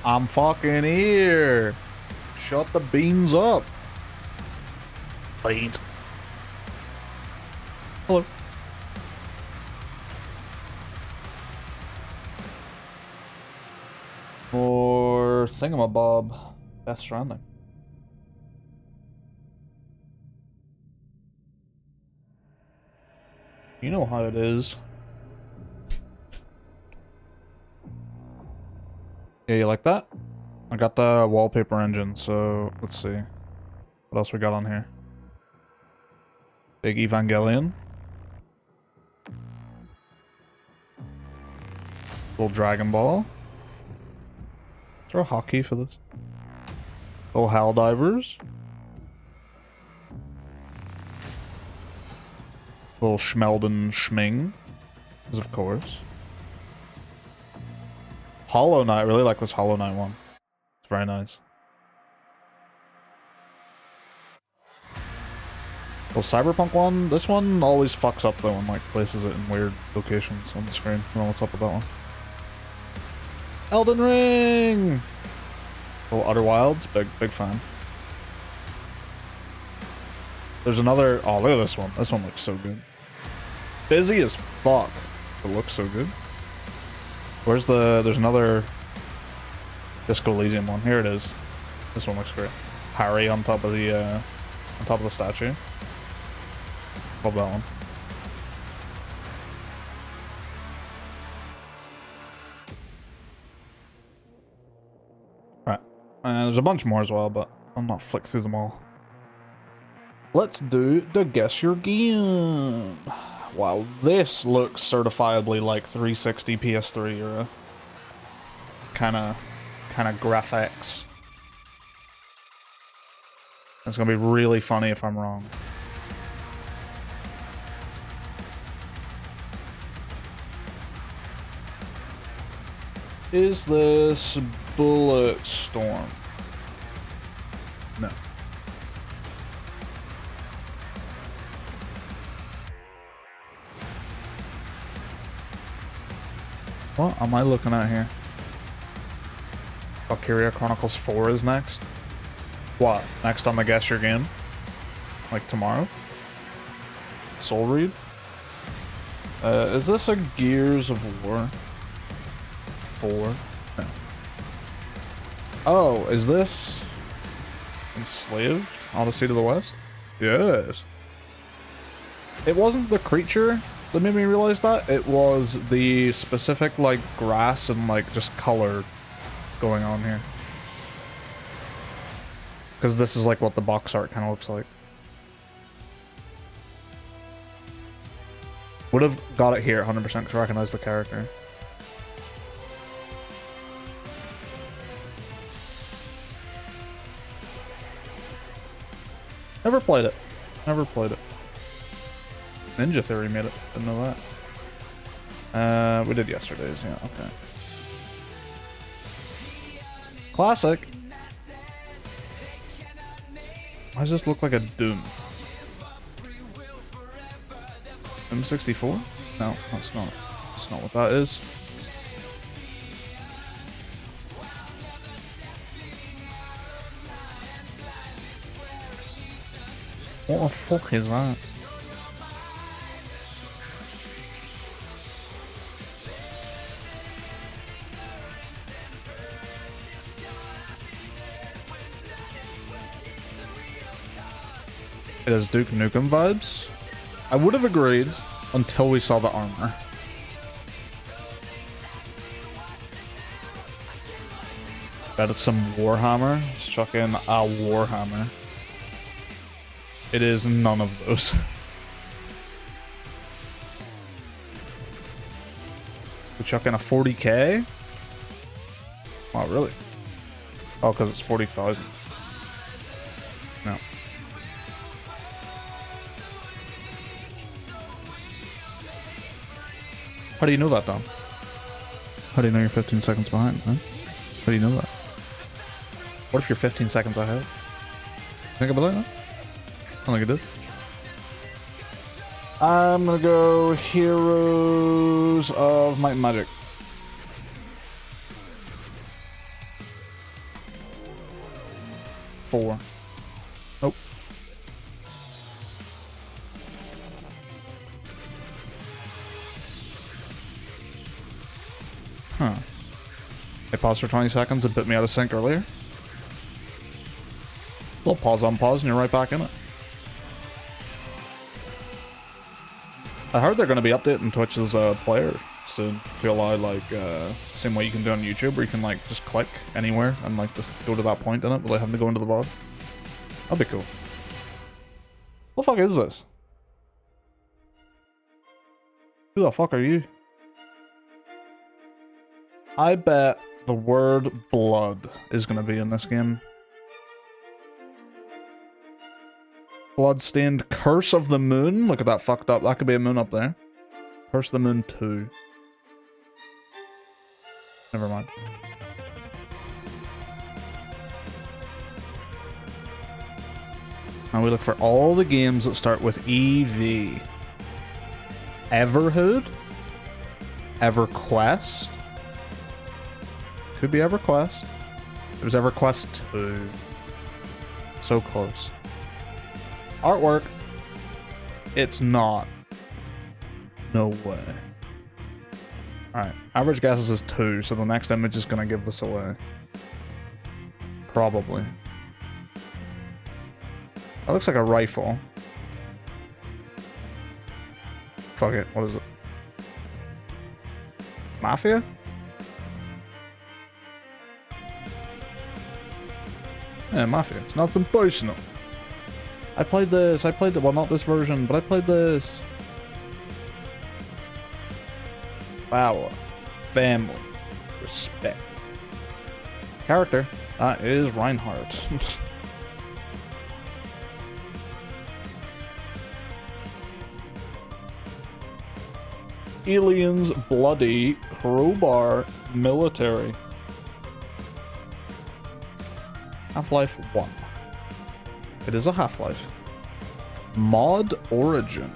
I'm fucking here. Shut the beans up. Beans. Hello. Or thingamabob. Death Stranding. You know how it is. Yeah, you like that? I got the wallpaper engine, so let's see. What else we got on here? Big Evangelion. Little Dragon Ball. Is there a hotkey for this? Little Hell Divers. Little Schmelden Schming. Of course. Hollow Knight. I really like this Hollow Knight one. It's very nice. Well, Cyberpunk one, this one always fucks up though and like places it in weird locations on the screen. I don't know what's up with that one. Elden Ring! Little Outer Wilds, big fan. There's another, oh look at this one. This one looks so good. Busy as fuck. It looks so good. Where's there's another Disco Elysium one. Here it is. This one looks great. Harry on top of the statue. Love that one. Right. There's a bunch more as well, but I'll not flick through them all. Let's do the Guess Your Game. Wow, this looks certifiably like 360 PS3 era. Kinda graphics. It's gonna be really funny if I'm wrong. Is this Bullet Storm? No. What am I looking at here? Valkyria Chronicles 4 is next. What? Next on the Guess Your Game? Like tomorrow? Soul Read? Is this a Gears of War? 4? No. Oh, is this Enslaved? Odyssey to the West? Yes. It wasn't the creature that made me realize that. It was the specific, like, grass and, like, just color going on here. Because this is, like, what the box art kind of looks like. Would have got it here 100% because I recognize the character. Never played it. Never played it. Ninja Theory made it. Didn't know that. We did yesterday's. Yeah, okay. Classic. Why does this look like a Doom? Doom 64? No, that's not. That's not what that is. What the fuck is that? It has Duke Nukem vibes. I would have agreed until we saw the armor. Bet it's some Warhammer. Let's chuck in a Warhammer. It is none of those. We chuck in a 40k? Wow, really? Oh, because it's 40,000. No. How do you know that, Dom? How do you know you're 15 seconds behind, huh? How do you know that? What if you're 15 seconds ahead? Think about that, huh? I don't think it did. I'm gonna go Heroes of Might and Magic. 4. Nope. Huh. I paused for 20 seconds. It bit me out of sync earlier. Little pause on pause and you're right back in it. I heard they're going to be updating Twitch's player soon to allow like same way you can do on YouTube, where you can like just click anywhere and like just go to that point in it without having to go into the VOD. That'd be cool. What the fuck is this? Who the fuck are you? I bet the word blood is going to be in this game. Bloodstained Curse of the Moon. Look at that fucked up. That could be a moon up there. Curse of the Moon 2. Never mind. Now we look for all the games that start with EV. Everhood? EverQuest? Could be EverQuest. It was EverQuest 2. So close. Artwork. It's not. No way. Alright. Average guesses is 2, so the next image is gonna give this away. Probably. That looks like a rifle. Fuck it. What is it? Mafia? Yeah, Mafia. It's nothing personal. I played this. Well, not this version, but I played this. Wow. Family. Respect. Character. That is Reinhardt. Aliens, bloody, crowbar, military. Half-Life 1. It is a Half-Life. Mod Origin.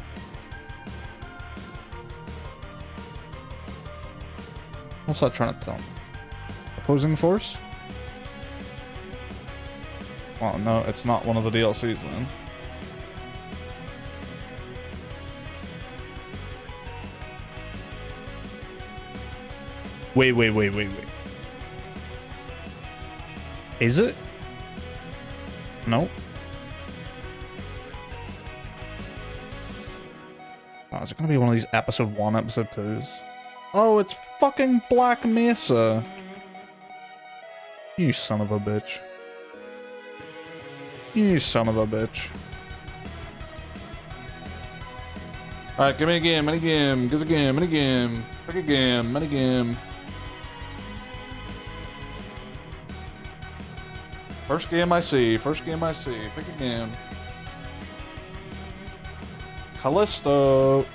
What's that trying to tell me? Opposing Force? Well, no, it's not one of the DLCs then. Wait. Is it? No. Oh, is it gonna be one of these episode 1, episode 2s? Oh, it's fucking Black Mesa. You son of a bitch. You son of a bitch. Alright, give me a game, minigame, give us a game, minigame. Pick a game, minigame. First game I see, pick a game. Callisto.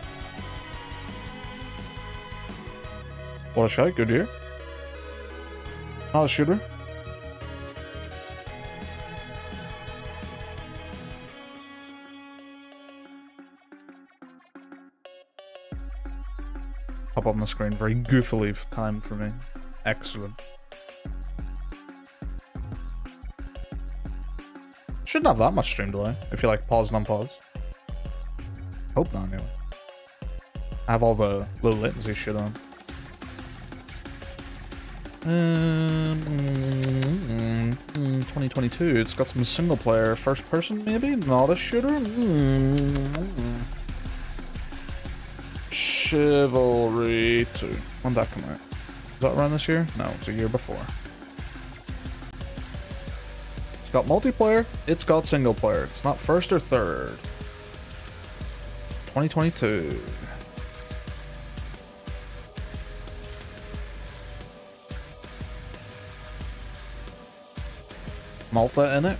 What a shot, good year. Not a shooter. Pop up on the screen, very goofily timed for me. Excellent. Shouldn't have that much stream delay if you like pause and unpause. Hope not anyway. I have all the low latency shit on. 2022. It's got some single player, first person maybe, not a shooter. Chivalry 2. When did that come out? Was that around this year? No, it's a year before. It's got multiplayer. It's got single player. It's not first or third. 2022. Malta in it?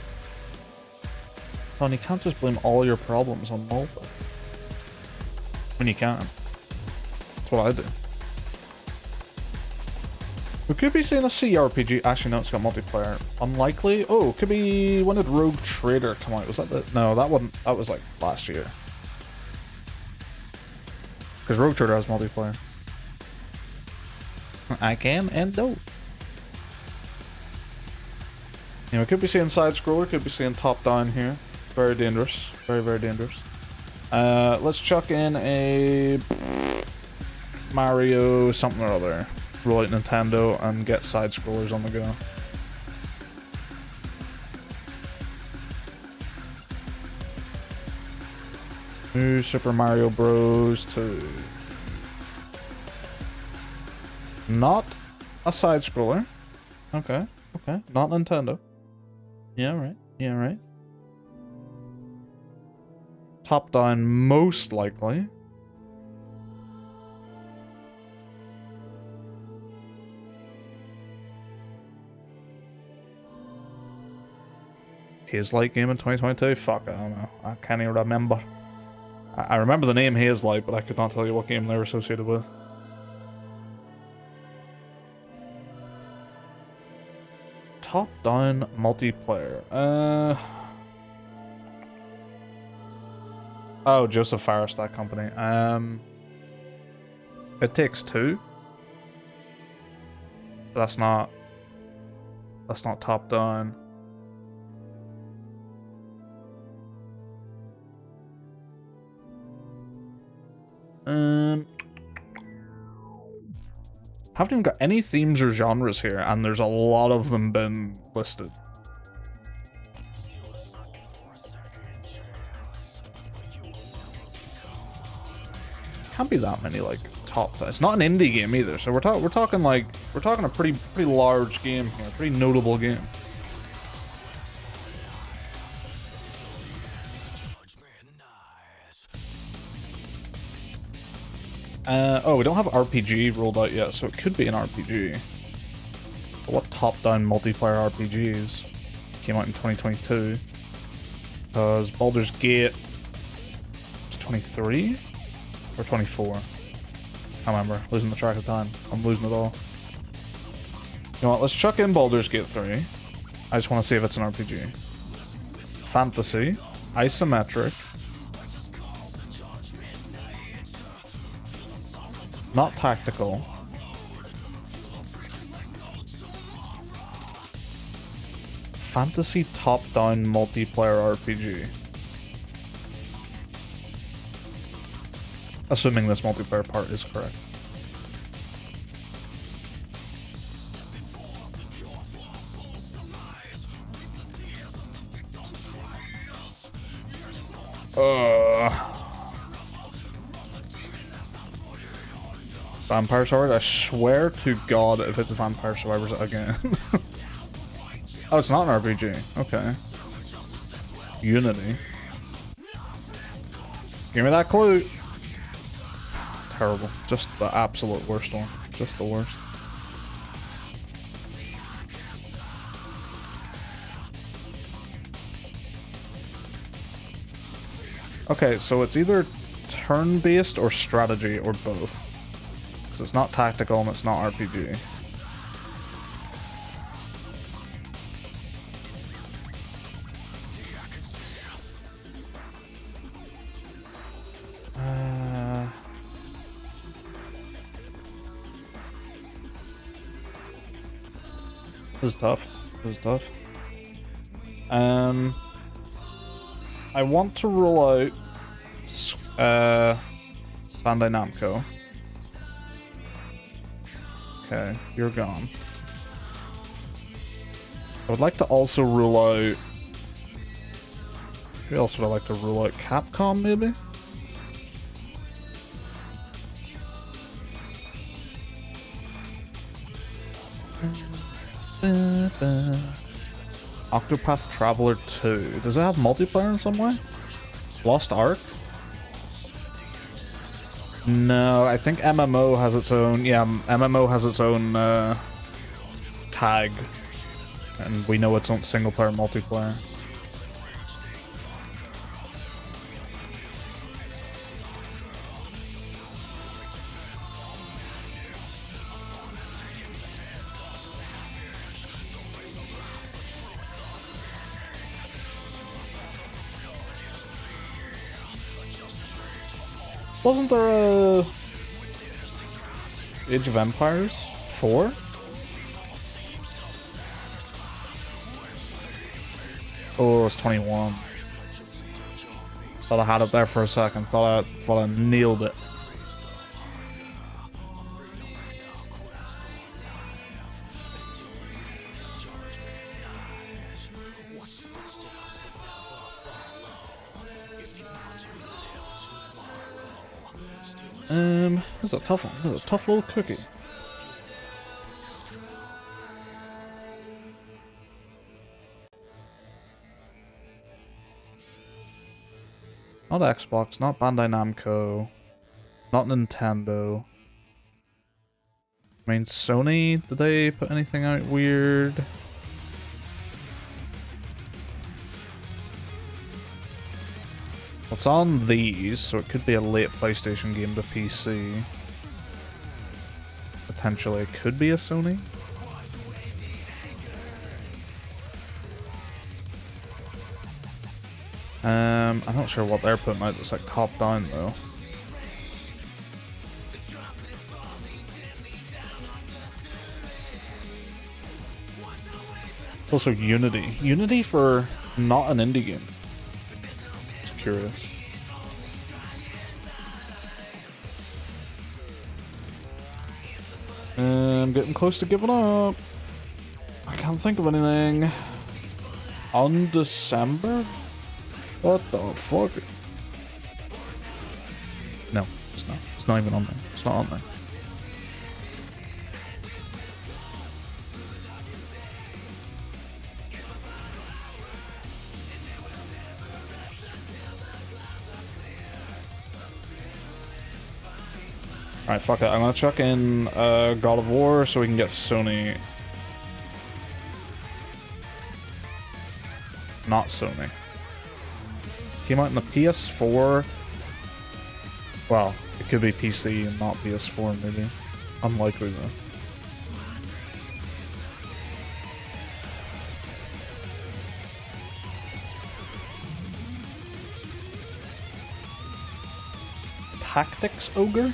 Oh, and you can't just blame all your problems on Malta. When you can. That's what I do. We could be seeing a CRPG. Actually, no, it's got multiplayer. Unlikely. Oh, could be. When did Rogue Trader come out? Was that the. No, that one. That was like last year. Because Rogue Trader has multiplayer. I can and don't. You know, we could be seeing side scroller, could be seeing top down here. Very dangerous. Very, very dangerous. Let's chuck in a Mario something or other. Roll out Nintendo and get side scrollers on the go. New Super Mario Bros. 2. Not a side scroller. Okay, okay. Not Nintendo. Yeah, right. Yeah, right. Top down, most likely. Haze-Light game in 2022? Fuck, I don't know. I can't even remember. I remember the name Haze-Light, but I could not tell you what game they were associated with. Top-down multiplayer. Oh, Joseph Fares, that company. It Takes Two. But that's not top-down. Haven't even got any themes or genres here, and there's a lot of them been listed. Can't be that many like top. It's not an indie game either, so we're talking a pretty large game here, pretty notable game. Oh, we don't have RPG rolled out yet, so it could be an RPG. But what top-down multiplayer RPGs came out in 2022? Because Baldur's Gate was 23 or 24. Can't remember. Losing the track of time. I'm losing it all. You know what? Let's chuck in Baldur's Gate 3. I just want to see if it's an RPG. Fantasy, isometric. Not tactical. Fantasy top-down multiplayer RPG. Assuming this multiplayer part is correct. Vampire Survivors? I swear to God if it's Vampire Survivors again. Oh, it's not an RPG. Okay. Unity. Give me that clue. Terrible. Just the absolute worst one. Just the worst. Okay, so it's either turn-based or strategy or both. Because it's not tactical and it's not RPG. This is tough. This is tough. I want to roll out Bandai Namco. Okay, you're gone. I would like to also rule out... Who else would I like to rule out? Capcom, maybe? Octopath Traveler 2. Does it have multiplayer in some way? Lost Ark? No, I think MMO has its own... Yeah, MMO has its own tag. And we know it's on single-player multiplayer. Wasn't there a Age of Empires 4? Oh, it's 21. Thought I had it there for a second. Thought I nailed it. This is a tough one. This is a tough little cookie. Not Xbox, not Bandai Namco, not Nintendo. I mean, Sony, did they put anything out weird? It's on these, so it could be a late PlayStation game to PC. Potentially, it could be a Sony. I'm not sure what they're putting out that's like top down though. Also Unity. Unity for not an indie game. It's curious. I'm getting close to giving up. I can't think of anything. On December? What the fuck? No, it's not. It's not even on there. It's not on there. Alright, fuck it. I'm gonna chuck in God of War so we can get Sony. Not Sony. Came out in the PS4. Well, it could be PC and not PS4 maybe. Unlikely though. Tactics Ogre?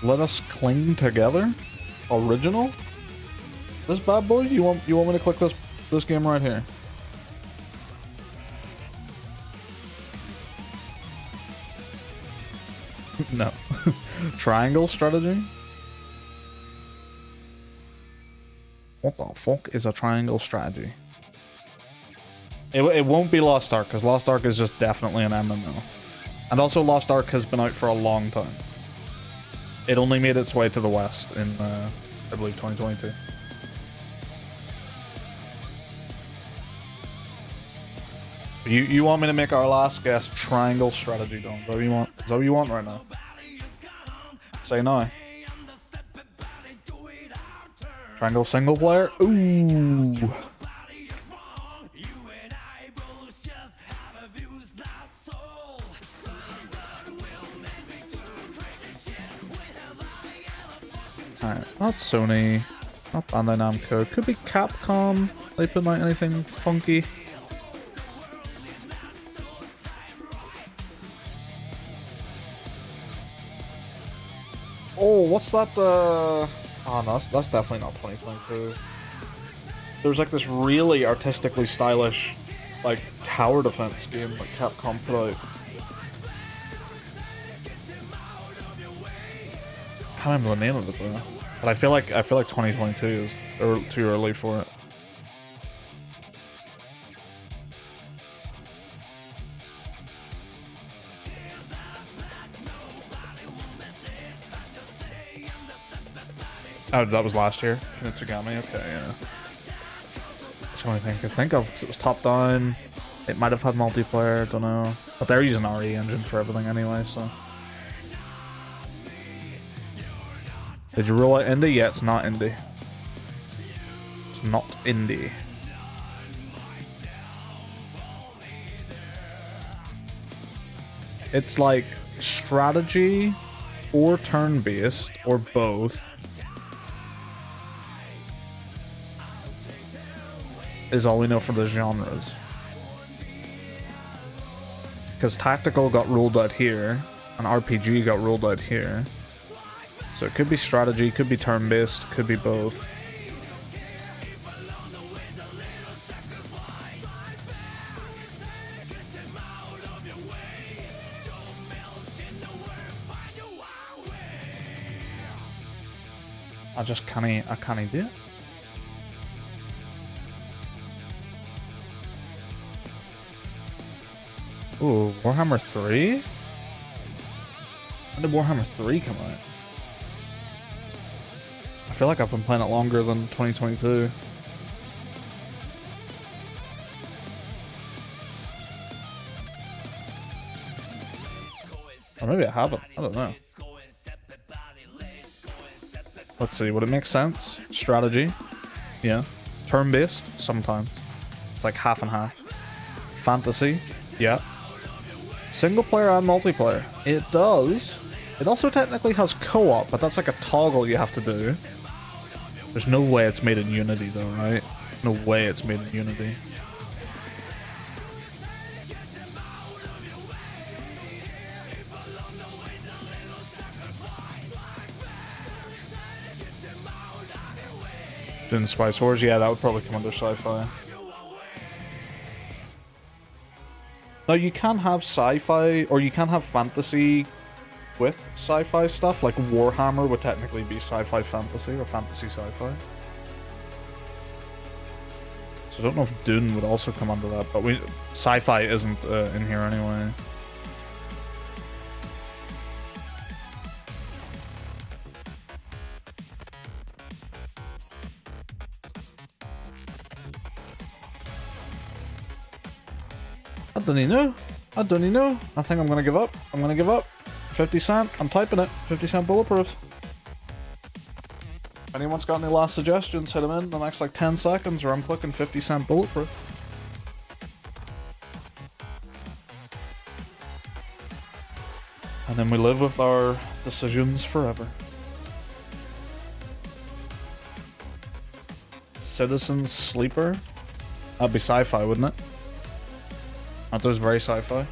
Let Us Cling Together? Original? This bad boy? You want me to click this game right here? No. Triangle strategy? What the fuck is a triangle strategy? It won't be Lost Ark, because Lost Ark is just definitely an MMO. And also Lost Ark has been out for a long time. It only made its way to the West in, I believe, 2022. You want me to make our last guess triangle strategy, Don? Is that what you want? Is that what you want right now? Say no. Triangle single player? Ooh. Alright, not Sony, not Bandai Namco. Could be Capcom. They put out anything funky. Oh, what's that? Oh no, that's definitely not 2022. There's like this really artistically stylish, like tower defense game that Capcom put out. I can't remember the name of it though. But I feel like 2022 is too early for it. Oh, that was last year? Mitsugami? Okay, yeah. That's the only thing I could think of, because it was top down. It might have had multiplayer, don't know. But they're using RE engine for everything anyway, so. Did you rule out indie? Yeah, it's not indie. It's not indie. It's like strategy or turn-based or both. Is all we know for the genres. Because tactical got ruled out here, and RPG got ruled out here. So it could be strategy, could be turn-based, could be both. I can't do it. Ooh, Warhammer 3? When did Warhammer 3 come out? I feel like I've been playing it longer than 2022. Or maybe I haven't. I don't know. Let's see. Would it make sense? Strategy? Yeah. Turn-based? Sometimes. It's like half and half. Fantasy? Yeah. Single player and multiplayer? It does. It also technically has co-op, but that's like a toggle you have to do. There's no way it's made in Unity though, right? No way it's made in Unity. Doing Spice Wars? Yeah, that would probably come under sci-fi. No, you can have sci-fi, or you can have fantasy with sci-fi stuff. Like Warhammer would technically be sci-fi fantasy, or fantasy sci-fi. So I don't know if Dune would also come under that, but sci-fi isn't in here anyway. I don't even know. I don't even know. I think I'm gonna give up. I'm gonna give up. 50 cent. I'm typing it. 50 cent bulletproof. If anyone's got any last suggestions, hit them in the next like 10 seconds or I'm clicking 50 cent bulletproof. And then we live with our decisions forever. Citizen Sleeper? That'd be sci-fi, wouldn't it? Aren't those very sci-fi?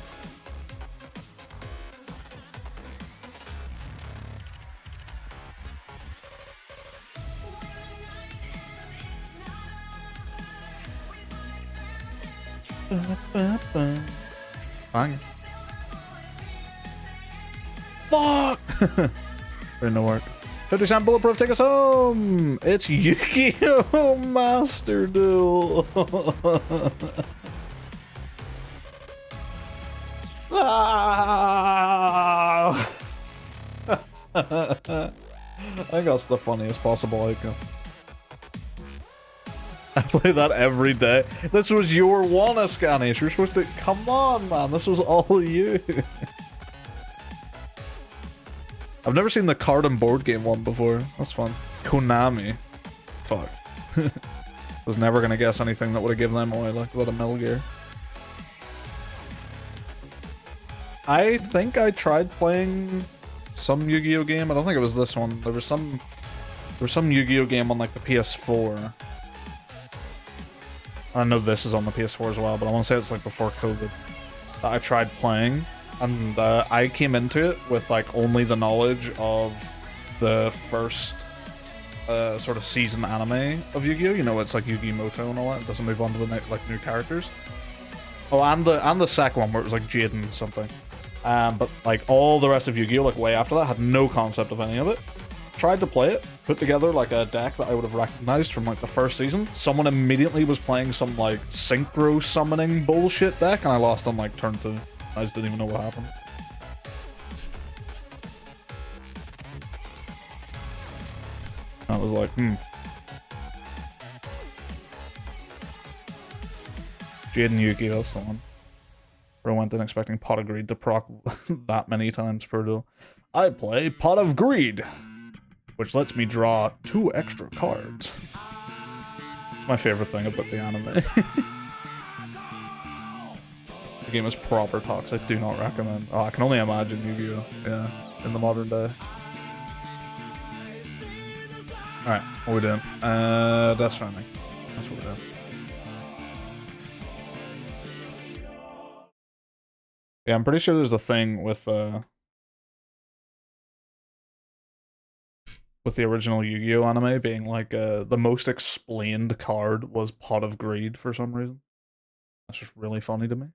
Bang. Fuck! Didn't work. 50 cent bulletproof, take us home! It's Yu-Gi-Oh! Master Duel! Ah! I think that's the funniest possible outcome. I play that every day. This was your one, Ascanis. You're supposed to... Come on, man. This was all you. I've never seen the card and board game one before. That's fun. Konami. Fuck. Was never gonna guess anything that would have given them away, like, what a mill gear. I think I tried playing some Yu-Gi-Oh game. I don't think it was this one. There was some Yu-Gi-Oh game on like the PS4. I know this is on the PS4 as well, but I want to say it's like before COVID that I tried playing, and I came into it with like only the knowledge of the first sort of season anime of Yu-Gi-Oh. You know, it's like Yu-Gi Moto and all that. It doesn't move on to the like new characters. Oh, and the second one where it was like Jaden something. But like all the rest of Yu-Gi-Oh, like way after that, had no concept of any of it. Tried to play it, put together like a deck that I would have recognized from like the first season. Someone immediately was playing some like synchro summoning bullshit deck, and I lost on like turn 2. I just didn't even know what happened. I was like, Jaden Yuki, that's the one. Bro went in expecting Pot of Greed to proc that many times per duel. I play Pot of Greed, which lets me draw 2 extra cards. It's my favorite thing about the anime. The game is proper toxic, do not recommend. Oh, I can only imagine Yu-Gi-Oh! Yeah, in the modern day. Alright, what are we doing? Death Stranding. That's what we're doing. Yeah, I'm pretty sure there's a thing with the original Yu-Gi-Oh anime being like the most explained card was Pot of Greed for some reason. That's just really funny to me.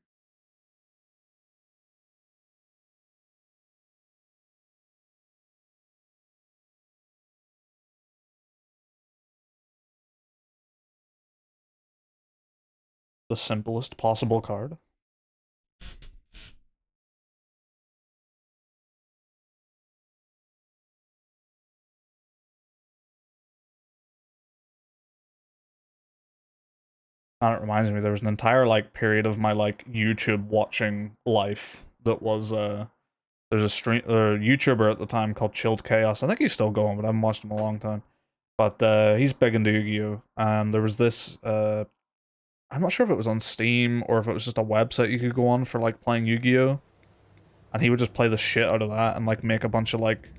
the simplest possible card. And it reminds me, there was an entire like period of my like YouTube watching life that was there's a YouTuber at the time called Chilled Chaos. I think he's still going, but I haven't watched him in a long time. But he's big into Yu-Gi-Oh! And there was this I'm not sure if it was on Steam or if it was just a website you could go on for like playing Yu-Gi-Oh! And he would just play the shit out of that and like make a bunch of like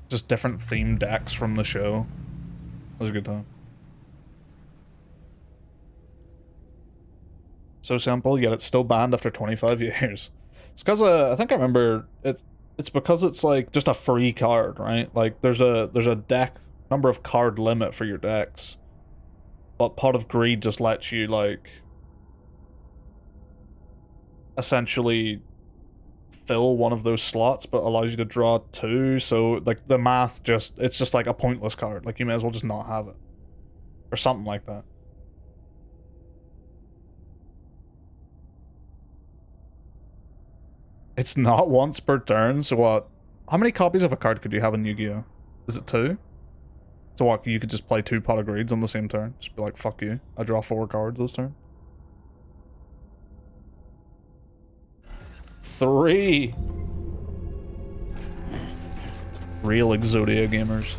just different themed decks from the show. It was a good time. So simple, yet it's still banned after 25 years. It's because I think I remember it. It's because it's like just a free card, right? Like there's a deck number of card limit for your decks, but Pot of Greed just lets you like essentially fill one of those slots, but allows you to draw two. So like the math it's just like a pointless card. Like you may as well just not have it, or something like that. It's not once per turn, so what? How many copies of a card could you have in Yu-Gi-Oh? Is it 2? So what, you could just play 2 Pot of Greeds on the same turn? Just be like, fuck you. I draw 4 cards this turn. 3! Real Exodia gamers.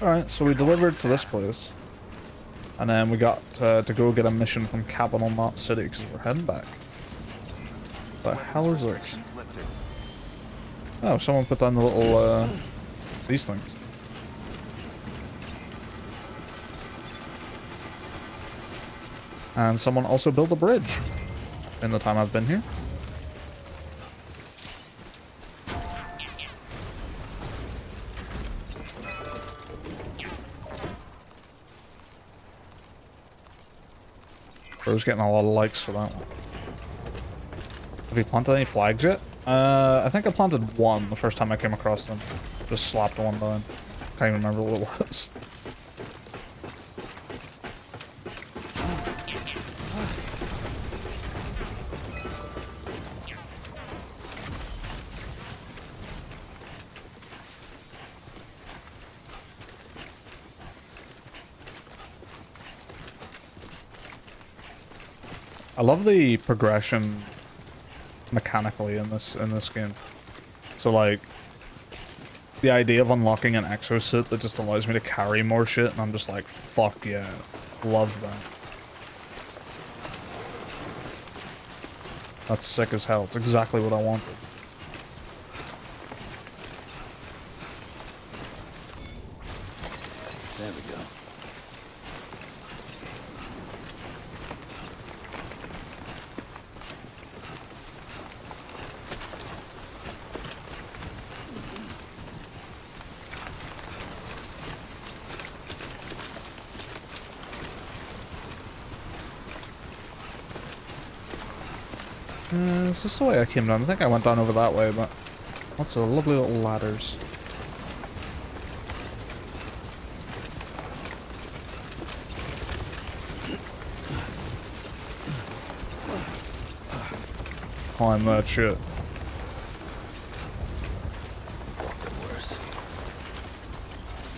Alright, so we delivered to this place. And then we got to go get a mission from Capital Knot City because we're heading back. What the hell is this? Oh, someone put down the little, these things. And someone also built a bridge in the time I've been here. Bro's getting a lot of likes for that one. Have you planted any flags yet? I think I planted one the first time I came across them. Just slapped one down. Can't even remember what it was. I love the progression mechanically in this game. So like the idea of unlocking an exosuit that just allows me to carry more shit, and I'm just like, fuck yeah, love that. That's sick as hell. It's exactly what I wanted. There we go. Is this the way I came down? I think I went down over that way, but lots of lovely little ladders. Climb that shit.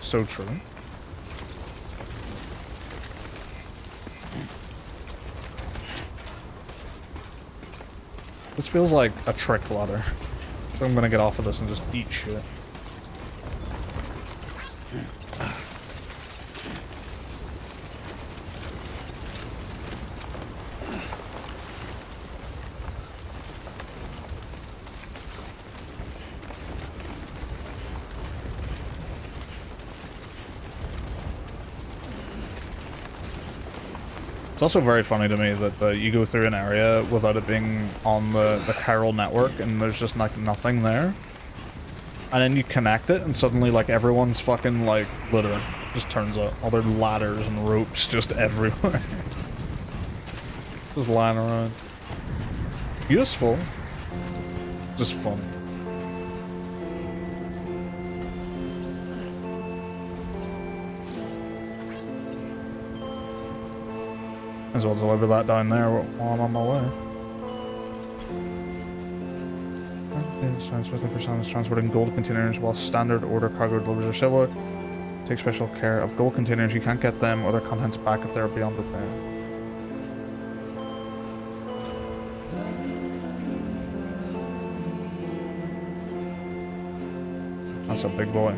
So true. This feels like a trick ladder. So I'm gonna get off of this and just eat shit. It's also very funny to me that you go through an area without it being on the chiral network and there's just like nothing there. And then you connect it and suddenly like everyone's fucking like litter just turns up. All their ladders and ropes just everywhere. Just lying around. Useful. Just fun. Might as well deliver that down there while I'm on my way. Is transporting gold containers while standard order cargo delivers are silver. Take special care of gold containers. You can't get them or their contents back if they're beyond repair. That's a big boy.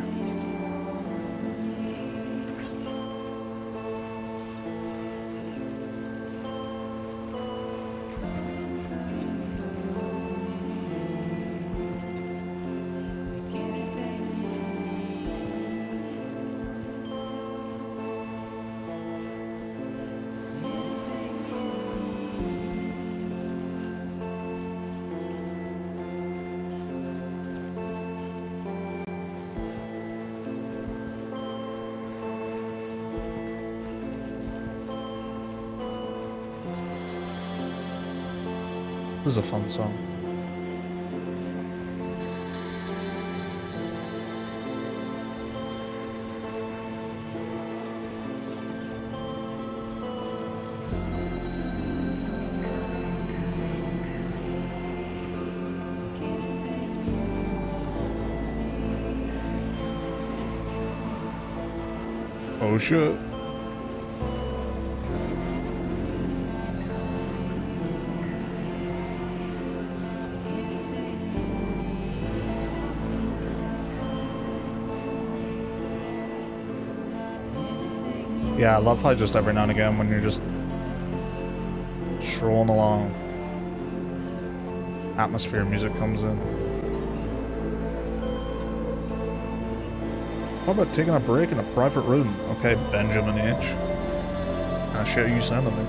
This is a fun song. Oh shit. Yeah, I love how just every now and again when you're just strolling along, atmosphere music comes in. How about taking a break in a private room? Okay, Benjamin H. Kind of shit you sending me.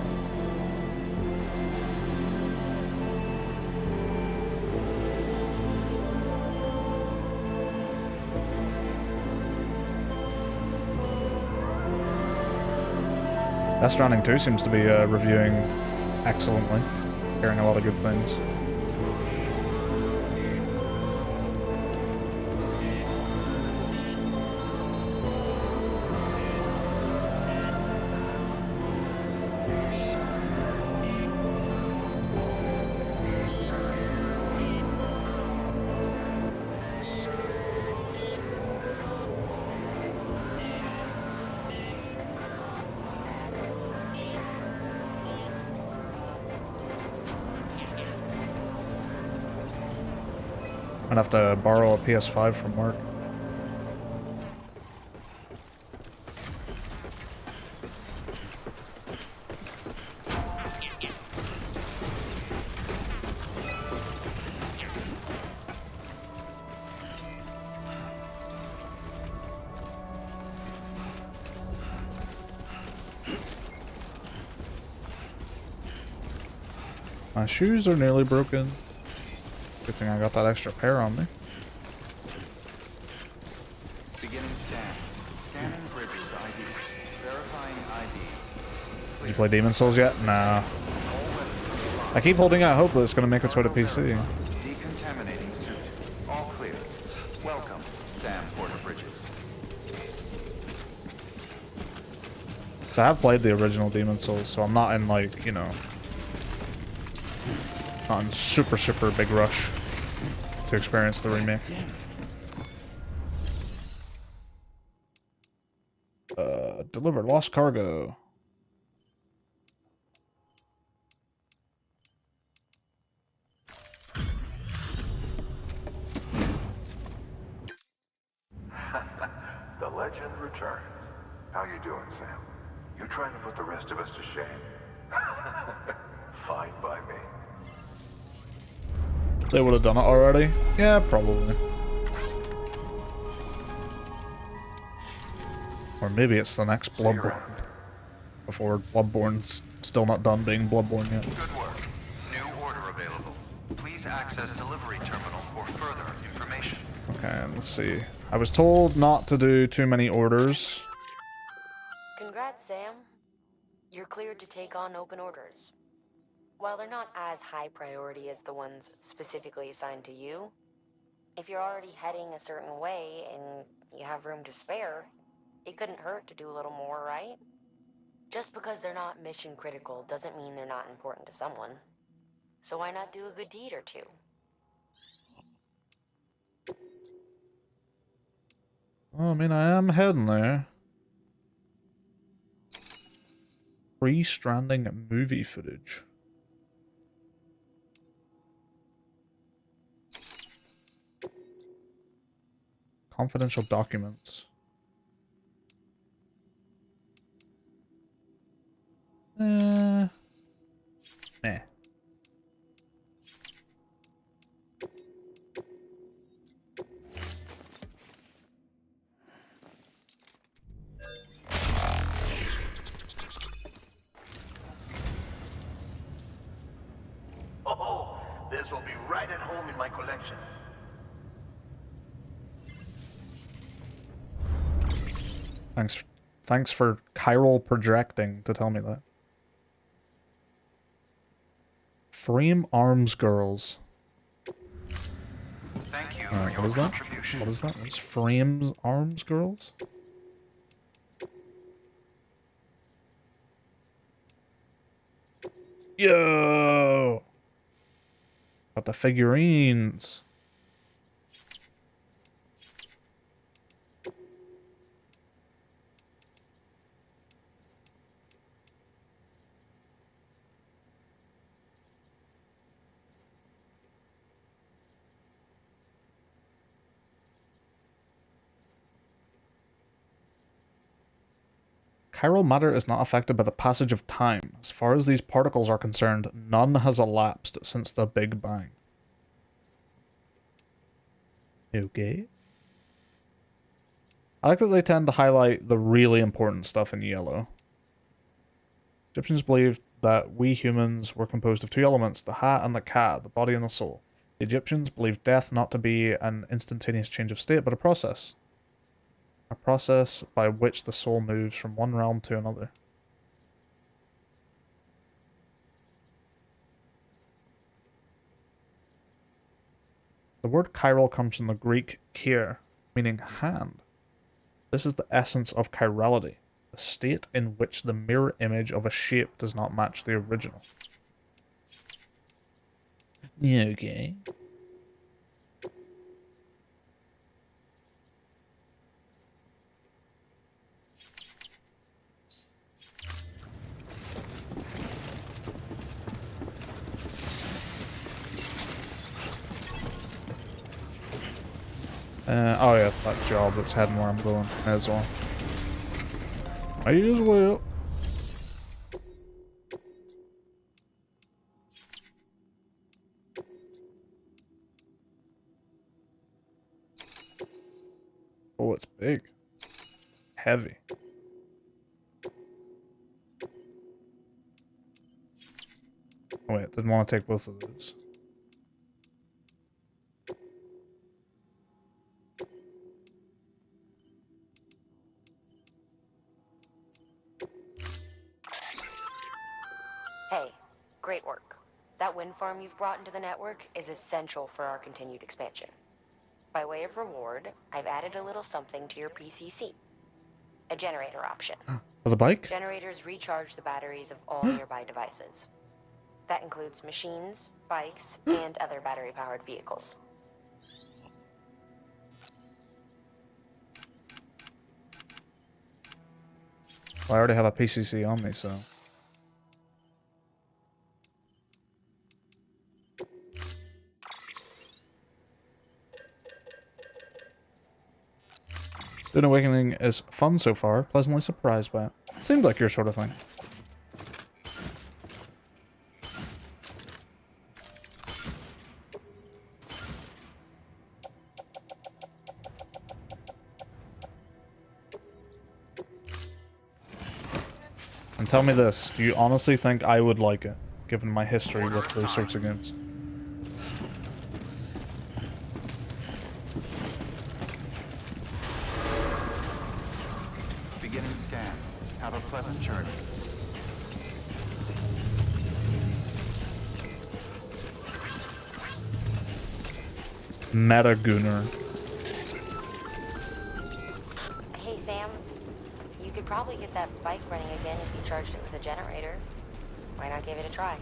That Stranding 2 seems to be reviewing excellently, hearing a lot of good things. I'd have to borrow a PS5 from work. My shoes are nearly broken. Good thing I got that extra pair on me. Beginning scan. Scanning bridges ID. Verifying ID. Did you play Demon Souls yet? Nah. I keep holding out hope that it's going to make its way to PC. Decontaminating suit. All clear. Welcome, Sam Porter Bridges. So I have played the original Demon Souls, so I'm not in like, you know, not in super big rush to experience the remake. Delivered lost cargo. The legend returns. How you doing, Sam? You trying to put the rest of us to shame? Fine by me. They would have done it already. Yeah, probably. Or maybe it's the next Bloodborne. Before Bloodborne's still not done being Bloodborne yet. Good work. New order available. Please access delivery terminal for further information. Okay, let's see. I was told not to do too many orders. Congrats, Sam. You're cleared to take on open orders. While they're not as high priority as the ones specifically assigned to you, if you're already heading a certain way and you have room to spare, it couldn't hurt to do a little more, right? Just because they're not mission critical doesn't mean they're not important to someone. So why not do a good deed or two? Well, I mean, I am heading there. Free Stranding movie footage. Confidential documents. Meh. Oh, this will be right at home in my collection. Thanks for chiral projecting to tell me that. Frame Arms Girls. Thank you Alright, for what your is that? contribution. What is that? It's Frames Arms Girls? Yo! Got the figurines. Chiral matter is not affected by the passage of time. As far as these particles are concerned, none has elapsed since the Big Bang. Okay. I like that they tend to highlight the really important stuff in yellow. Egyptians believed that we humans were composed of two elements, the ha and the ka, the body and the soul. The Egyptians believed death not to be an instantaneous change of state, but a process. A process by which the soul moves from one realm to another. The word chiral comes from the Greek chir, meaning hand. This is the essence of chirality, the state in which the mirror image of a shape does not match the original. Okay. Oh yeah, that job that's heading where I'm going as well. Might as well. Oh, it's big. Heavy. Oh wait, didn't want to take both of those. Hey, great work. That wind farm you've brought into the network is essential for our continued expansion. By way of reward, I've added a little something to your PCC. A generator option. For the bike? Generators recharge the batteries of all nearby devices. That includes machines, bikes, and other battery-powered vehicles. Well, I already have a PCC on me, so... Dune Awakening is fun so far, pleasantly surprised by it. Seemed like your sort of thing. And tell me this, do you honestly think I would like it, given my history with those sorts of games? Beginning scan. Have a pleasant journey. Metagooner. Hey, Sam. You could probably get that bike running again if you charged it with a generator. Why not give it a try?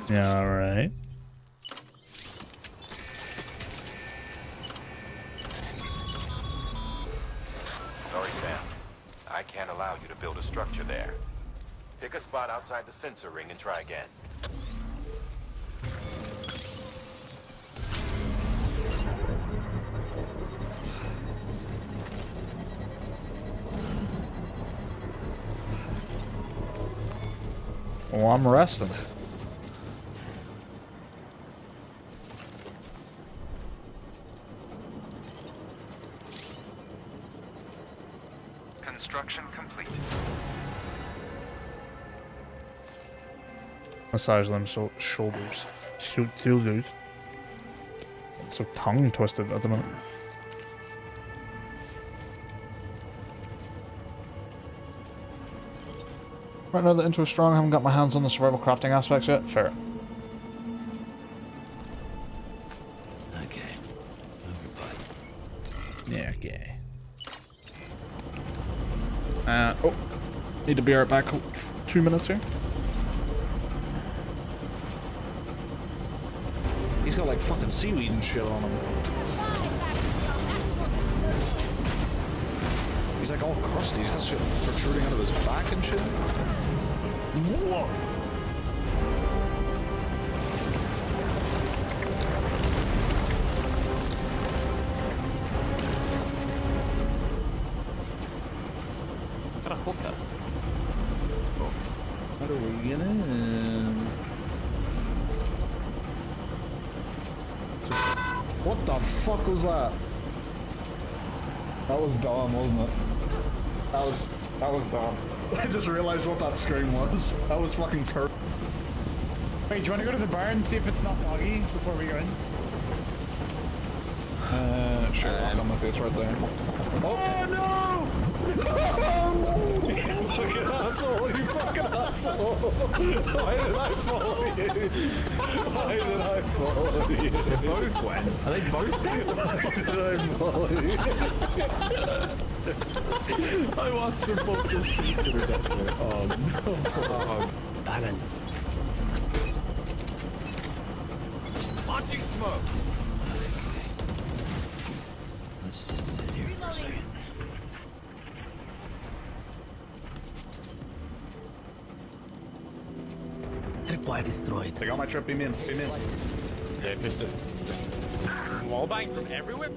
Yeah, alright. Sorry, Sam. I can't allow you to build a structure there. Pick a spot outside the sensor ring and try again. Well, I'm resting. Construction complete. Massage them shoulders. Shoulders. It's so tongue twisted at the minute. Right now the intro is strong. I haven't got my hands on the survival crafting aspects yet. Fair. Okay. Yeah, okay. Oh. Need to be right back. 2 minutes here. He's got like fucking seaweed and shit on him. He's like all crusty. He's got shit protruding out of his back and shit. Whoa! Got a hookup. How do we get in? What the fuck was that? That was dumb, wasn't it? That was dumb. I just realized what that scream was. That was fucking curt. Wait, do you want to go to the bar and see if it's not foggy before we go in? Sure, I'll come with you. It's right there. Oh no! You fucking asshole! You fucking asshole! Why did I follow you? Why did I follow you? They both went. Are they both dead? Why did I follow you? I watched them both just sink to the death. Oh no. Oh. Balance. Launching smoke. Let's just sit here for a second. Tripwire destroyed. I got my trip. Beam in. Beam in. Yeah, missed it. Wallbang from everywhere?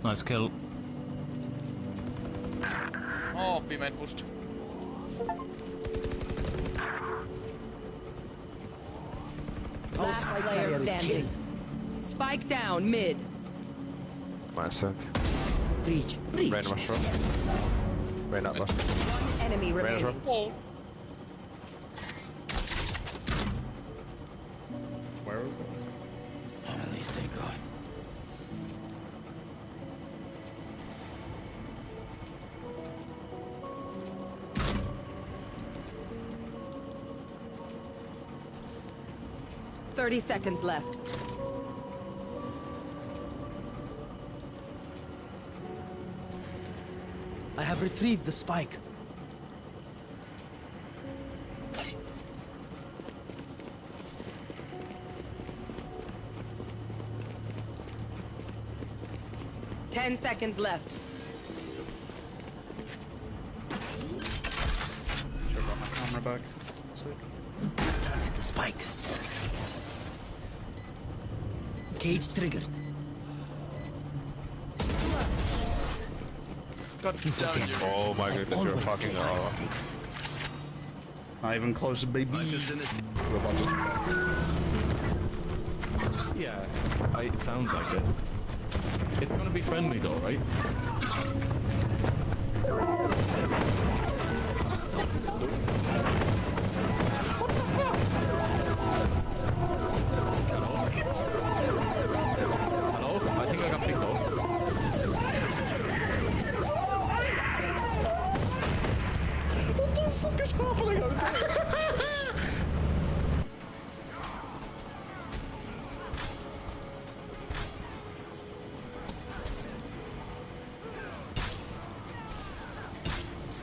Nice kill. Oh, be mein pushed. Last player standing. Spike down mid. Myself. Breach. Rain mushroom. Rain up mushroom. Enemy Rain remaining. mushroom. Where was that? Holy thank God. .30 seconds left. I have retrieved the spike. Ten seconds left. Should have got my camera back. Planted the spike. Cage triggered. Got down here. Oh my goodness, you're fucking Not even close, baby. Robot just Yeah, it sounds like it. It's gonna be friendly though, right?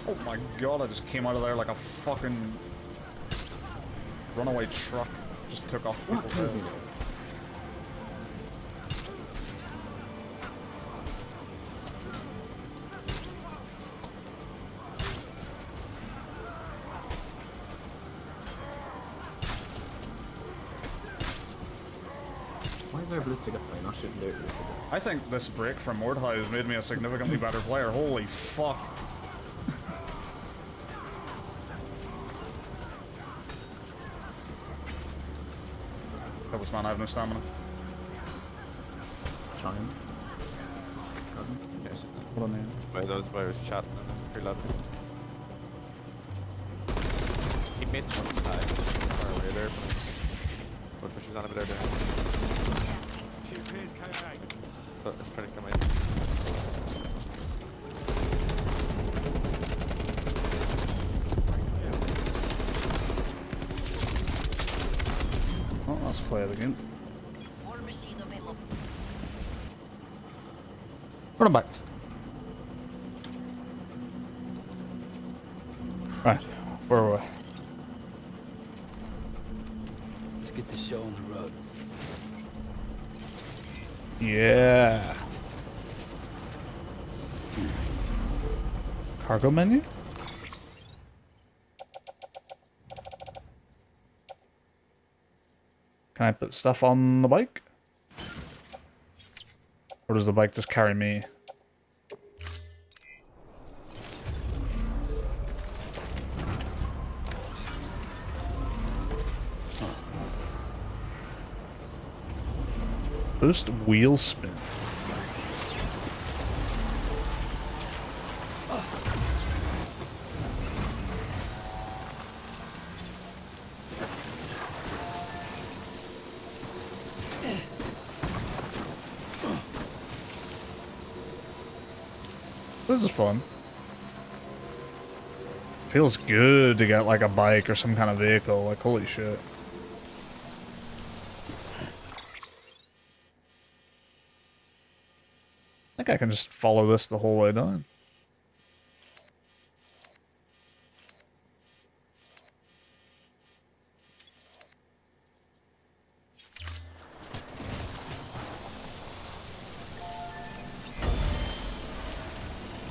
Oh my god, I just came out of there like a fucking runaway truck. Just took off people's heads. Why is there a ballistic guy? Not shooting there. I think this break from Mordecai has made me a significantly better player. Holy fuck. That was man, I have no stamina. Trying. Yes. What a name. By those players chatting pretty loudly. Teammates from far away there. But she's on a bit there. So it's trying to come in. Oh, let's play it again. Run him back. Right, where were we? Let's get the show on the road. Yeah. Cargo menu? Can I put stuff on the bike? Or does the bike just carry me? Boost wheel spin. This is fun. Feels good to get like a bike or some kind of vehicle. Like, holy shit. I think I can just follow this the whole way down.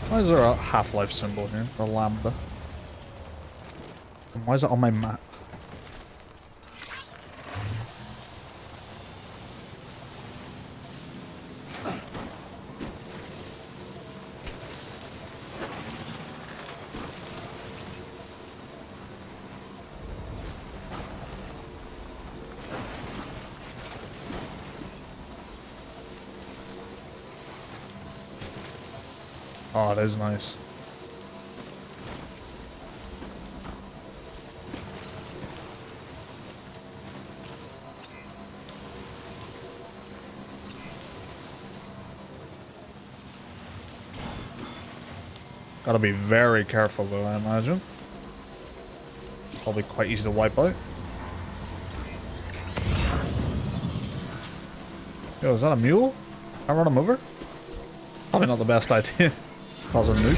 Why is there a Half-Life symbol here? The lambda. And why is it on my map? Oh, it is nice. Gotta be very careful though, I imagine. Probably quite easy to wipe out. Yo, is that a mule? Can I run him over? Probably not the best idea. Cause a nuke.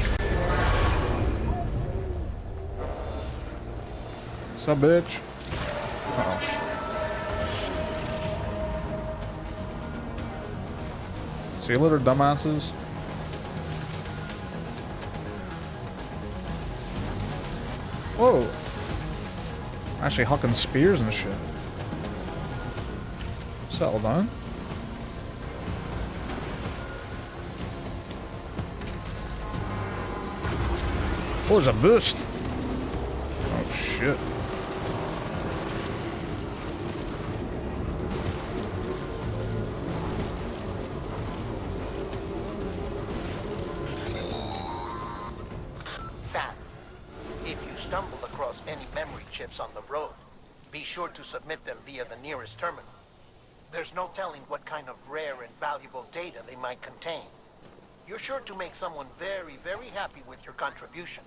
What's up, bitch? Uh-oh. See you later, dumbasses. Whoa. Actually hucking spears and shit. Settle down. Oh, there's a boost. Oh, shit. Sam, if you stumble across any memory chips on the road, be sure to submit them via the nearest terminal. There's no telling what kind of rare and valuable data they might contain. You're sure to make someone very, very happy with your contribution.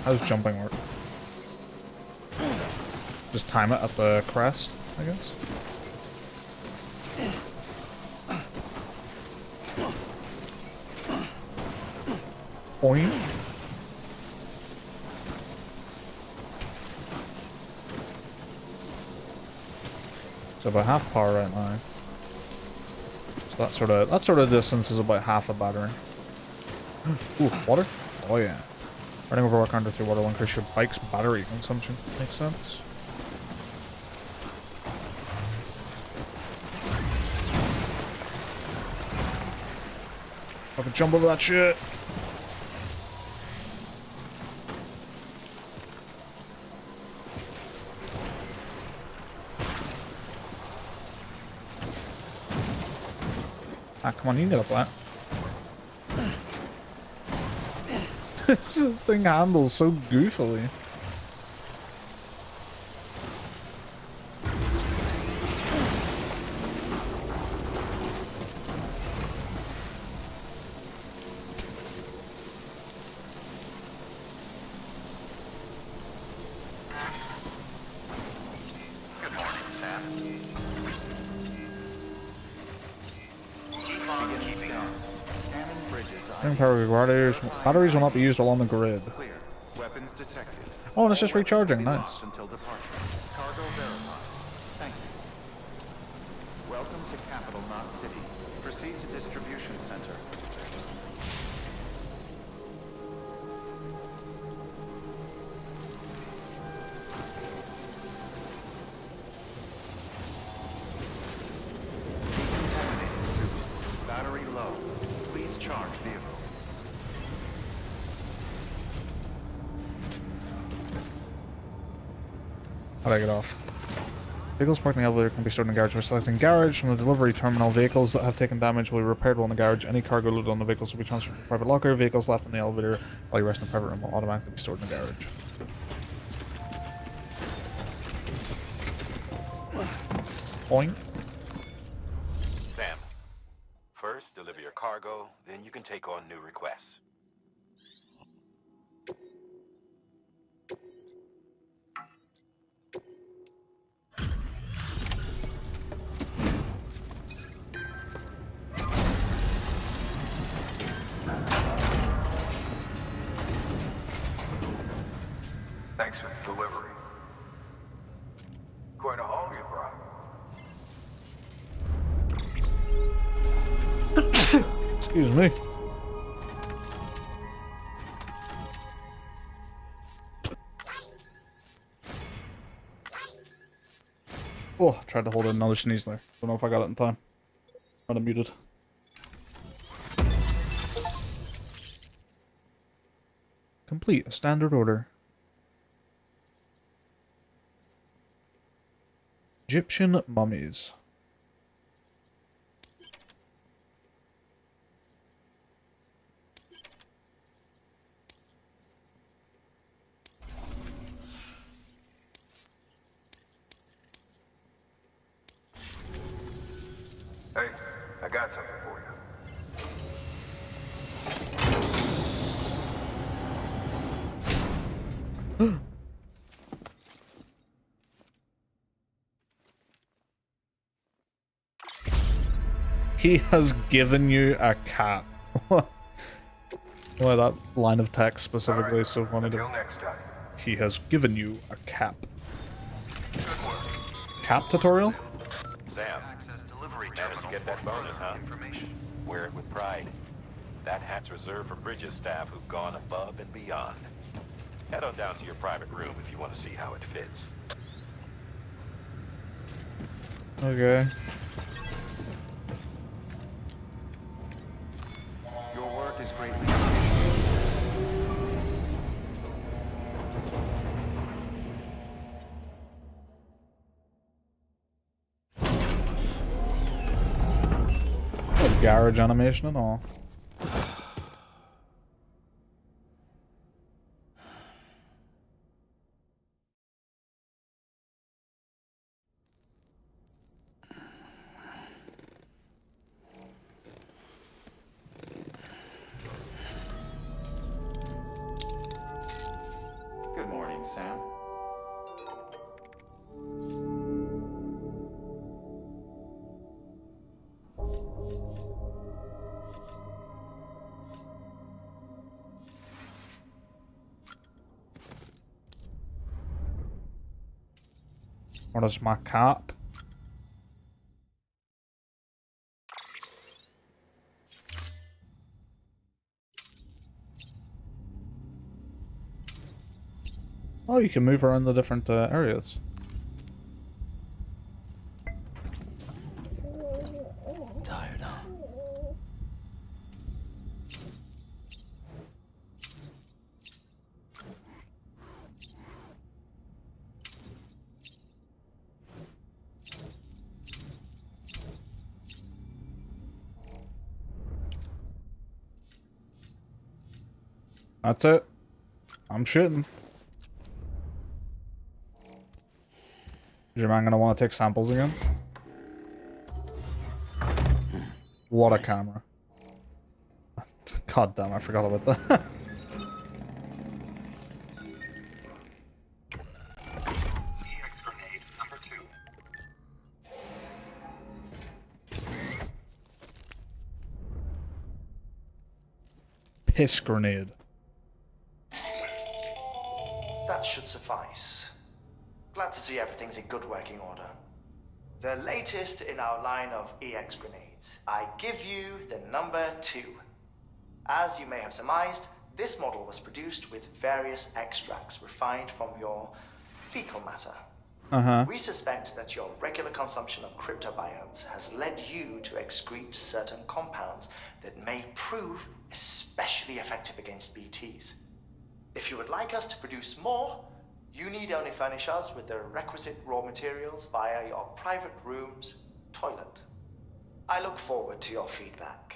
How's jumping work? Just time it at the crest, I guess. Point. So about half power right now. So that sort of distance is about half a battery. Ooh, water? Oh yeah. Running over rock under through water will increase your bike's battery consumption. Makes sense. I can jump over that shit. Ah, come on, you can get up that. This thing handles so goofily. Good morning, Sam. Keep on keeping on. Scanning bridges. Batteries will not be used along the grid. Clear. Weapons detected. Oh, and it's just recharging. Be Nice. lost until departure. Cargo verified. Thank you. Welcome to Capital Knot City. Proceed to distribution center. Decontaminating suit. Battery low. Please charge vehicle. How'd I get off? Vehicles parked in the elevator can be stored in the garage by selecting garage. From the delivery terminal, vehicles that have taken damage will be repaired while in the garage. Any cargo loaded on the vehicles will be transferred to a private locker. Vehicles left in the elevator while you rest in a private room will automatically be stored in the garage. Point. Sam, first deliver your cargo, then you can take on new requests. Thanks for the delivery. Going to haul you, bro. Excuse me. Oh, tried to hold in another sneeze there. Don't know if I got it in time. Not unmuted. Complete a standard order. Egyptian mummies. Hey, I got something for you. He has given you a cap. Why that line of text specifically is so funny to me. Until next time. He has given you a cap. Good work. Cap tutorial? Sam, Access delivery managed to get that bonus, huh? information. Wear it with pride. That hat's reserved for Bridges staff who've gone above and beyond. Head on down to your private room if you want to see how it fits. Okay. Your work is greatly appreciated. A garage animation and all. Thanks, Sam. What is my cap? Oh, you can move around the different areas. Tired, huh? That's it. I'm shitting. Is your man gonna want to take samples again? What a camera. God damn, I forgot about that. EX grenade number 2. Piss grenade. That should suffice. Glad to see everything's in good working order. The latest in our line of EX grenades. I give you the number 2. As you may have surmised, this model was produced with various extracts refined from your fecal matter. We suspect that your regular consumption of cryptobiotes has led you to excrete certain compounds that may prove especially effective against BTs. If you would like us to produce more, you need only furnish us with the requisite raw materials via your private room's toilet. I look forward to your feedback.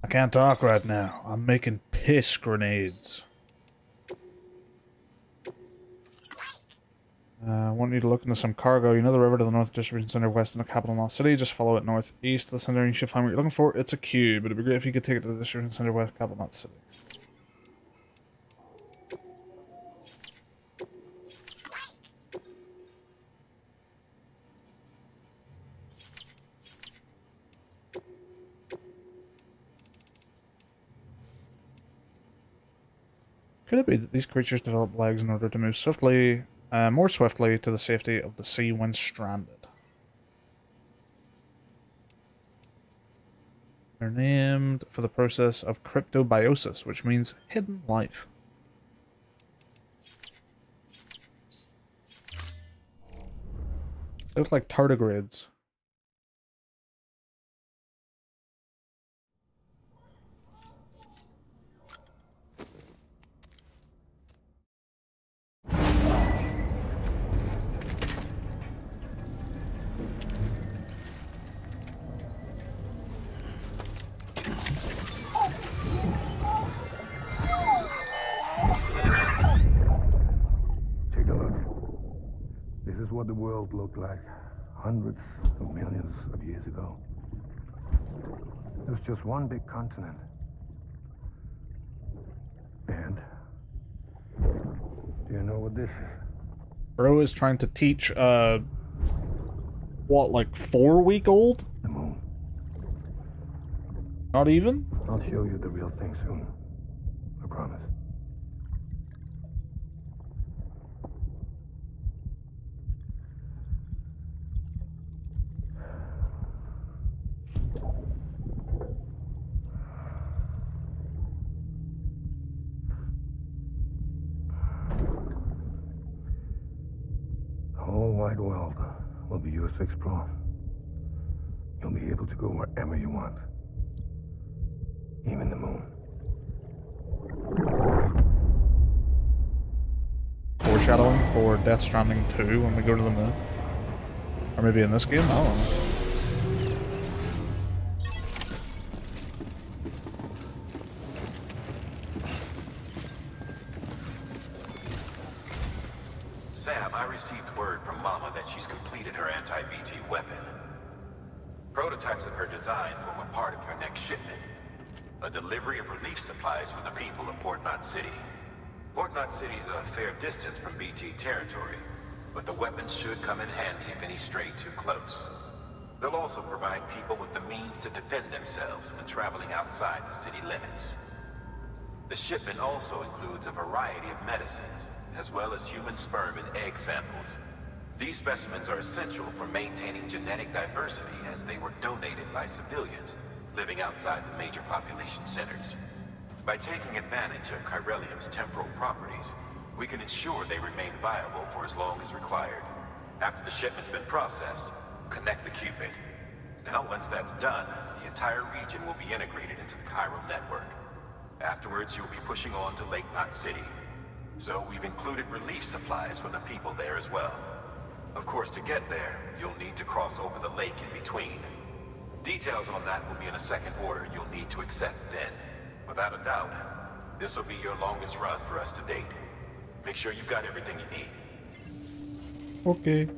I can't talk right now. I'm making piss grenades. I want you to look into some cargo. You know the river to the north, distribution center west in the capital Knot City. Just follow it northeast to the center and you should find what you're looking for. It's a cube. It'd be great if you could take it to the distribution center west capital Knot City. Could it be that these creatures develop legs in order to move swiftly, more swiftly to the safety of the sea when stranded? They're named for the process of cryptobiosis, which means hidden life. They look like tardigrades. What the world looked like hundreds of millions of years ago. It was just one big continent. And do you know what this is? Bro is trying to teach what, like 4-week-old? The moon. Not even? I'll show you the real thing soon. I promise. The whole wide world will be yours to explore. You'll be able to go wherever you want. Even the moon. Foreshadowing for Death Stranding 2 when we go to the moon. Or maybe in this game? I don't know. Sam, I received word from Mama that she's completed her anti-BT weapon. Prototypes of her design form a part of your next shipment. A delivery of relief supplies for the people of Port Knot City. Port Knot City is a fair distance from BT territory, but the weapons should come in handy if any stray too close. They'll also provide people with the means to defend themselves when traveling outside the city limits. The shipment also includes a variety of medicines, as well as human sperm and egg samples. These specimens are essential for maintaining genetic diversity as they were donated by civilians living outside the major population centers. By taking advantage of chiralium's temporal properties, we can ensure they remain viable for as long as required. After the shipment's been processed, connect the Cupid. Now, once that's done, the entire region will be integrated into the chiral network. Afterwards, you'll be pushing on to Lake Knot City. So we've included relief supplies for the people there as well. Of course, to get there, you'll need to cross over the lake in between. Details on that will be in a second order you'll need to accept then. Without a doubt, this will be your longest run for us to date. Make sure you've got everything you need. Okay.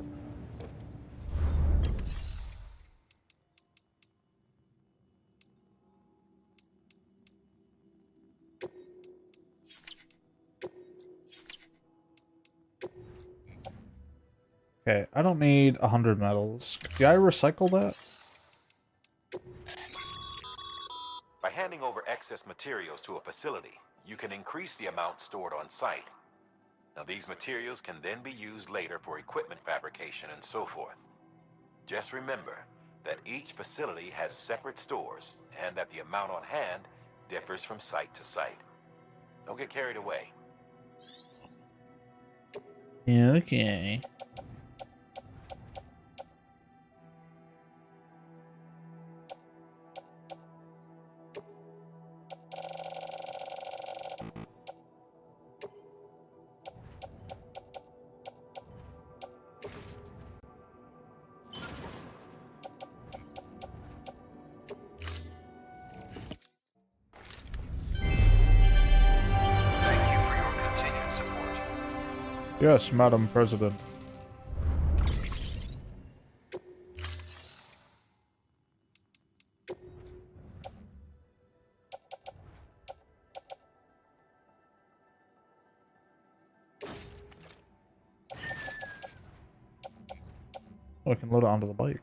Okay, I don't need 100 metals. Can I recycle that? By handing over excess materials to a facility, you can increase the amount stored on site. Now, these materials can then be used later for equipment fabrication and so forth. Just remember that each facility has separate stores and that the amount on hand differs from site to site. Don't get carried away. Okay. Yes, Madam President. Oh, I can load it onto the bike.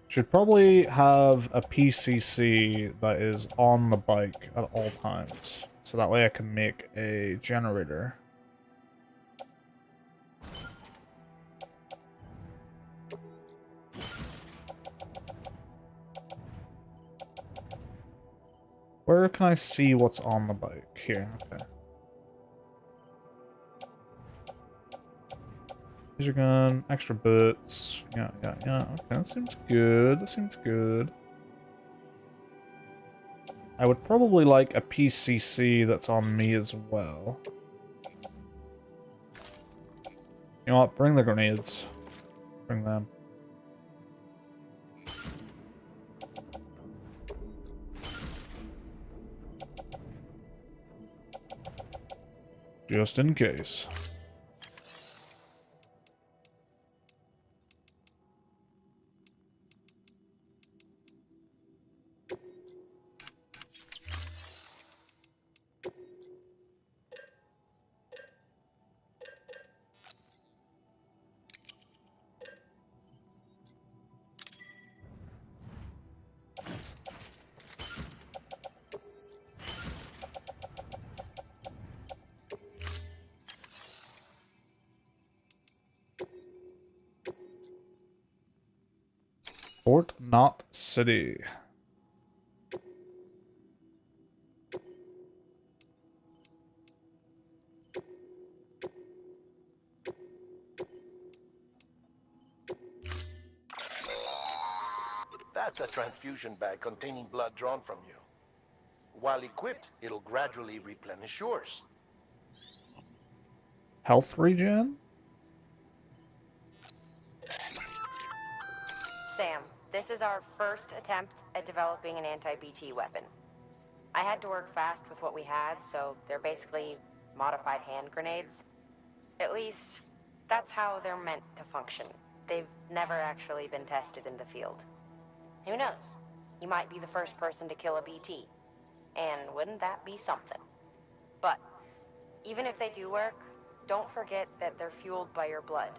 Should probably have a PCC that is on the bike at all times. So that way I can make a generator. Where can I see what's on the bike? Here, okay. Laser gun, extra boots. Yeah. Okay, that seems good. That seems good. I would probably like a PCC that's on me as well. You know what? Bring the grenades. Bring them. Just in case. Port Knot City. That's a transfusion bag containing blood drawn from you. While equipped, it'll gradually replenish yours. Health regen? Sam, this is our first attempt at developing an anti-BT weapon. I had to work fast with what we had, so they're basically modified hand grenades. At least, that's how they're meant to function. They've never actually been tested in the field. Who knows? You might be the first person to kill a BT. And wouldn't that be something? But even if they do work, don't forget that they're fueled by your blood.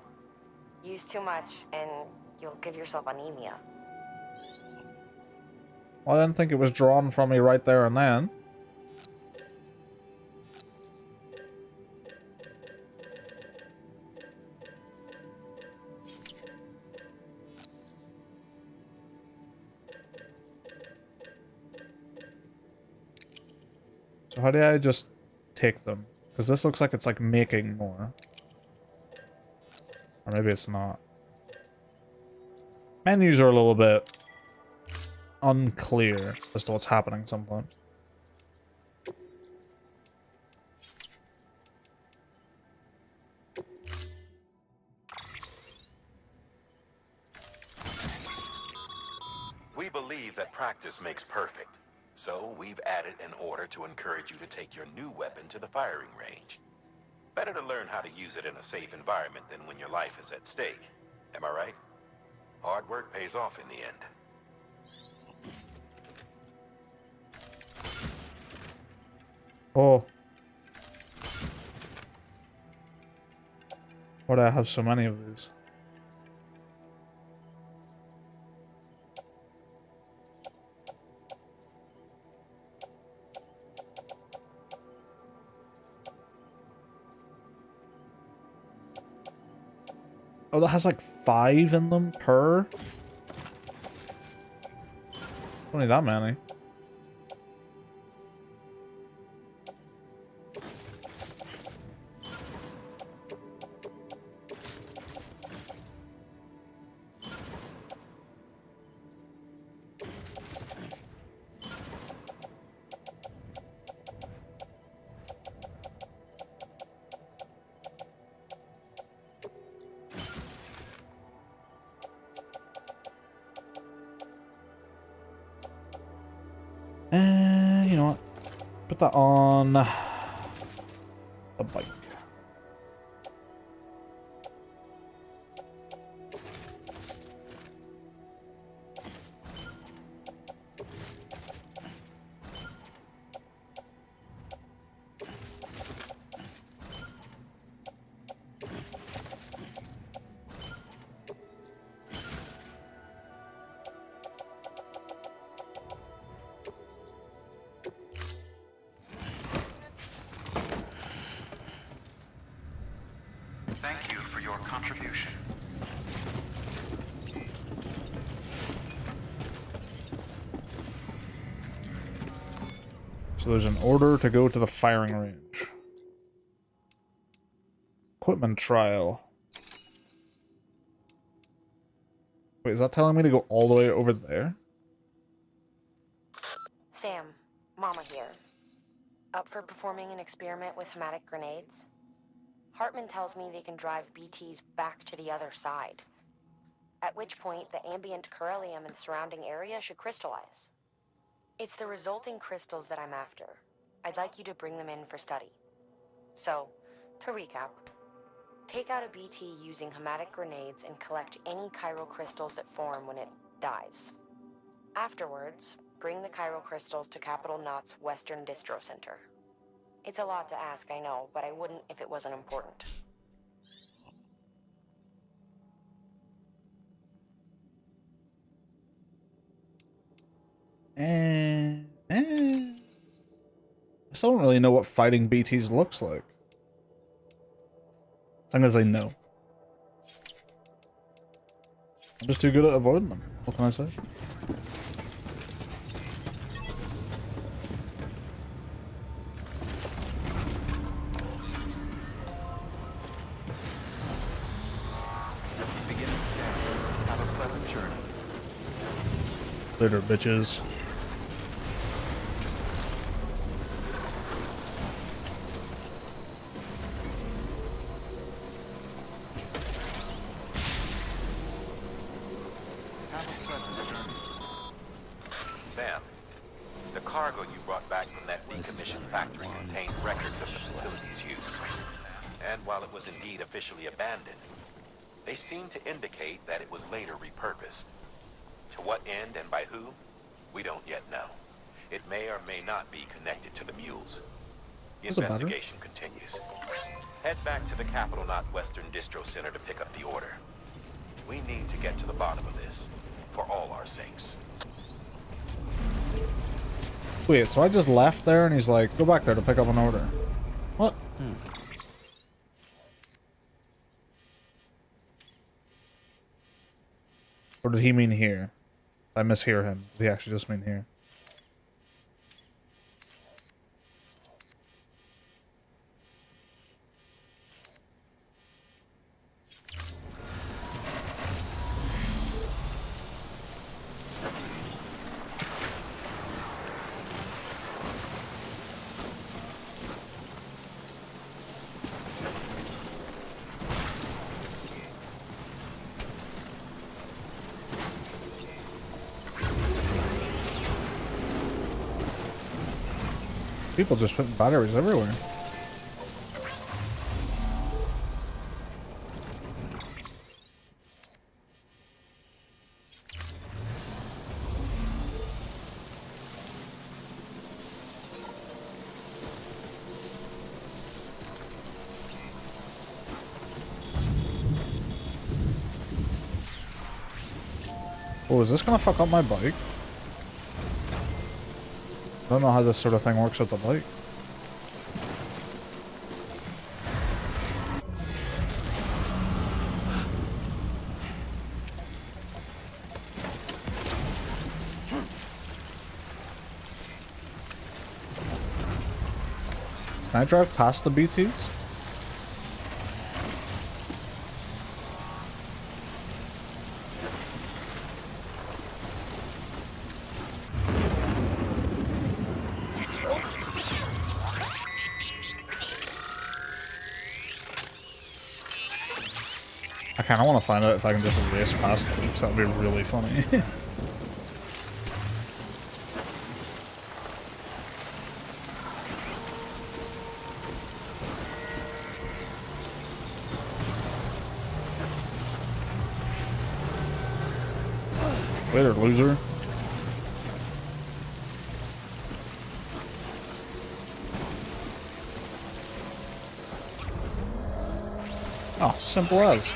Use too much and you'll give yourself anemia. Well, I didn't think it was drawn from me right there and then. So how do I just take them? Because this looks like it's like making more. Or maybe it's not. Menus are a little bit unclear as to what's happening sometimes. We believe that practice makes perfect. So we've added an order to encourage you to take your new weapon to the firing range. Better to learn how to use it in a safe environment than when your life is at stake. Am I right? Hard work pays off in the end. Oh. Why do I have so many of these? Oh, that has like 5 in them per? Don't need that many. You know what? Put that on the bike. Thank you for your contribution. So there's an order to go to the firing range. Equipment trial. Wait, is that telling me to go all the way over there? Sam, Mama here. Up for performing an experiment with hematic grenades? Hartman tells me they can drive BTs back to the other side. At which point, the ambient beryllium in the surrounding area should crystallize. It's the resulting crystals that I'm after. I'd like you to bring them in for study. So, to recap, take out a BT using hematic grenades and collect any chiral crystals that form when it dies. Afterwards, bring the chiral crystals to Capital Knot's Western Distro Center. It's a lot to ask, I know, but I wouldn't if it wasn't important. I still don't really know what fighting BTs looks like. As long as I know. I'm just too good at avoiding them. What can I say? Beginning scan. Have a pleasant journey. Later, bitches. Have a pleasant journey. Sam, the cargo you brought back from that decommissioned factory contained records of the facility's use. And while it was indeed officially abandoned, they seem to indicate that it was later repurposed. To what end and by who? We don't yet know. It may or may not be connected to the mules. The investigation continues. Head back to the Capital Knot Western Distro Center to pick up the order. We need to get to the bottom of this, for all our sakes. Wait, so I just left there and he's like, go back there to pick up an order. What? Or did he mean here? I mishear him. Did he actually just mean here? People just putting batteries everywhere. Oh, is this gonna fuck up my bike? I don't know how this sort of thing works with the bike. Can I drive past the BTs? I kinda wanna find out if I can just race past them, because that'd be really funny. Later, loser. Oh, simple as.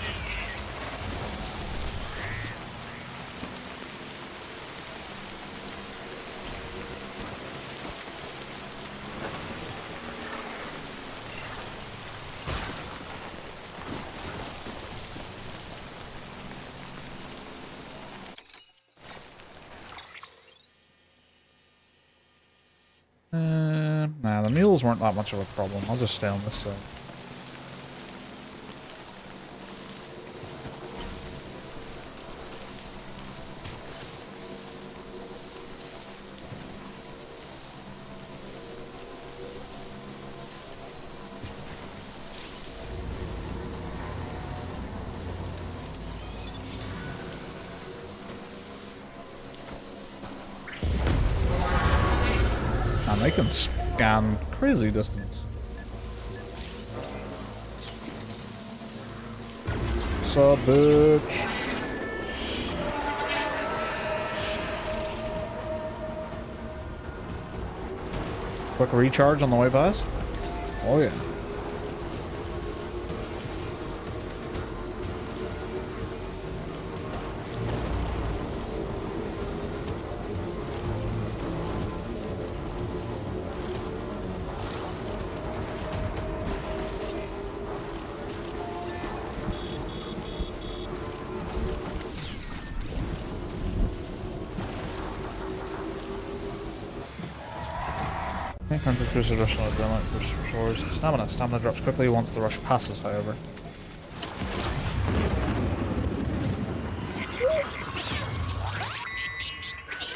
Nah, the mules weren't that much of a problem. I'll just stay on this side. And they can scan crazy distance. Sup, bitch? Quick recharge on the way past? Oh yeah. Cruiser rush on adrenaline restores stamina. Stamina drops quickly once the rush passes, however.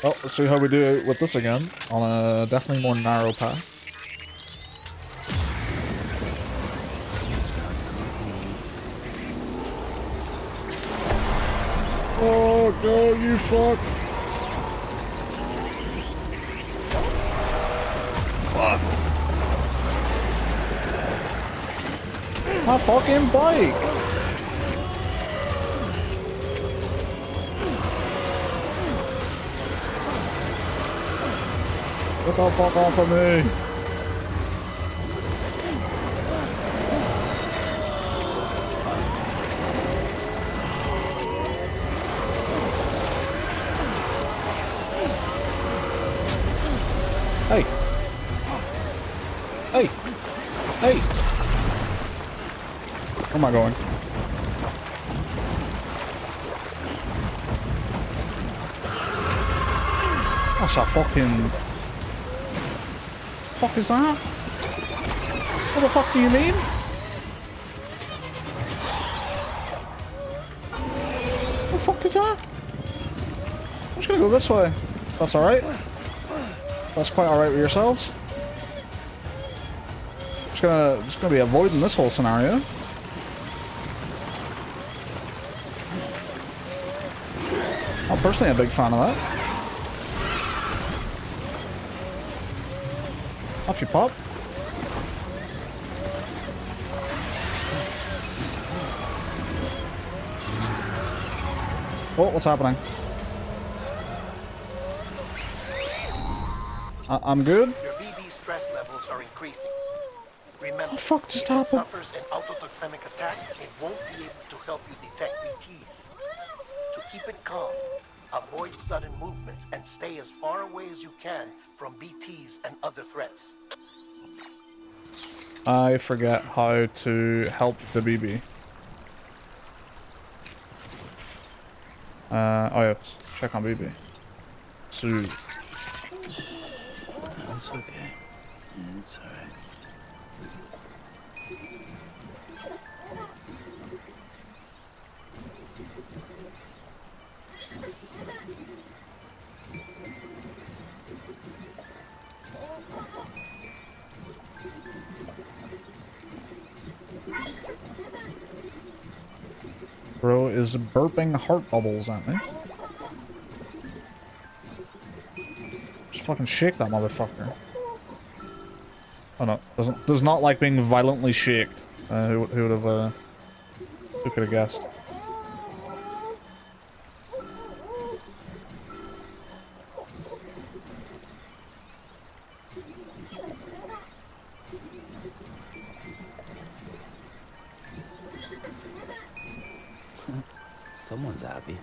Well, let's see how we do with this again on a definitely more narrow path. Oh no, you fuck! My fucking bike! Get the fuck off of me! Hey! Hey! Hey! Where am I going? That's a fucking... Fuck is that? What the fuck do you mean? What the fuck is that? I'm just gonna go this way. That's alright. That's quite alright with yourselves. Just gonna be avoiding this whole scenario. I'm personally a big fan of that. Off you pop. Oh, what's happening? I'm good. Your BB stress levels are increasing. Remember, What the fuck just if it happened? suffers an autotoxemic attack, it won't be able to help you detect BTs. To keep it calm, avoid sudden movements and stay as far away as you can from BTs and other threats. I forget how to help the BB. Oh yes, check on BB. So That's okay. It's alright. Bro is burping heart bubbles at me. Just fucking shake that motherfucker. Oh no, does not like being violently shaked. Who would have who could have guessed? Someone's happy.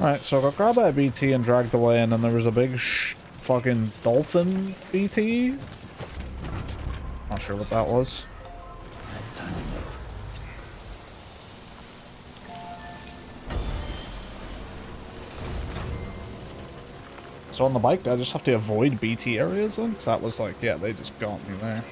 Alright, so I got grabbed by a BT and dragged away, and then there was a big fucking dolphin BT. Not sure what that was. So on the bike, I just have to avoid BT areas then? Because that was like, yeah, they just got me there.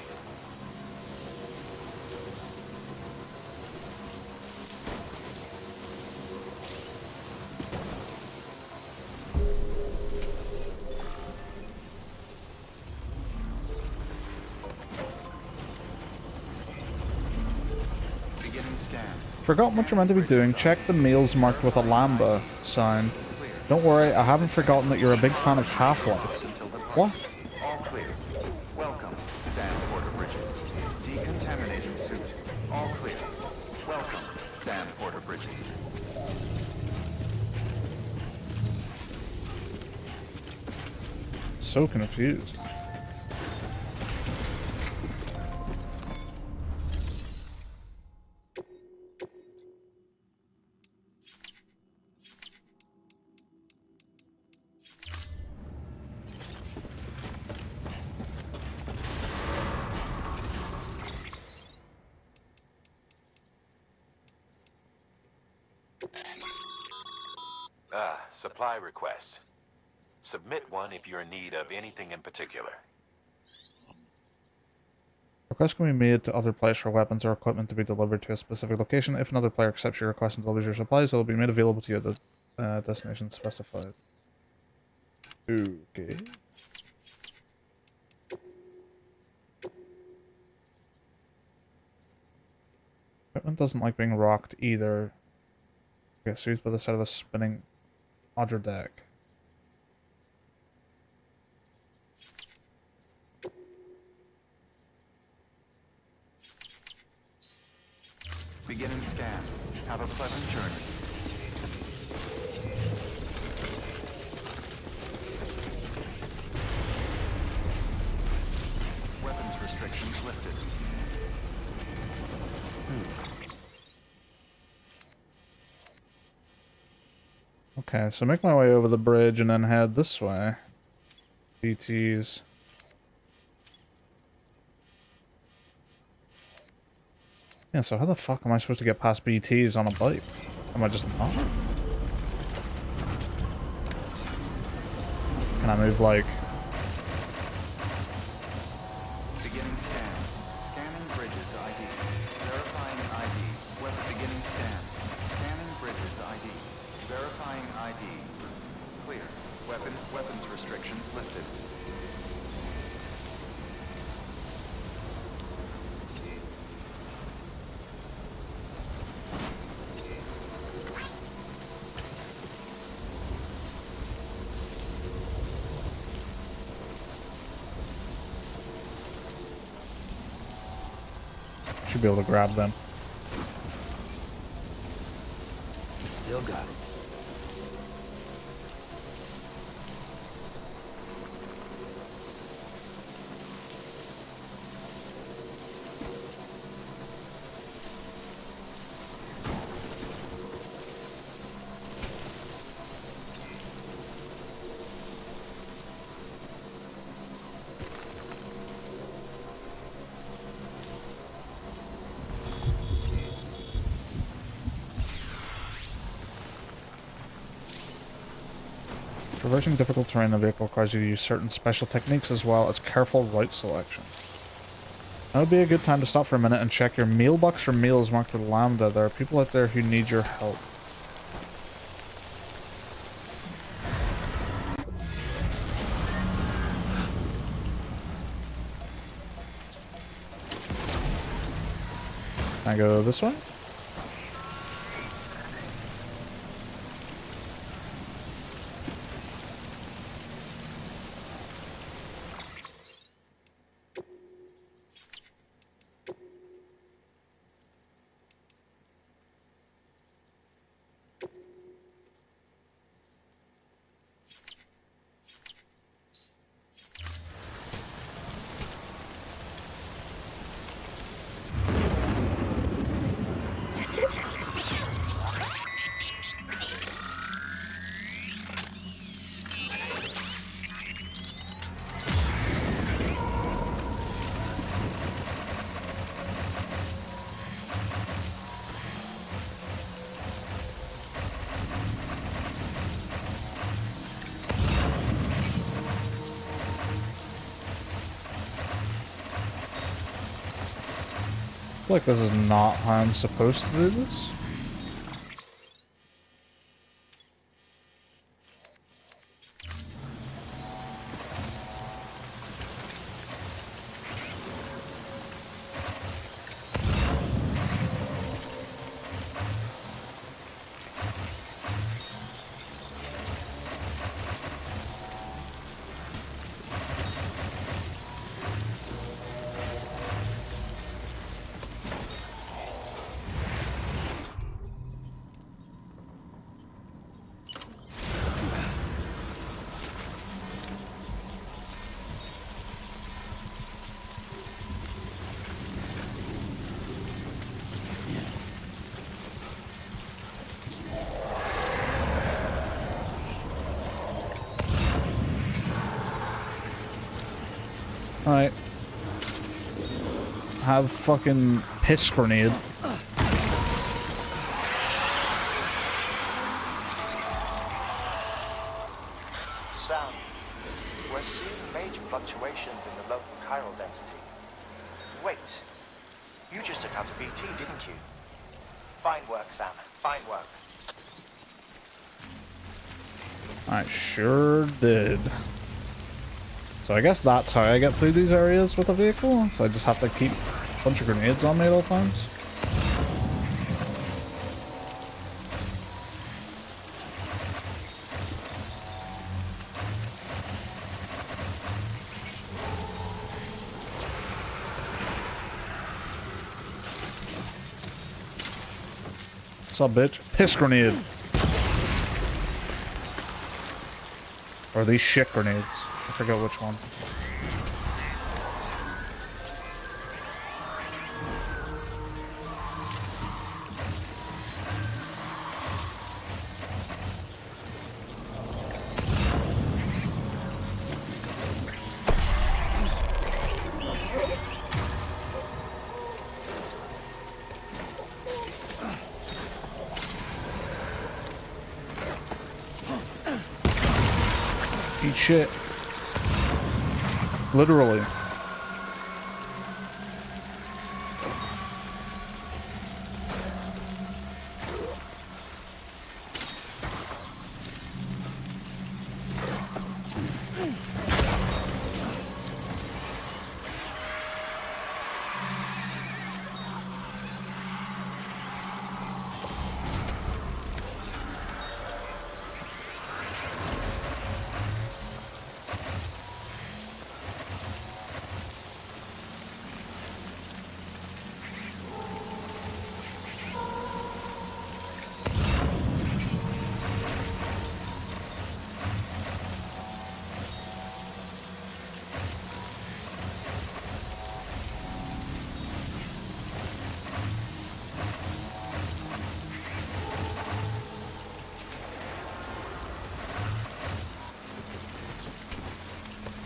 Beginning scan. Forgotten what you're meant to be doing. Check the meals marked with a lambda sign. Don't worry, I haven't forgotten that you're a big fan of Half-Life. What? All clear. Welcome, Sam Porter Bridges. Decontaminating suit. All clear. Welcome, Sam Porter Bridges. So confused. Supply request. Submit one if you're in need of anything in particular. Requests can be made to other players for weapons or equipment to be delivered to a specific location. If another player accepts your request and delivers your supplies, it will be made available to you at the destination specified. Okay. Equipment doesn't like being rocked either. Okay, so used by the side of a spinning Odger deck. Beginning scan. Have a pleasant journey. Weapons restrictions lifted. Okay, so make my way over the bridge and then head this way. BTs. Yeah, so how the fuck am I supposed to get past BTs on a bike? Am I just not? Can I move like... Beginning scan. Scanning bridges ID. Verifying ID. Weapon beginning scan. Scanning bridges ID. Verifying ID. Clear. Weapons restrictions lifted. Should be able to grab them. Still got it. Traversing difficult terrain in the vehicle requires you to use certain special techniques as well as careful route selection. That would be a good time to stop for a minute and check your meal box for meals marked with Lambda. There are people out there who need your help. Can I go this way? I feel like this is not how I'm supposed to do this. Alright. Have fucking piss grenade. Sam, we're seeing major fluctuations in the local chiral density. Wait, you just took out a BT, didn't you? Fine work, Sam. Fine work. I sure did. So I guess that's how I get through these areas with a vehicle. So I just have to keep a bunch of grenades on me at all times. What's up, bitch? Piss grenade. Or are these shit grenades? I forget which one. Eat shit. Literally.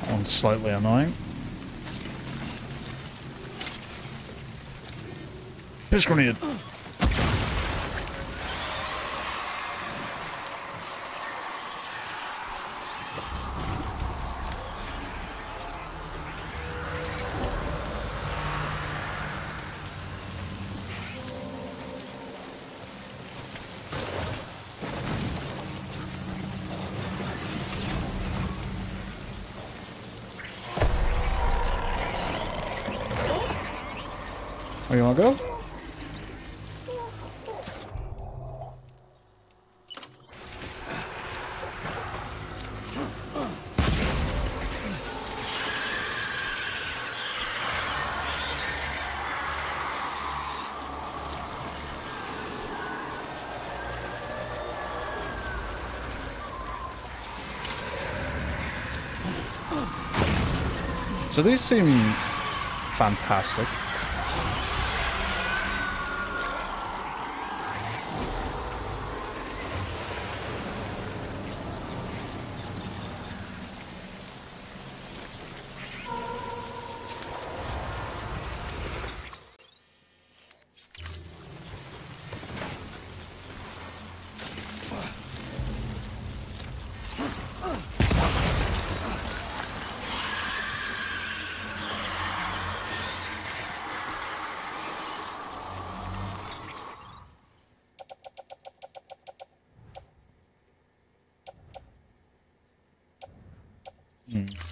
That one's slightly annoying. Piss grenade. Oh, you wanna go? So these seem fantastic.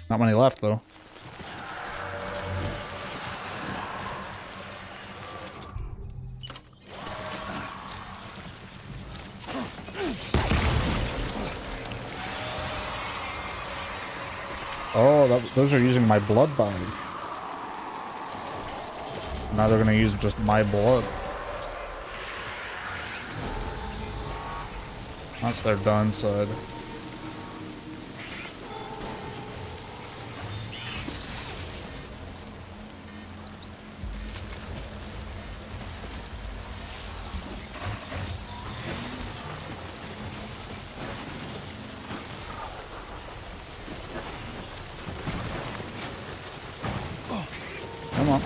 Not many left, though. Oh, those are using my blood bag. Now they're gonna use just my blood. That's their downside. Come on.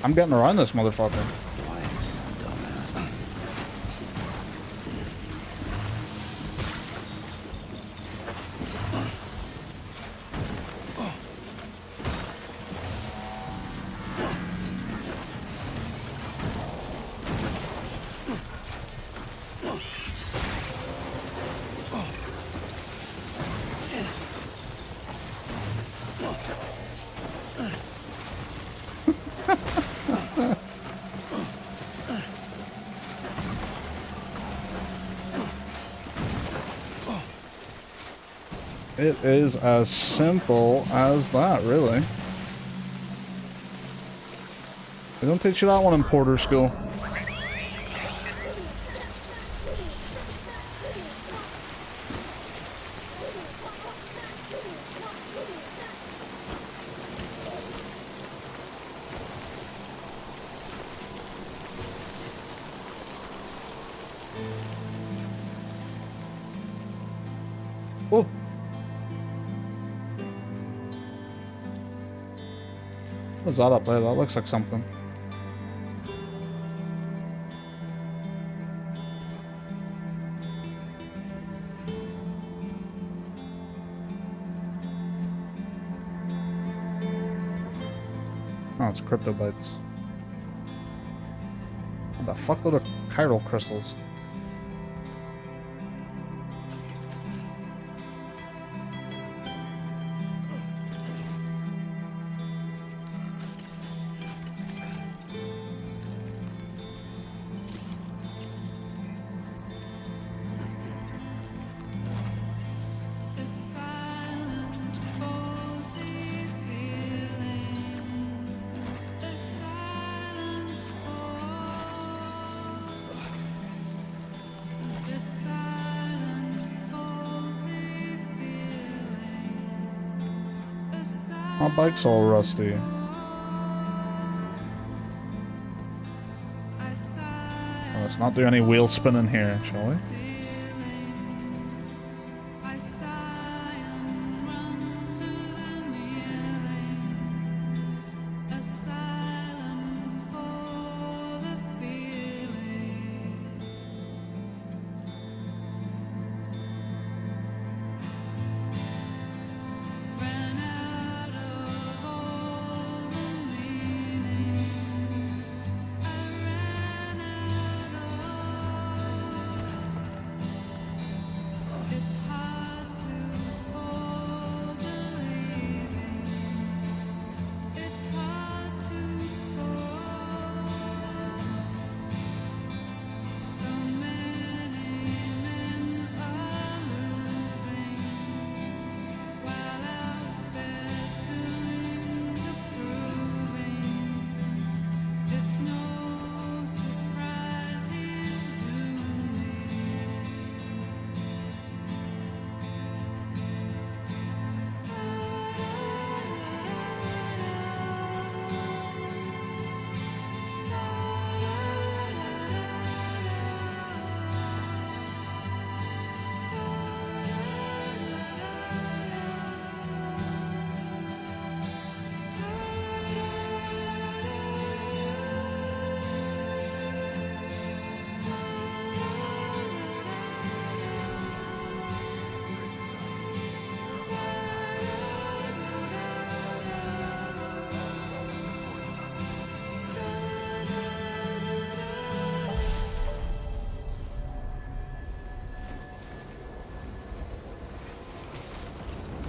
I'm getting around this motherfucker. It is as simple as that, really. They don't teach you that one in Porter School. Oh. What's that up there? That looks like something. Oh, it's crypto bytes. What the fuckload of chiral crystals. My bike's all rusty. Well, let's not do any wheel spinning here, shall we?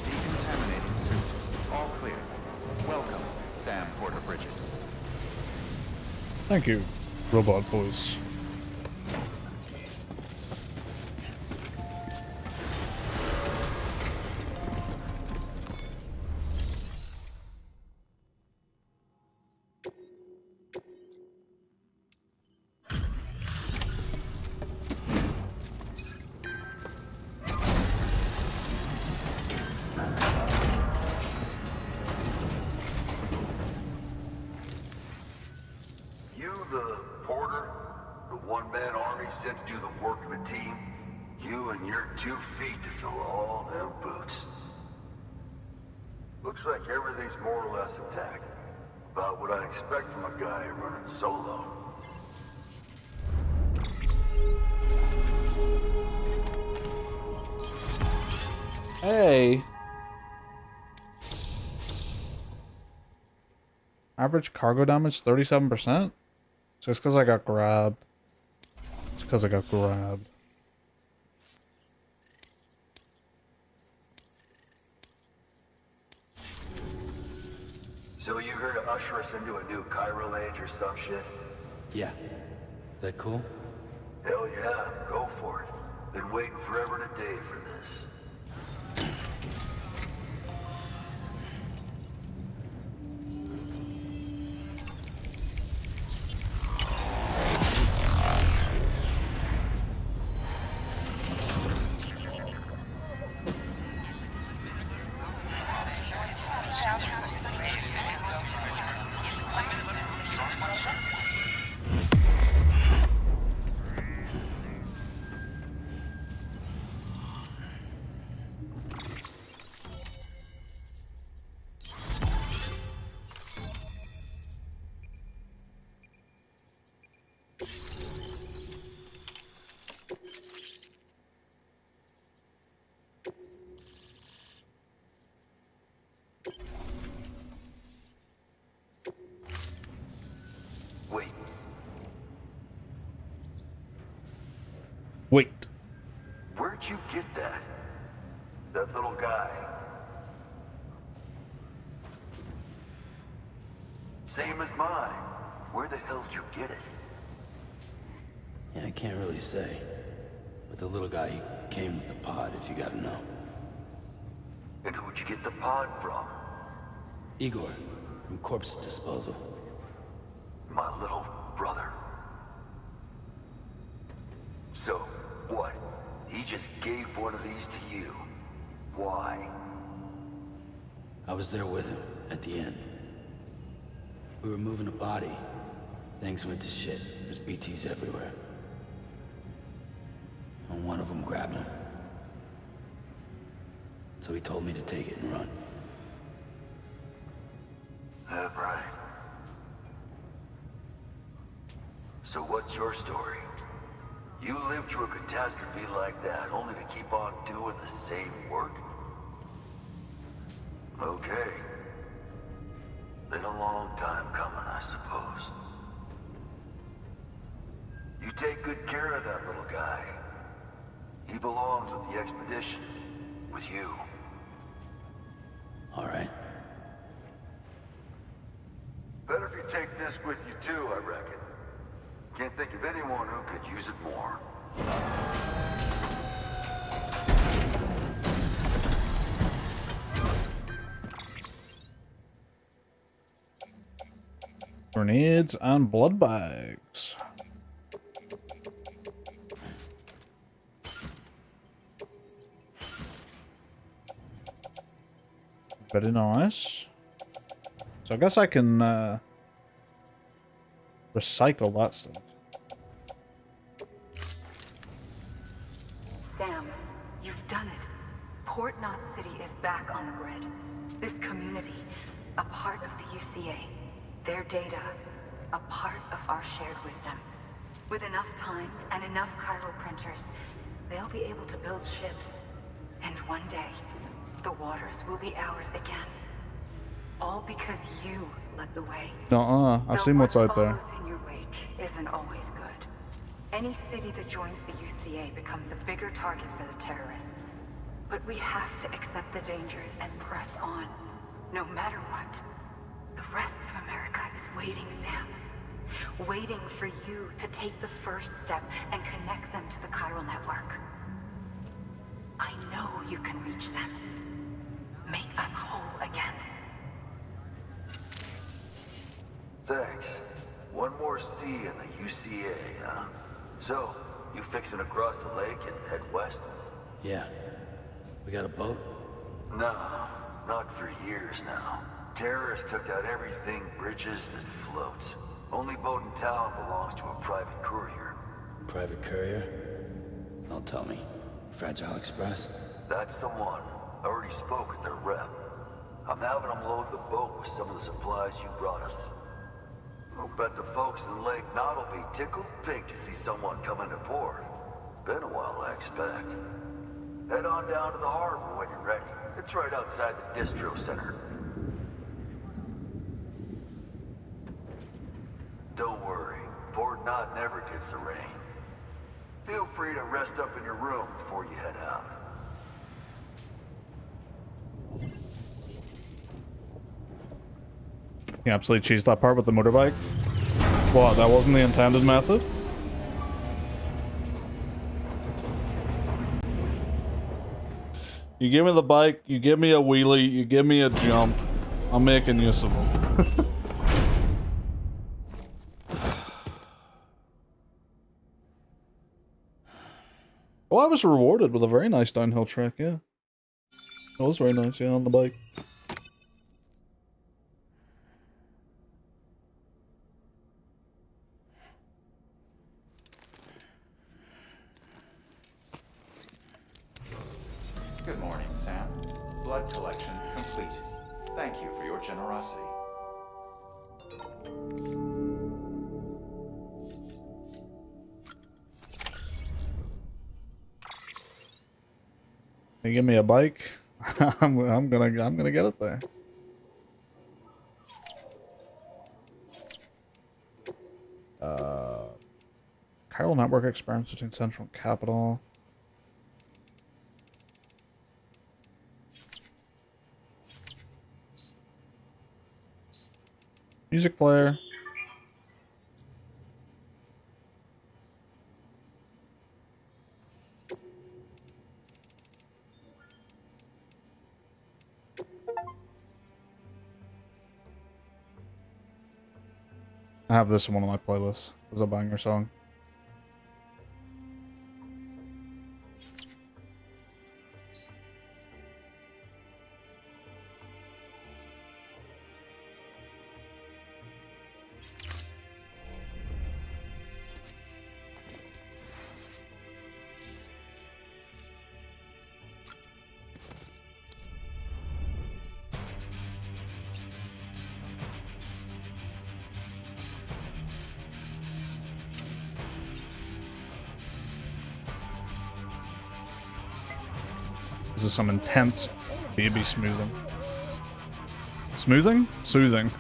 Decontaminating suit. All clear. Welcome, Sam Porter Bridges. Thank you, robot voice. You the Porter? The one-man army sent to do the work of a team? You and your 2 feet to fill all them boots. Looks like everything's more or less intact. About what I expect from a guy running solo. Hey. Average cargo damage 37%? Just because I got grabbed. It's because I got grabbed. So you here to usher us into a new chiral age or some shit? Yeah. That cool? Hell yeah, go for it. Been waiting forever and a day for this. Wait. Wait. Where'd you get that? That little guy? Same as mine. Where the hell did you get it? Yeah, I can't really say. But the little guy, he came with the pod, if you gotta know. And who'd you get the pod from? Igor, from Corpse Disposal. My little brother. So, what? He just gave one of these to you. Why? I was there with him, at the end. We were moving a body. Things went to shit. There's BTs everywhere. And one of them grabbed him. So he told me to take it and run. That right. So what's your story? You lived through a catastrophe like that, only to keep on doing the same work? Okay. Been a long time coming, I suppose. You take good care of that little guy. He belongs with the expedition. With you. All right. Better if you take this with you too, I reckon. Can't think of anyone who could use it more. Grenades and blood bags. Very nice. So I guess I can recycle that stuff. Sam, you've done it. Port Knot City is back on the grid. This community, a part of the UCA. Their data, a part of our shared wisdom. With enough time and enough chiral printers, they'll be able to build ships. And one day, the waters will be ours again. All because you led the way. I've seen what's out there. What follows in your wake isn't always good. Any city that joins the UCA becomes a bigger target for the terrorists. But we have to accept the dangers and press on, no matter what. The rest of America is waiting, Sam. Waiting for you to take the first step and connect them to the chiral network. I know you can reach them. Make us whole again. Thanks. One more C in the UCA, huh? So, you fixing to cross the lake and head west? Yeah. We got a boat? No, not for years now. Terrorists took out everything bridges that floats. Only boat in town belongs to a private courier. Private courier? Don't tell me. Fragile Express? That's the one. I already spoke with their rep. I'm having them load the boat with some of the supplies you brought us. I'll bet the folks in Lake Knot will be tickled pink to see someone come into port. Been a while, I expect. Head on down to the harbor when you're ready. It's right outside the distro center. Don't worry, Port Knot never gets the rain. Feel free to rest up in your room before you head out. You absolutely cheesed that part with the motorbike. What, that wasn't the intended method? You give me the bike, you give me a wheelie, you give me a jump. I'm making use of them. Oh, I was rewarded with a very nice downhill track, yeah. It was very nice, yeah, on the bike. Good morning, Sam. Blood collection complete. Thank you for your generosity. You give me a bike, I'm gonna get it there. Chiral network experiments between Central and Capital. Music player. I have this in one of my playlists. It's a banger song. This is some intense baby smoothing. Smoothing? Soothing.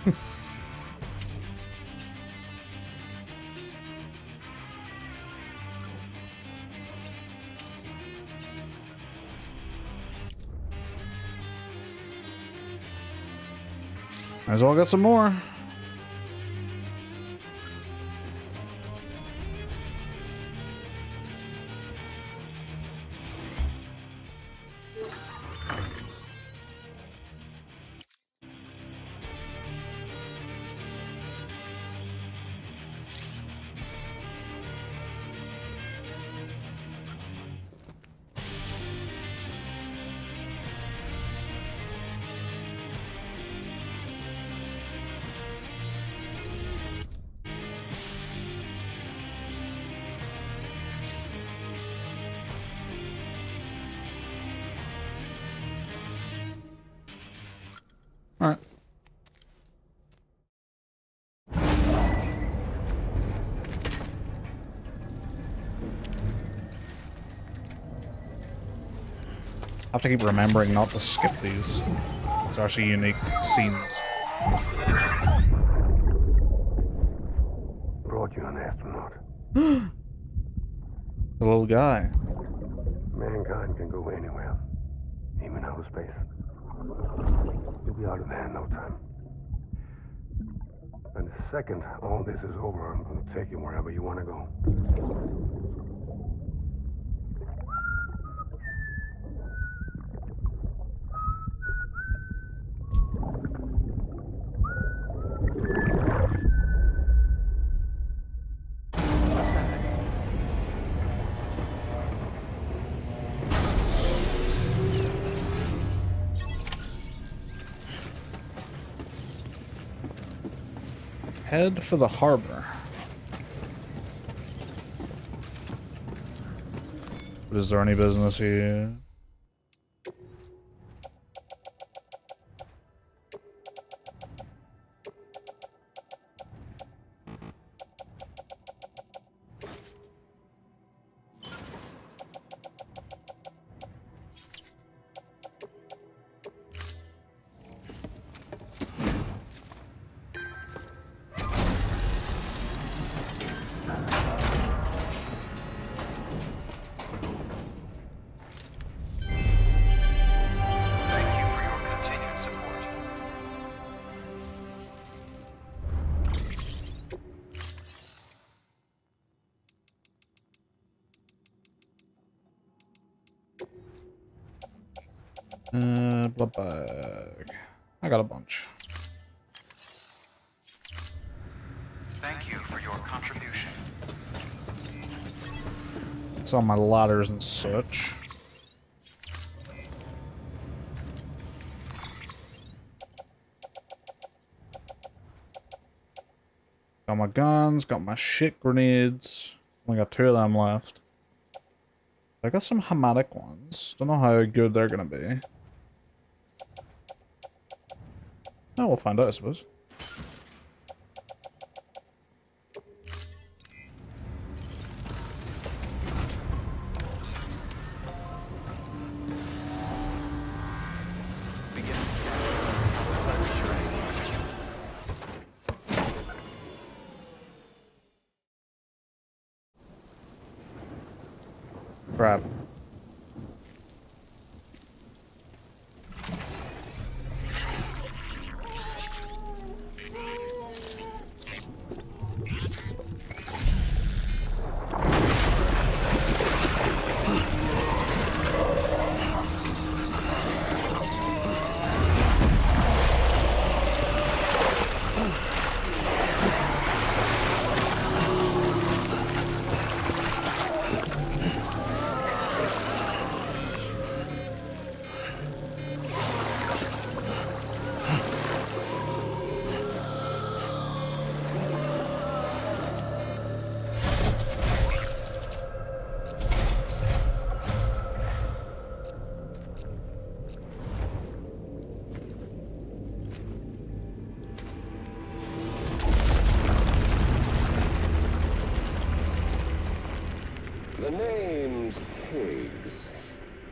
Might as well get some more. All right. I have to keep remembering not to skip these. It's actually unique scenes. Brought you an astronaut. The little guy. Mankind can go anywhere, even outer space. You'll be out of there in no time. And the second all this is over, I'm going to take you wherever you want to go. Head for the harbor. But is there any business here? Blood bag. I got a bunch. Thank you for your contribution. It's on my ladders and such. Got my guns, got my shit grenades. Only got 2 of them left. I got some hematic ones. Don't know how good they're gonna be. Oh, we'll find out, I suppose. Crap. The name's Higgs,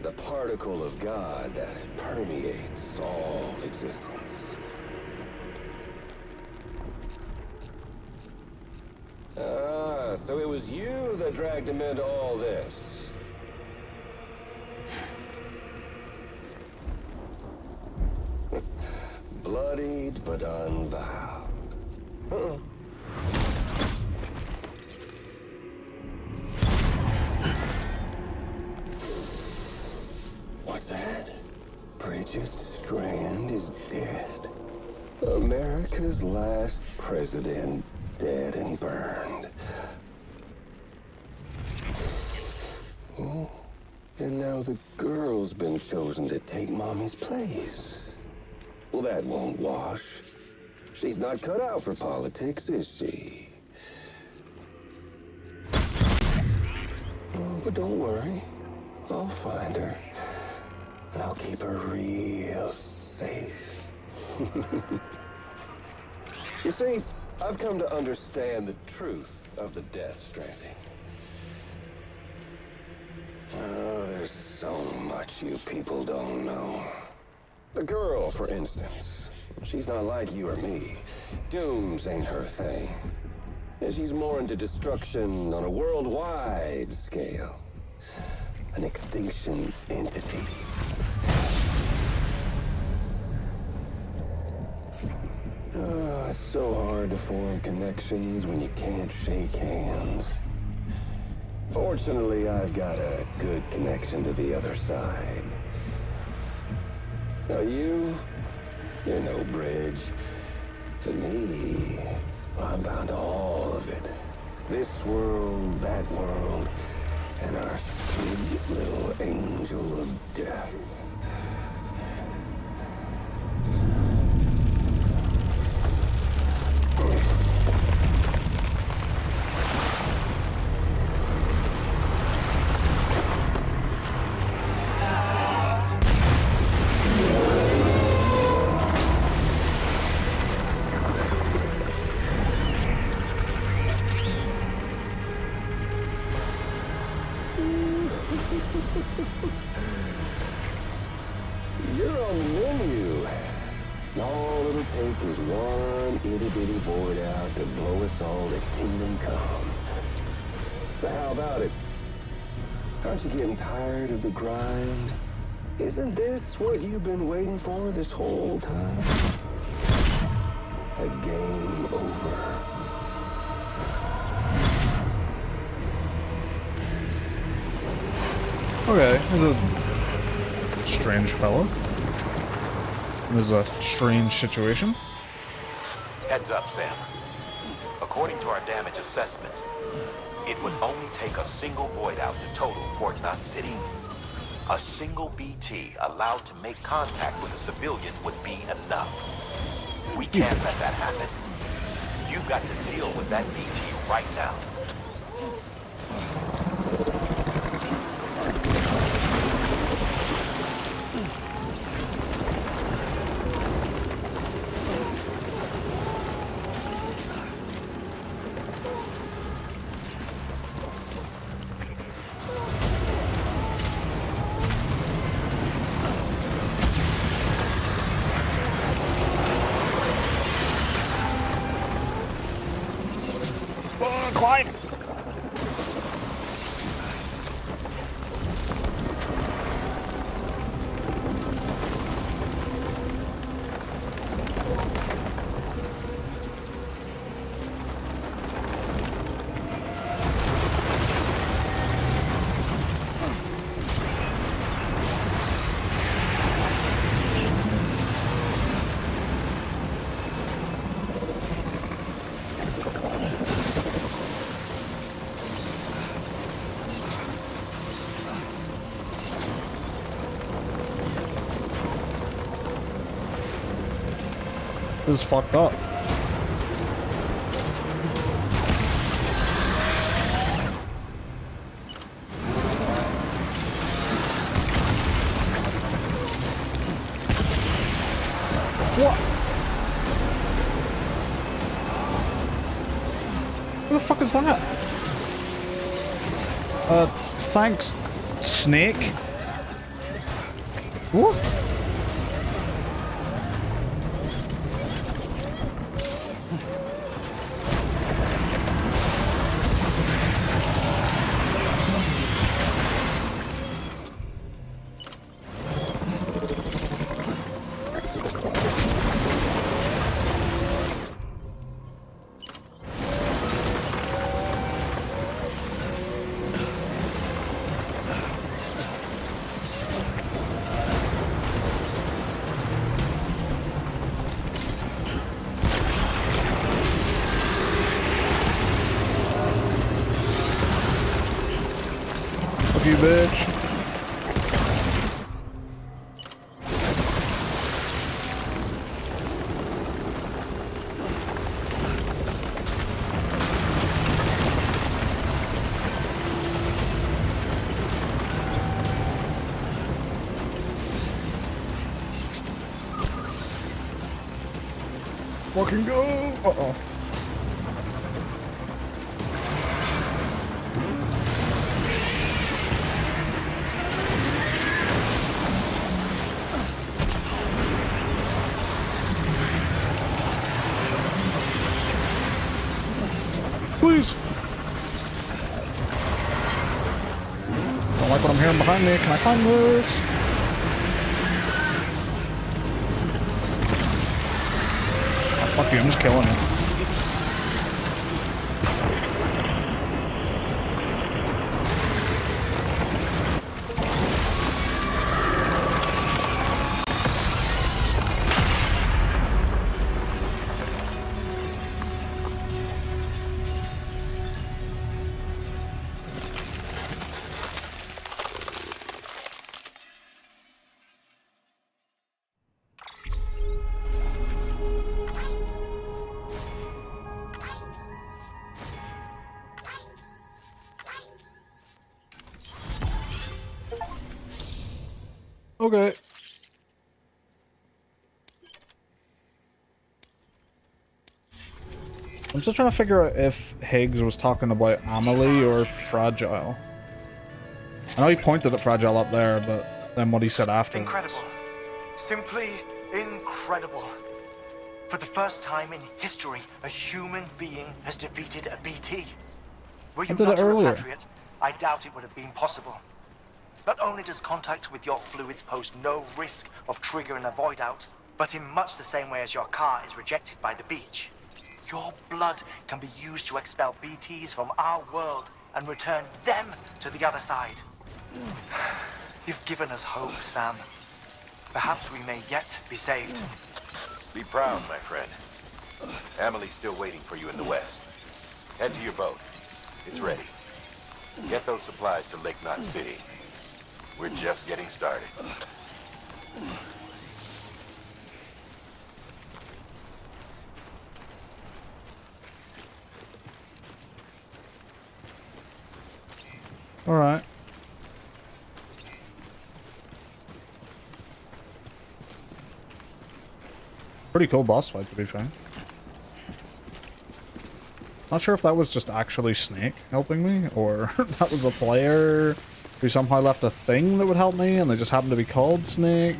the particle of God that permeates all existence. Ah, so it was you that dragged him into all this. Bloodied but unvowed. Uh-oh. What's that? Bridget Strand is dead. America's last president dead and burned. Oh, and now the girl's been chosen to take Mommy's place. Well, that won't wash. She's not cut out for politics, is she? Oh, but don't worry. I'll find her. And I'll keep her real safe. You see, I've come to understand the truth of the Death Stranding. Oh, there's so much you people don't know. The girl, for instance, she's not like you or me. Dooms ain't her thing. And she's more into destruction on a worldwide scale. An extinction entity. Oh, it's so hard to form connections when you can't shake hands. Fortunately, I've got a good connection to the other side. Now you're no bridge. To me, I'm bound to all of it. This world, that world, and our sweet little angel of death. You're on the menu. All it'll take is one itty-bitty void out to blow us all to kingdom come. So how about it? Aren't you getting tired of the grind? Isn't this what you've been waiting for this whole time? A game over. Okay, he's a strange fellow. This is a strange situation. Heads up, Sam. According to our damage assessments, it would only take a single void out to total Port Knot City. A single BT allowed to make contact with a civilian would be enough. We can't let that happen. You've got to deal with that BT right now. Climb! This is fucked up. What? Who the fuck is that? Thanks, snake. What? You bitch. Fucking go! Uh-oh. Please. Don't like what I'm hearing behind me. Can I climb this? Oh, fuck you, I'm just killing him. Okay. I'm still trying to figure out if Higgs was talking about Amelie or Fragile. I know he pointed at Fragile up there, but then what he said after. Incredible. Simply incredible. For the first time in history, a human being has defeated a BT. Were you not a repatriate, I doubt it would have been possible. Not only does contact with your fluids pose no risk of triggering a void out, but in much the same way as your car is rejected by the beach. Your blood can be used to expel BTs from our world and return them to the other side. You've given us hope, Sam. Perhaps we may yet be saved. Be proud, my friend. Emily's still waiting for you in the west. Head to your boat. It's ready. Get those supplies to Lake Knot City. We're just getting started. All right. Pretty cool boss fight, to be fair. Not sure if that was just actually Snake helping me, or that was a player who somehow left a thing that would help me, and they just happened to be called Snake.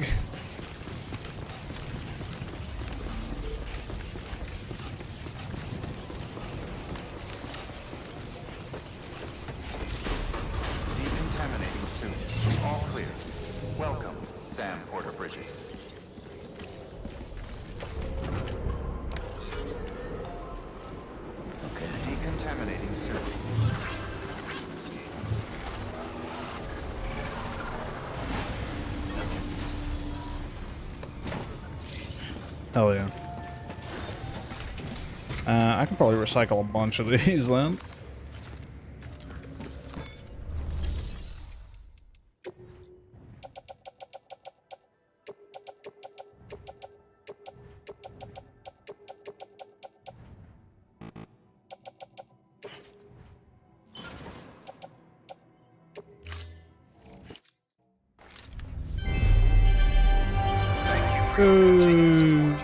Decontaminating soon. All clear. Welcome, Sam Porter Bridges. Okay. Decontaminating soon. Hell yeah. I can probably recycle a bunch of these then. Ooh.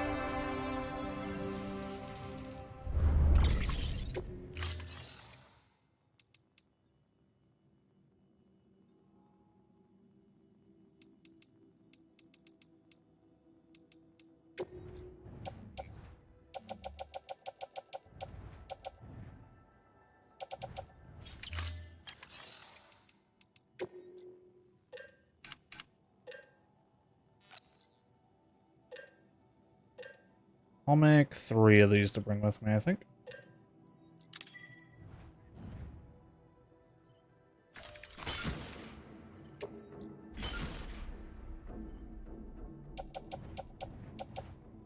I'll make 3 of these to bring with me, I think.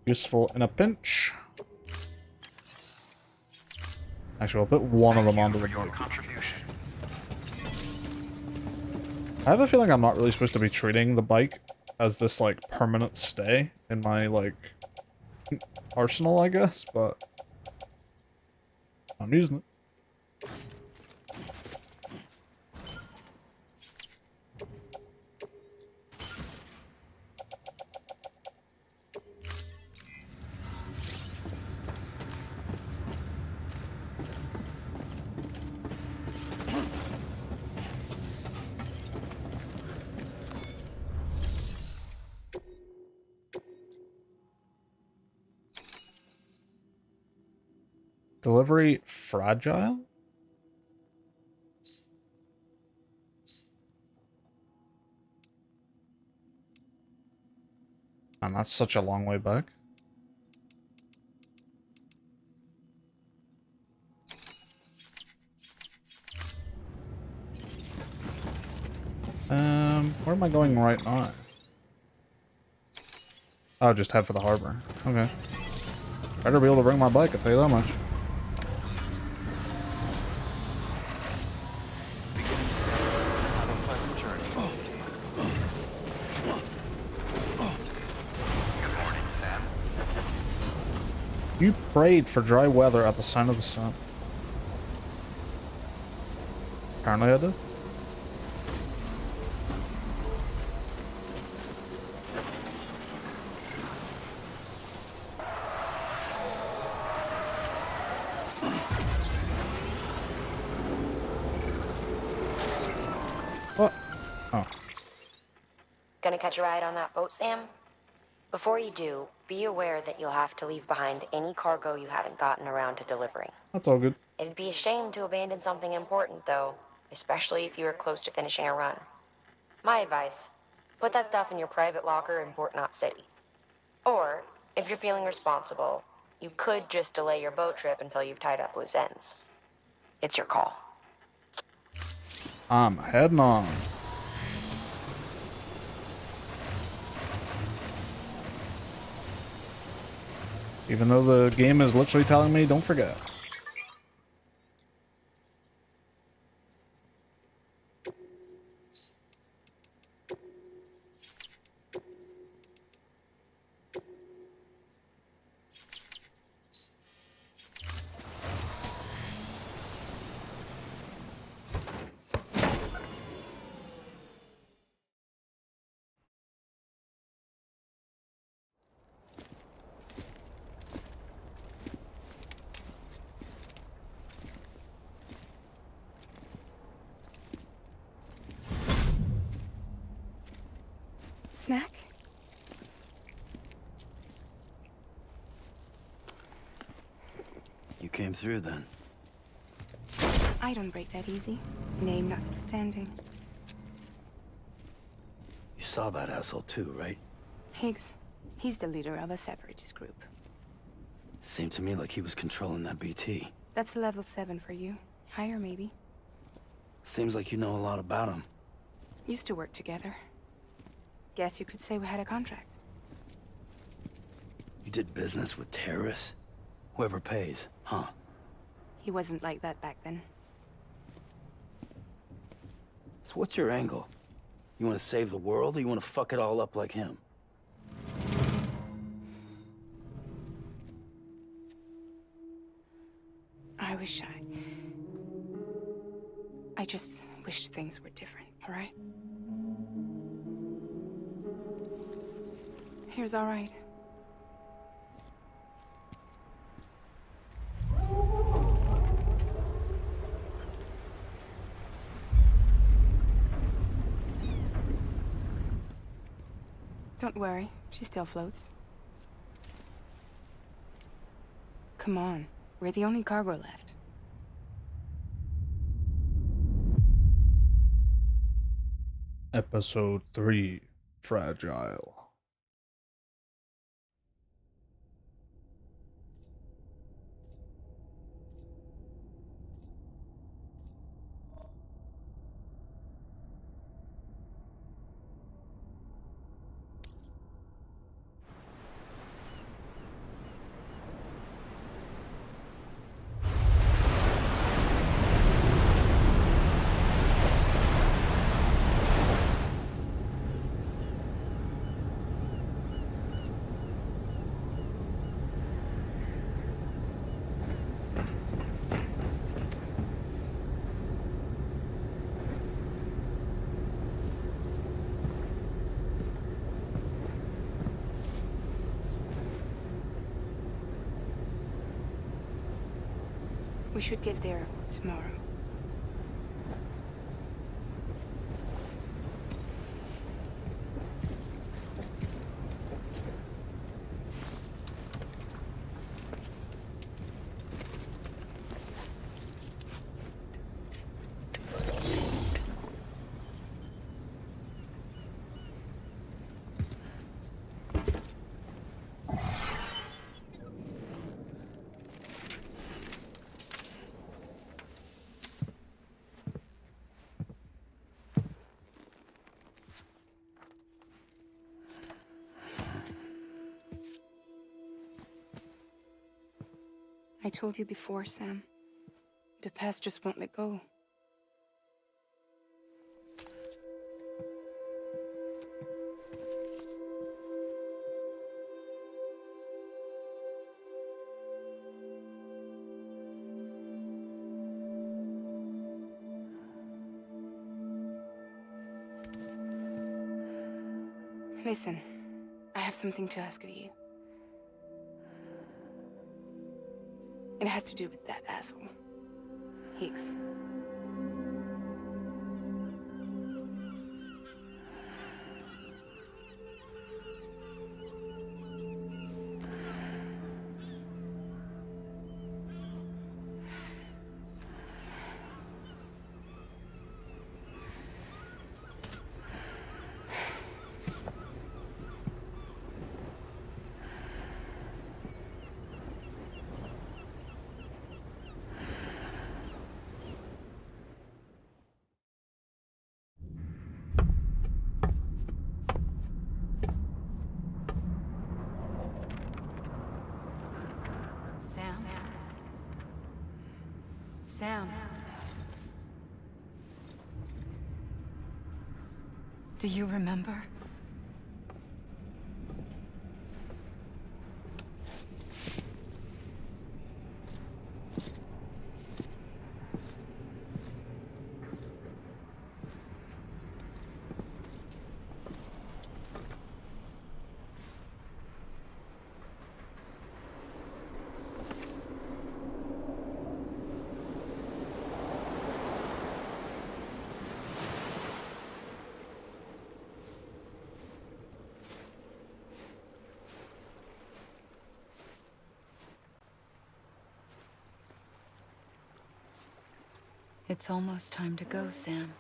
Useful in a pinch. Actually, I'll put one of them onto the bike. I have a feeling I'm not really supposed to be treating the bike as this, like, permanent stay in my, like, arsenal, I guess, but I'm using it. Delivery fragile? And that's such a long way back. Where am I going right now? Oh, just head for the harbor. Okay. Better be able to bring my bike, I'll tell you that much. You prayed for dry weather at the sign of the sun. Apparently I did. What? Oh. Gonna catch a ride on that boat, Sam? Before you do, be aware that you'll have to leave behind any cargo you haven't gotten around to delivering. That's all good. It'd be a shame to abandon something important, though, especially if you were close to finishing a run. My advice, put that stuff in your private locker in Port Knot City. Or, if you're feeling responsible, you could just delay your boat trip until you've tied up loose ends. It's your call. I'm heading on. Even though the game is literally telling me don't forget. Snack? You came through then. I don't break that easy. Name notwithstanding. You saw that asshole too, right? Higgs. He's the leader of a separatist group. Seemed to me like he was controlling that BT. That's level 7 for you. Higher, maybe. Seems like you know a lot about him. Used to work together. Guess you could say we had a contract. You did business with terrorists? Whoever pays, huh? He wasn't like that back then. So what's your angle? You want to save the world, or you want to fuck it all up like him? I just wished things were different, all right? Here's all right. Don't worry, she still floats. Come on, we're the only cargo left. Episode 3, Fragile. We should get there tomorrow. I told you before, Sam. The past just won't let go. Listen, I have something to ask of you. It has to do with that asshole, Higgs. Sam? Sam? Do you remember? It's almost time to go, Sam.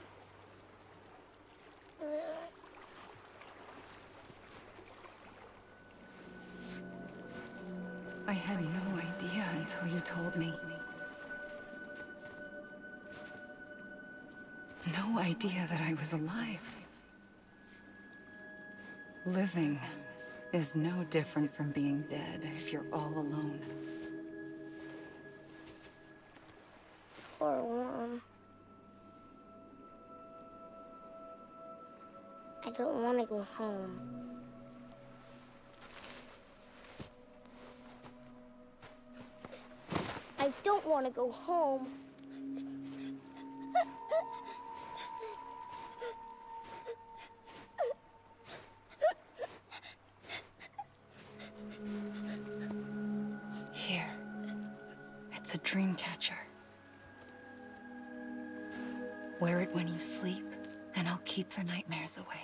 I had no idea until you told me. No idea that I was alive. Living is no different from being dead if you're all alone. Poor Mom. I don't want to go home. I don't want to go home. Here. It's a dream catcher. Wear it when you sleep, and I'll keep the nightmares away.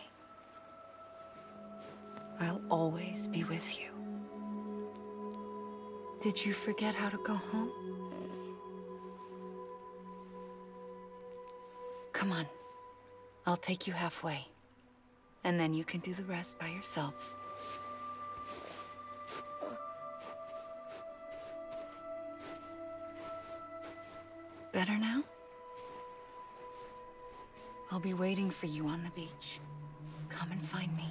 I'll always be with you. Did you forget how to go home? Come on. I'll take you halfway. And then you can do the rest by yourself. Better now? I'll be waiting for you on the beach. Come and find me.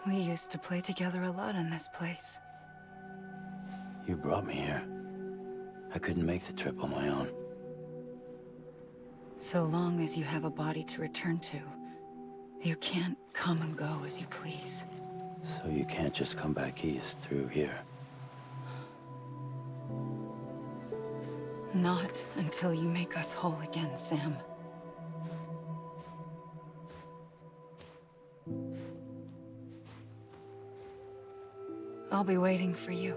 We used to play together a lot in this place. You brought me here. I couldn't make the trip on my own. So long as you have a body to return to, you can't come and go as you please. So you can't just come back east through here? Not until you make us whole again, Sam. I'll be waiting for you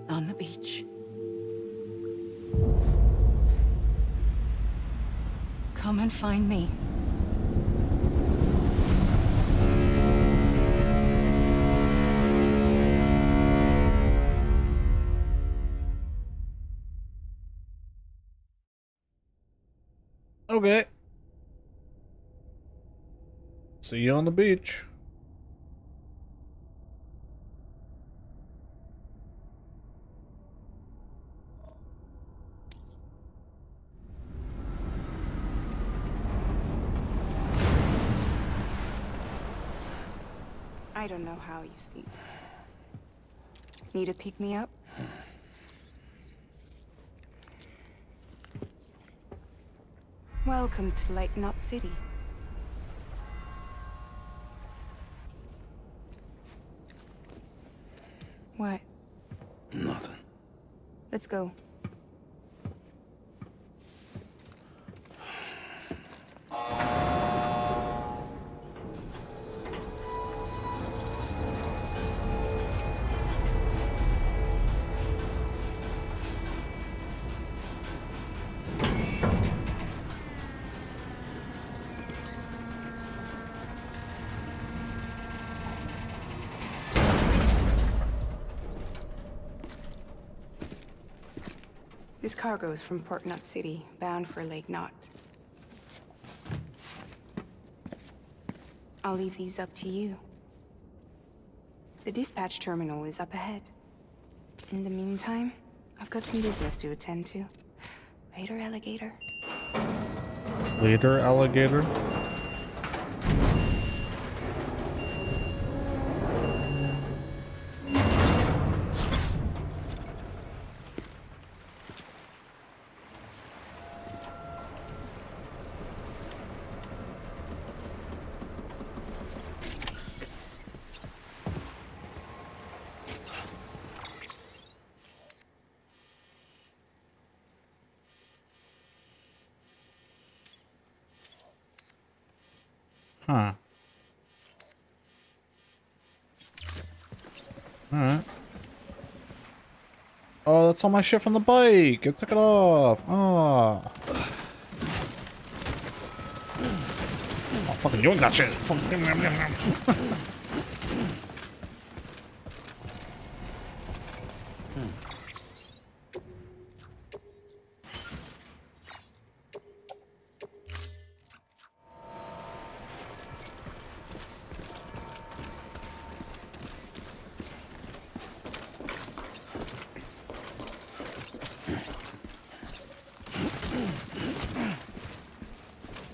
on the beach. Come and find me. Okay. See you on the beach. I don't know how you sleep. Need to pick me up? Welcome to Lake Knot City. What? Nothing. Let's go. This cargo is from Port Knot City, bound for Lake Knot. I'll leave these up to you. The dispatch terminal is up ahead. In the meantime, I've got some business to attend to. Later, alligator. Later, alligator. Huh. Alright. Oh, that's all my shit from the bike. It took it off. Oh. Oh, fucking you ain't got shit.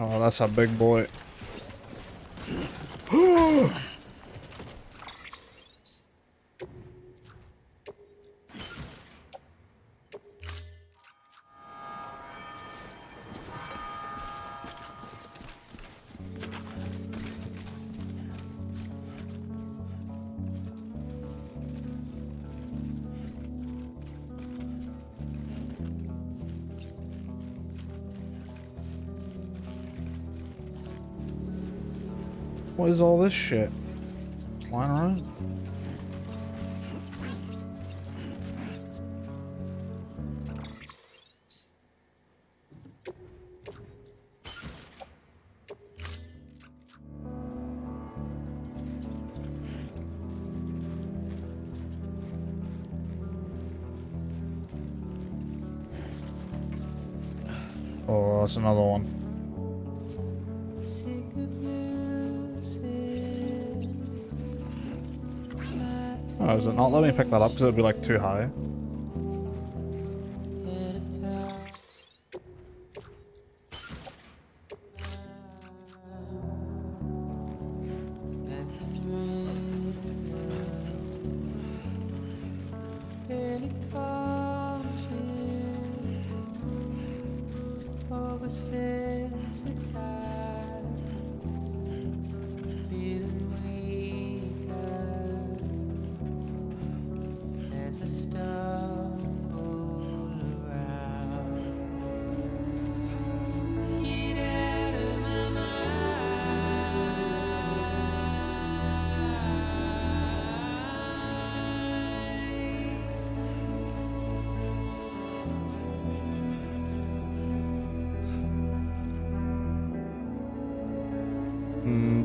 Oh, that's a big boy. What is all this shit? Just lying around? Oh, that's another one. Oh, does it not let me pick that up because it'd be like too high?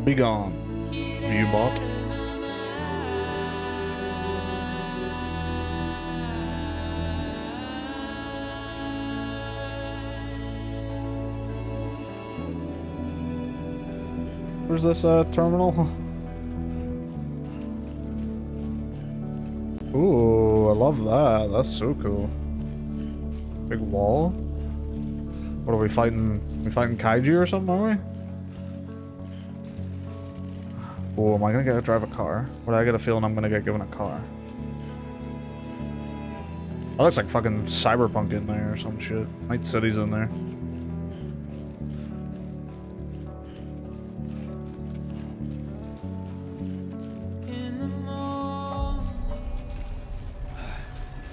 Be gone, viewbot. Where's this terminal? Ooh, I love that. That's so cool. Big wall. What are we fighting? We fighting kaiju or something, are we? Oh, am I gonna get to drive a car? Or do I get a feeling I'm gonna get given a car? That looks like fucking Cyberpunk in there or some shit. Night City's in there.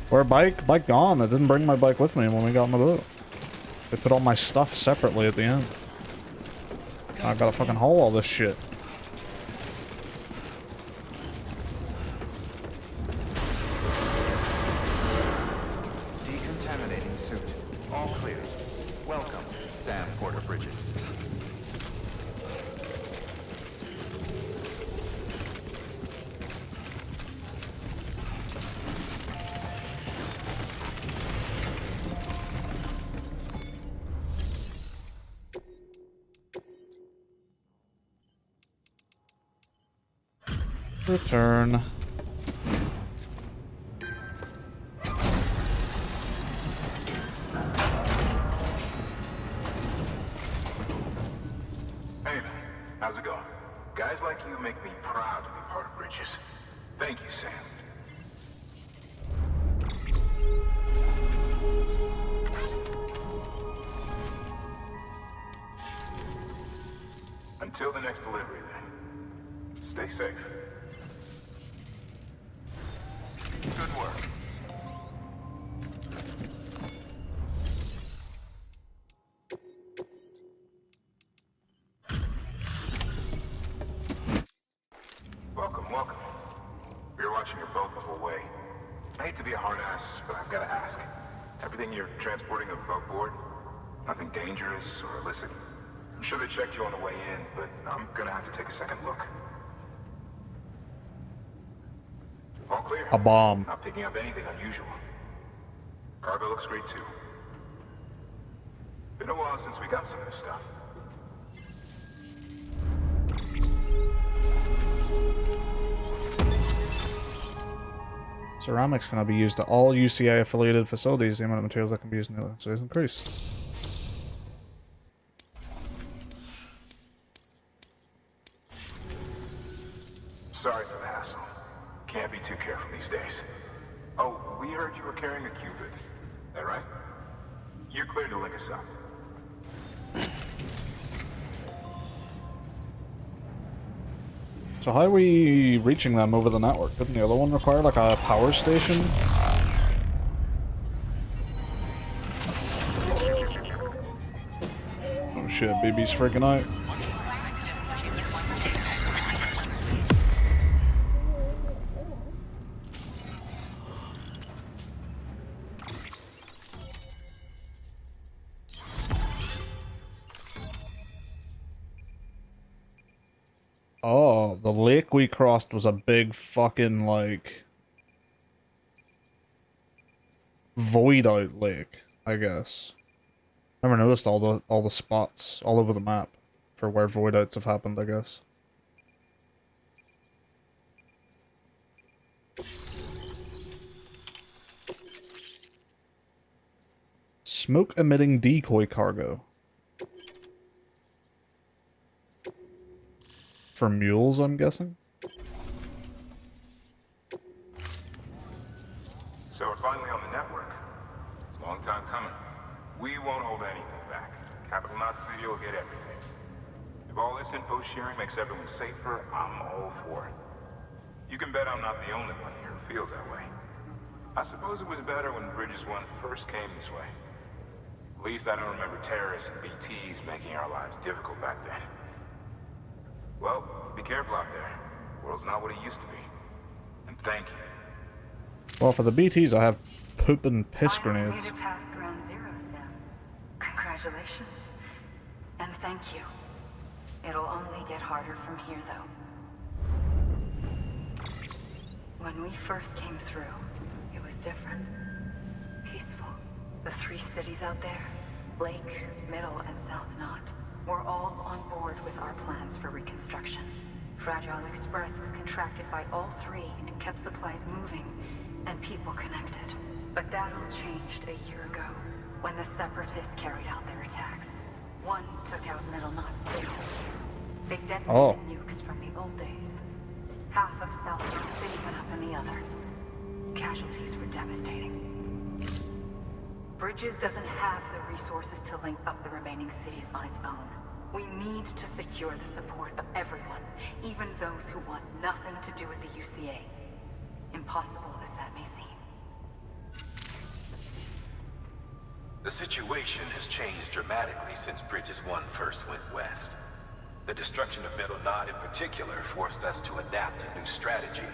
Where bike? Bike gone. I didn't bring my bike with me when we got on the boat. They put all my stuff separately at the end. I gotta fucking haul all this shit. Return. How's it going? Guys like you make me proud to be part of Bridges. Thank you, Sam. Until the next delivery, then. Stay safe. Good work. Welcome. You're watching your boat the whole way. I hate to be a hard ass, but I've got to ask. Everything you're transporting above board? Nothing dangerous or illicit? I'm sure they checked you on the way in, but I'm gonna have to take a second look. All clear. A bomb. Not picking up anything unusual. Cargo looks great too. Been a while since we got some of this stuff. Ceramics cannot be used at all UCA affiliated facilities. The amount of materials that can be used in the is increased. Sorry for the hassle. Can't be too careful these days. Oh, we heard you were carrying a Cupid. That right? You're clear to link us up. So how are we reaching them over the network? Didn't the other one require like a power station? Oh shit, baby's freaking out. Oh, the lake we crossed was a big fucking, like, void out lake, I guess. Never noticed all the spots all over the map for where void outs have happened, I guess. Smoke emitting decoy cargo. For mules, I'm guessing? So we're finally on the network. It's a long time coming. We won't hold anything back. Capital Knot City will get everything. If all this info sharing makes everyone safer, I'm all for it. You can bet I'm not the only one here who feels that way. I suppose it was better when Bridges 1 first came this way. At least I don't remember terrorists and BTs making our lives difficult back then. Well, be careful out there. The world's not what it used to be. And thank you. Well, for the BTs, I have poop and piss Finally grenades. made it past ground zero, Sam. Congratulations. And thank you. It'll only get harder from here, though. When we first came through, it was different. Peaceful. The 3 cities out there, Lake, Middle, and South Knot, were all on board with our plans for reconstruction. Fragile Express was contracted by all 3 and kept supplies moving and people connected. But that all changed a year ago, when the Separatists carried out their attacks. One took out Middle Knot City. They detonated nukes from the old days. Half of South Knot City went up in the other. Casualties were devastating. Bridges doesn't have the resources to link up the remaining cities on its own. We need to secure the support of everyone, even those who want nothing to do with the UCA. Impossible as that may seem. The situation has changed dramatically since Bridges 1 first went west. The destruction of Middle Knot in particular forced us to adapt a new strategy.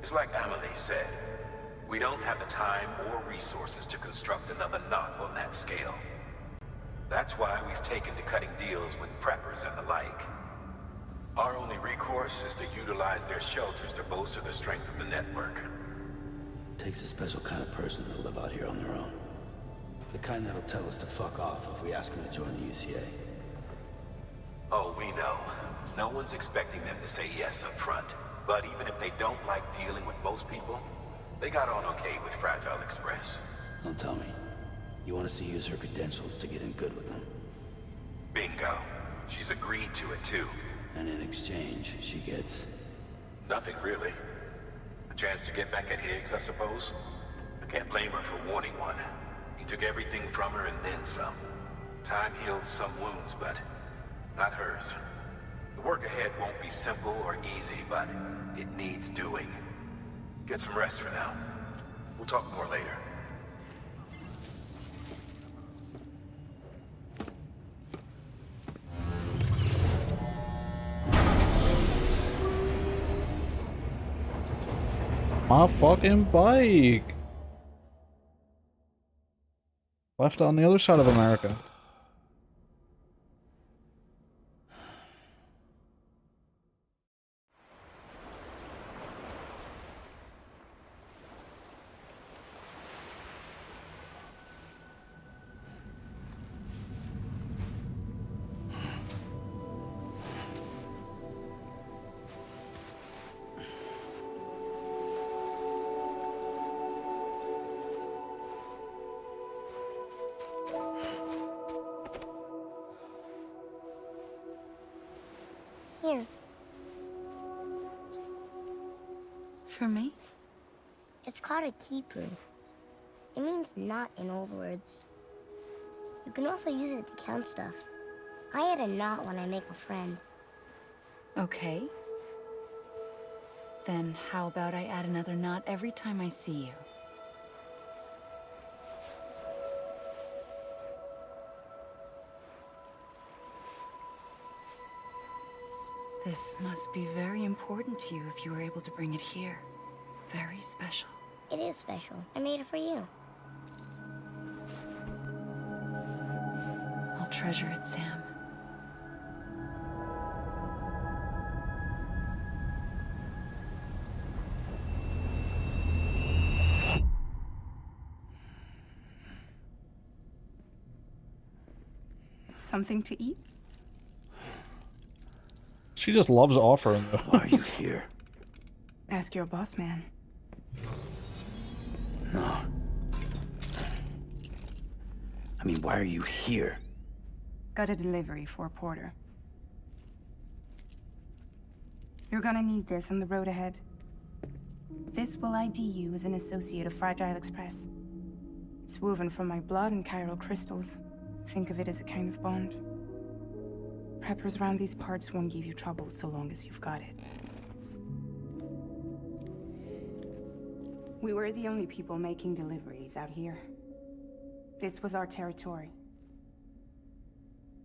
It's like Amelie said, we don't have the time or resources to construct another knot on that scale. That's why we've taken to cutting deals with preppers and the like. Our only recourse is to utilize their shelters to bolster the strength of the network. Takes a special kind of person to live out here on their own. The kind that'll tell us to fuck off if we ask them to join the UCA. Oh, we know. No one's expecting them to say yes up front. But even if they don't like dealing with most people, they got on okay with Fragile Express. Don't tell me. You want us to use her credentials to get in good with them? Bingo. She's agreed to it too. And in exchange, she gets... Nothing, really. A chance to get back at Higgs, I suppose. I can't blame her for wanting one. He took everything from her and then some. Time heals some wounds, but not hers. The work ahead won't be simple or easy, but it needs doing. Get some rest for now. We'll talk more later. My fucking bike. Left on the other side of America. Here. For me? It's called a keeper. It means knot in old words. You can also use it to count stuff. I add a knot when I make a friend. Okay. Then how about I add another knot every time I see you? This must be very important to you if you were able to bring it here. Very special. It is special. I made it for you. I'll treasure it, Sam. Something to eat? She just loves offering though. Why are you here? Ask your boss man. No. I mean, why are you here? Got a delivery for Porter. You're gonna need this on the road ahead. This will ID you as an associate of Fragile Express. It's woven from my blood and chiral crystals. Think of it as a kind of bond. Preppers around these parts won't give you trouble so long as you've got it. We were the only people making deliveries out here. This was our territory.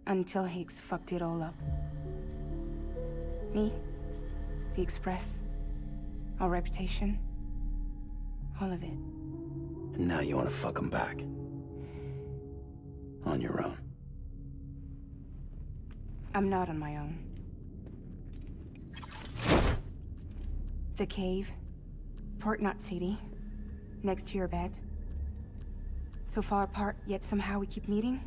Until Higgs fucked it all up. Me, the Express, our reputation, all of it. And now you want to fuck him back. On your own. I'm not on my own. The cave, Port Knot City, next to your bed. So far apart, yet somehow we keep meeting.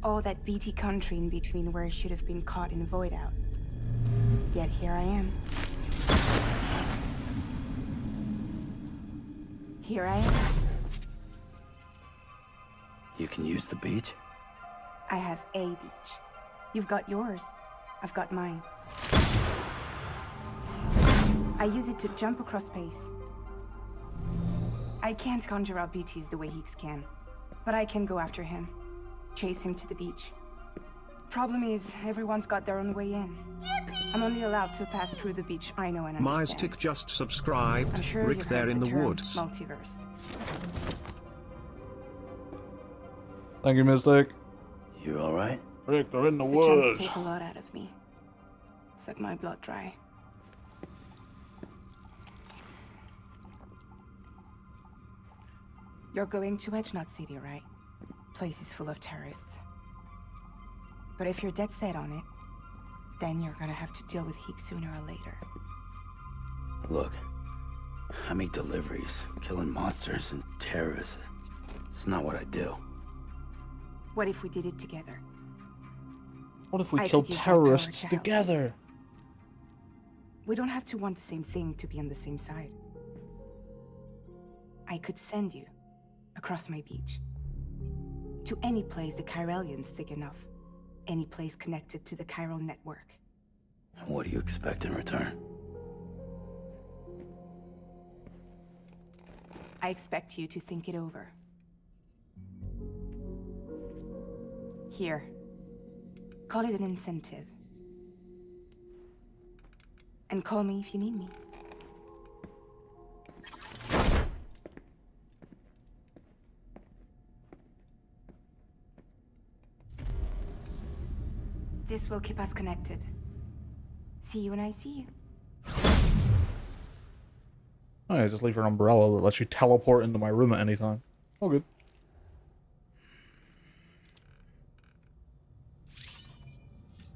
All that BT country in between where I should have been caught in a void out. Yet here I am. Here I am. You can use the beach? I have a beach. You've got yours. I've got mine. I use it to jump across space. I can't conjure out BTs the way Higgs can, but I can go after him. Chase him to the beach. Problem is, everyone's got their own way in. I'm only allowed to pass through the beach I know and understand. Mystick just subscribed. I'm sure Rick you've there heard in the term woods. Multiverse. Thank you, Mystic. You alright? Rick, they're in the The woods. chums take a lot out of me. Suck my blood dry. You're going to Edge Knot City, right? Place is full of terrorists. But if you're dead set on it, then you're gonna have to deal with Higgs sooner or later. Look, I make deliveries, killing monsters and terrorists. It's not what I do. What if we did it together? What if we I killed could use my power terrorists to help. together? We don't have to want the same thing to be on the same side. I could send you across my beach. To any place the Chiralian's thick enough. Any place connected to the chiral network. What do you expect in return? I expect you to think it over. Here. Call it an incentive. And call me if you need me. This will keep us connected. See you when I see you. Oh, yeah, just leave her an umbrella that lets you teleport into my room at any time. All good.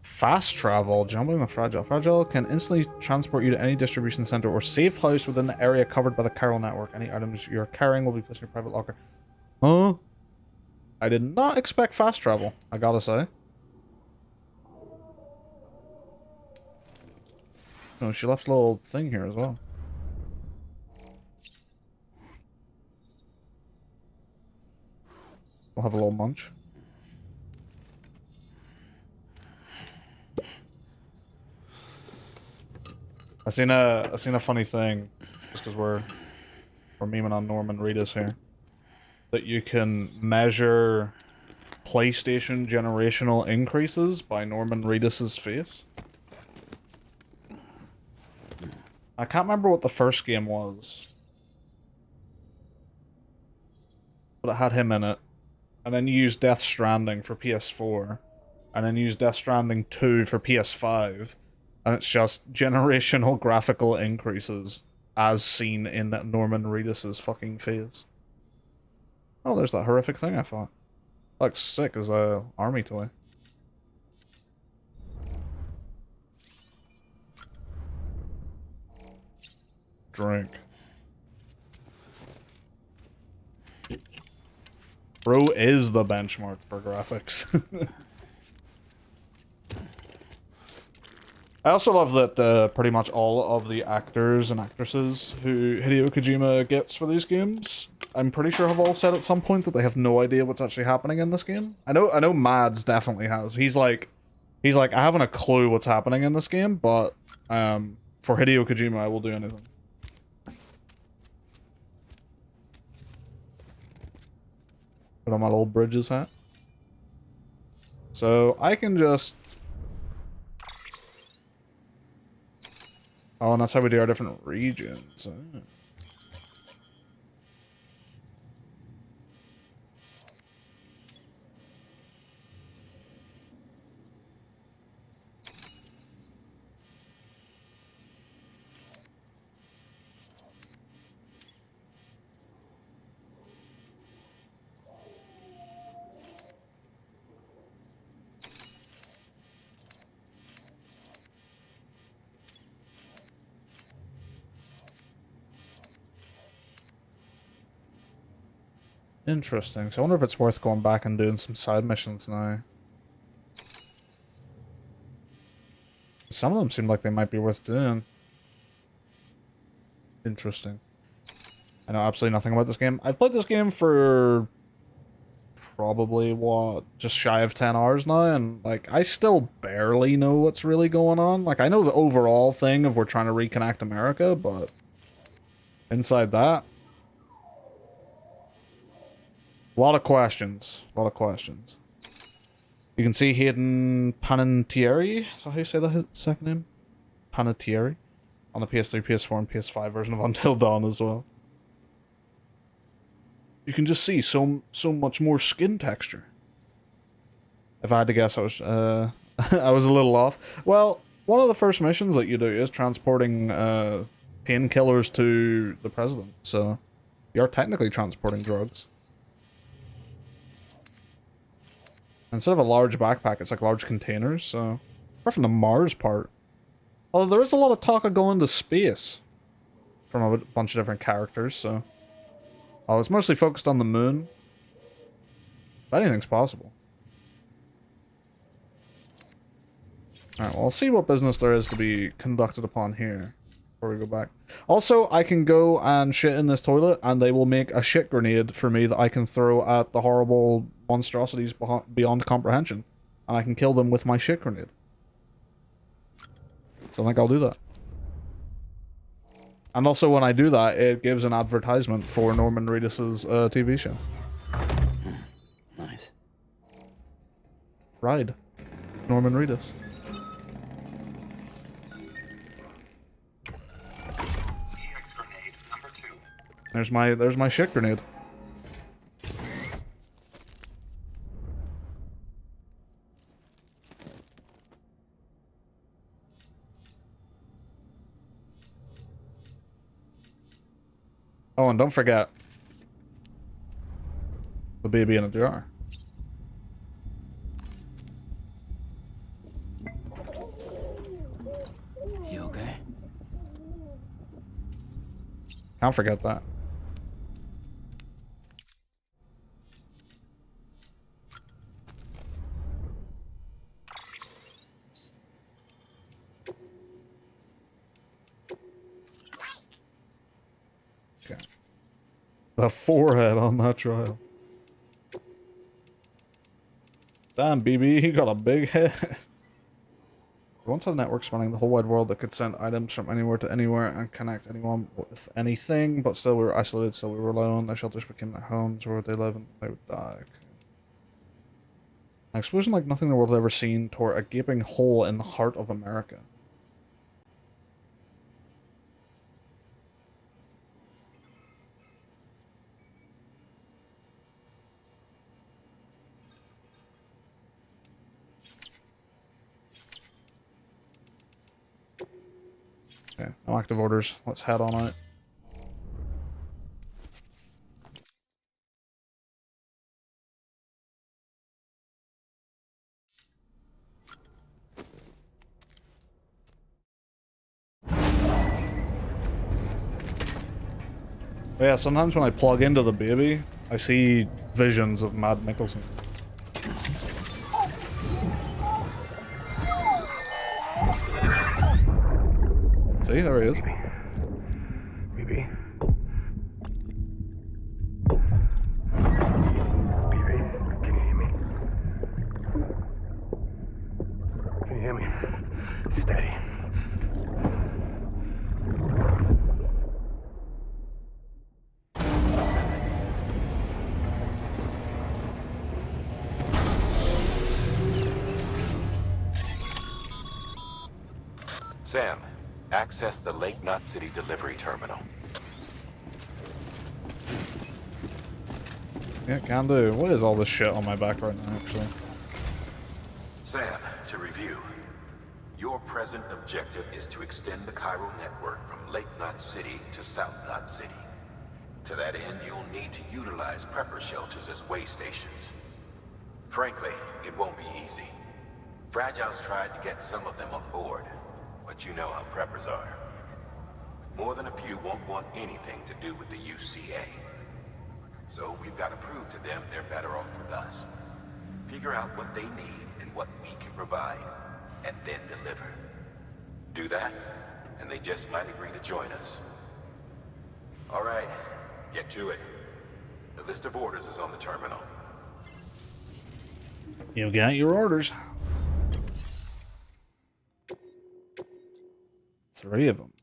Fast travel. Jumping the Fragile. Fragile can instantly transport you to any distribution center or safe house within the area covered by the chiral network. Any items you're carrying will be placed in your private locker. Huh? I did not expect fast travel, I gotta say. Oh, she left a little thing here as well. We'll have a little munch. I seen a funny thing, just because we're memeing on Norman Reedus here, that you can measure PlayStation generational increases by Norman Reedus's face. I can't remember what the first game was, but it had him in it. And then you use Death Stranding for PS4, and then you use Death Stranding 2 for PS5, and it's just generational graphical increases as seen in Norman Reedus's fucking face. Oh, there's that horrific thing I thought. Looks sick as a army toy. Drink. Bro is the benchmark for graphics. I also love that pretty much all of the actors and actresses who Hideo Kojima gets for these games, I'm pretty sure have all said at some point that they have no idea what's actually happening in this game. I know Mads definitely has. He's like, I haven't a clue what's happening in this game, but for Hideo Kojima, I will do anything. Put on my little Bridges hat. So I can just... Oh, and that's how we do our different regions. Oh. Interesting. So I wonder if it's worth going back and doing some side missions now. Some of them seem like they might be worth doing. Interesting. I know absolutely nothing about this game. I've played this game for probably, what, just shy of 10 hours now, and, like, I still barely know what's really going on. Like, I know the overall thing of we're trying to reconnect America, but inside that, a lot of questions. A lot of questions. You can see Hayden Panettiere. Is that how you say that second name? Panettiere. On the PS3, PS4, and PS5 version of Until Dawn as well. You can just see so much more skin texture. If I had to guess, I was I was a little off. Well, one of the first missions that you do is transporting painkillers to the president. So you're technically transporting drugs. Instead of a large backpack, it's like large containers, so... Apart from the Mars part. Although there is a lot of talk of going to space. From a bunch of different characters, so... Oh, it's mostly focused on the moon. But anything's possible. Alright, well, I'll see what business there is to be conducted upon here. Before we go back. Also, I can go and shit in this toilet, and they will make a shit grenade for me that I can throw at the horrible monstrosities beyond comprehension. And I can kill them with my shit grenade. So I think I'll do that. And also when I do that, it gives an advertisement for Norman Reedus's TV show. Nice. Ride. Norman Reedus. There's my shit grenade. Oh, and don't forget the baby in a jar. You okay? Can't forget that. Okay. The forehead on that trial. Damn, BB, he got a big head. We once had a network spanning the whole wide world that could send items from anywhere to anywhere and connect anyone with anything, but still we were isolated, so we were alone. Their shelters became their homes where they live and they would die. An explosion like nothing the world had ever seen tore a gaping hole in the heart of America. Okay, no active orders. Let's head on it. But yeah, sometimes when I plug into the baby, I see visions of Mad Mikkelsen. See, there he is. BB. Can you hear me? Can you hear me? Steady. Sam, access the Lake Knot City delivery terminal. Yeah, can do. What is all this shit on my back right now, actually? Sam, to review. Your present objective is to extend the chiral network from Lake Knot City to South Knot City. To that end, you'll need to utilize prepper shelters as way stations. Frankly, it won't be easy. Fragile's tried to get some of them on board, but you know how preppers are. More than a few won't want anything to do with the UCA. So we've got to prove to them they're better off with us. Figure out what they need and what we can provide, and then deliver. Do that, and they just might agree to join us. All right, get to it. The list of orders is on the terminal. You got your orders. 3 of them.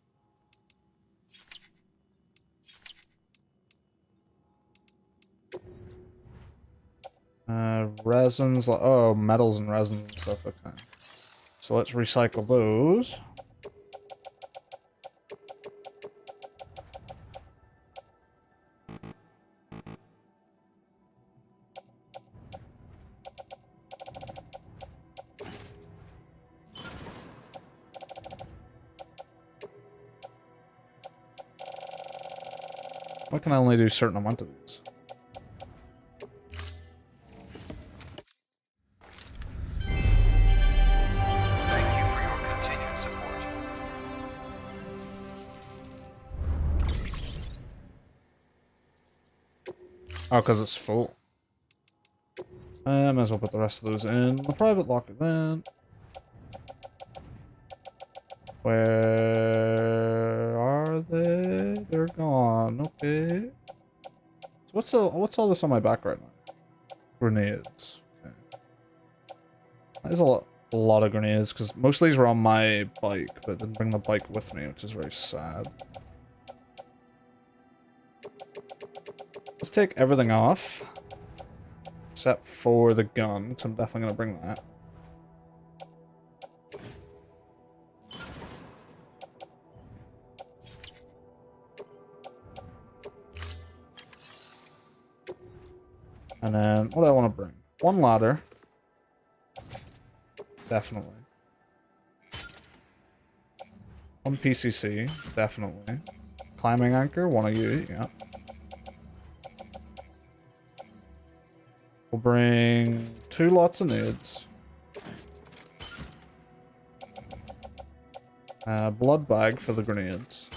Resins, oh, metals and resins and stuff, okay. So let's recycle those. Why can I only do a certain amount of these? Oh, because it's full. I might as well put the rest of those in the private locker then. Where are they? They're gone. Okay. So what's all this on my back right now? Grenades. Okay. That is a lot. a lot of grenades, because most of these were on my bike, but I didn't bring the bike with me, which is very sad. Let's take everything off. Except for the gun, because I'm definitely going to bring that. And then, what do I want to bring? One ladder. Definitely. One PCC. Definitely. Climbing anchor, one of you, yeah. We'll bring 2 lots of nades. Blood bag for the grenades.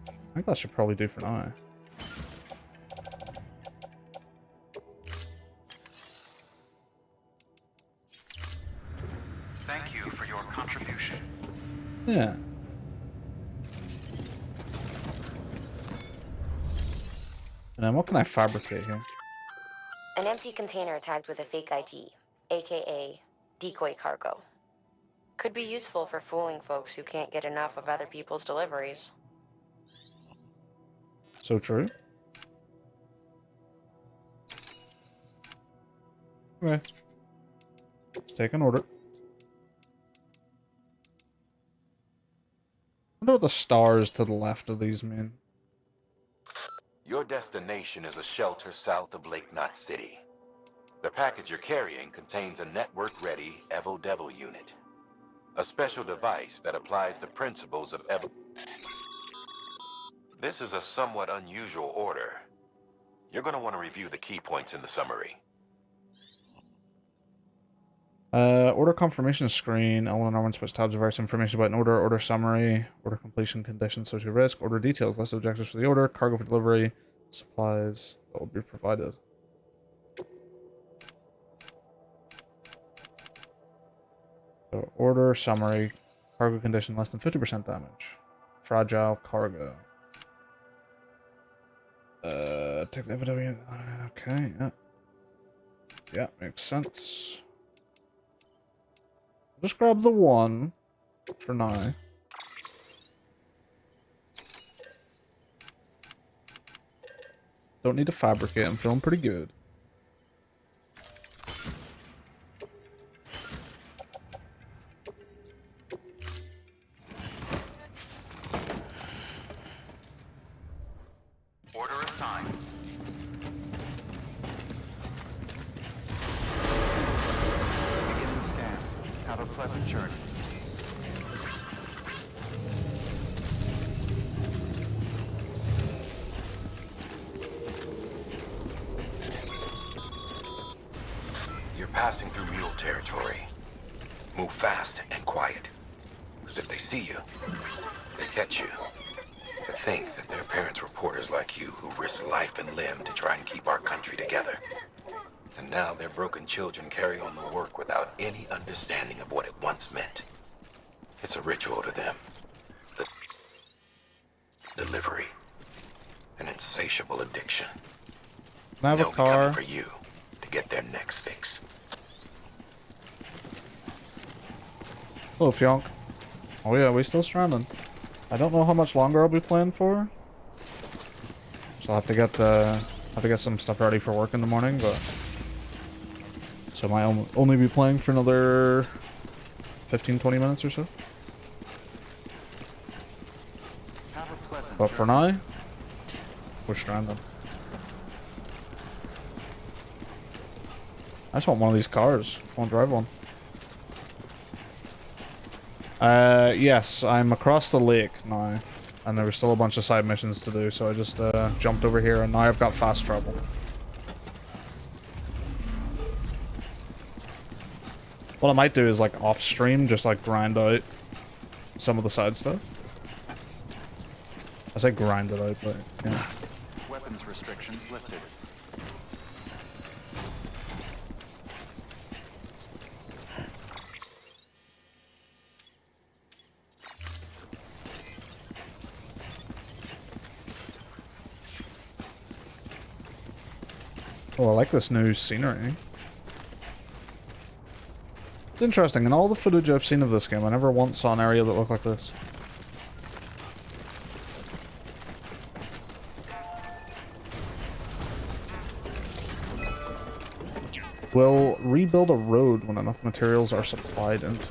I think that should probably do for now. Thank you for your contribution. Yeah. And then what can I fabricate here? An empty container tagged with a fake ID, aka decoy cargo. Could be useful for fooling folks who can't get enough of other people's deliveries. So true. Okay. Take an order. I wonder what the stars to the left of these mean. Your destination is a shelter south of Lake Knot City. The package you're carrying contains a network-ready Evo Devil unit. A special device that applies the principles of Evo... This is a somewhat unusual order. You're going to want to review the key points in the summary. Order confirmation screen. L1R1 switch tabs of various information about an order, order summary, order completion conditions, social risk, order details, list of objectives for the order, cargo for delivery, supplies that will be provided. So order summary, cargo condition less than 50% damage, fragile cargo. Take the evidence. Okay, yeah. Yeah, makes sense. Just grab the one for now. Don't need to fabricate, I'm feeling pretty good. Order assigned. Begin the scan. Have a pleasant journey. You're passing through mule territory. Move fast and quiet. Because if they see you, they catch you. To think that their parents reporters like you who risk life and limb to try and keep our country together. And now their broken children carry on the work without any understanding of what it once meant. It's a ritual to them. The delivery. An insatiable addiction. Can I have a They'll be coming car? for you to get their next fix. Hello, Fionk. Oh yeah, we still stranding. I don't know how much longer I'll be playing for. So I'll have to get some stuff ready for work in the morning, but so I might only be playing for another 15-20 minutes or so. Have a pleasant But for now, we're stranded. I just want one of these cars. I want to drive one. Yes, I'm across the lake now, and there was still a bunch of side missions to do, so I just jumped over here, and now I've got fast travel. What I might do is, like, off-stream, just, like, grind out some of the side stuff. I say grind it out, but, yeah. Weapons restrictions lifted. Oh, I like this new scenery. It's interesting. In all the footage I've seen of this game, I never once saw an area that looked like this. Will rebuild a road when enough materials are supplied into it.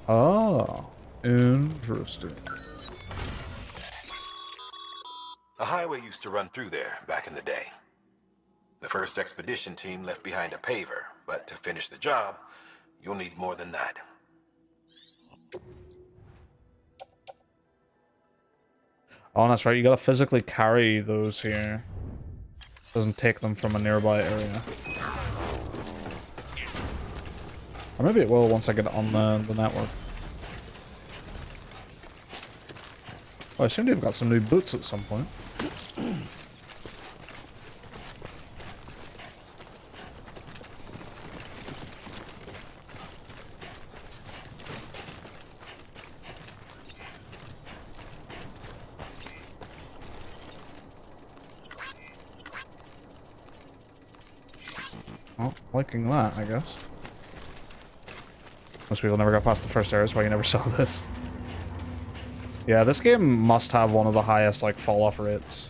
Ah, interesting. A highway used to run through there back in the day. The first expedition team left behind a paver, but to finish the job, you'll need more than that. Oh, that's right. You gotta physically carry those here. Doesn't take them from a nearby area. Or maybe it will once I get on the network. Oh, I seem to have got some new boots at some point. Well, liking that, I guess. Most people never got past the first area, that's why you never saw this. Yeah, this game must have one of the highest, like, fall-off rates.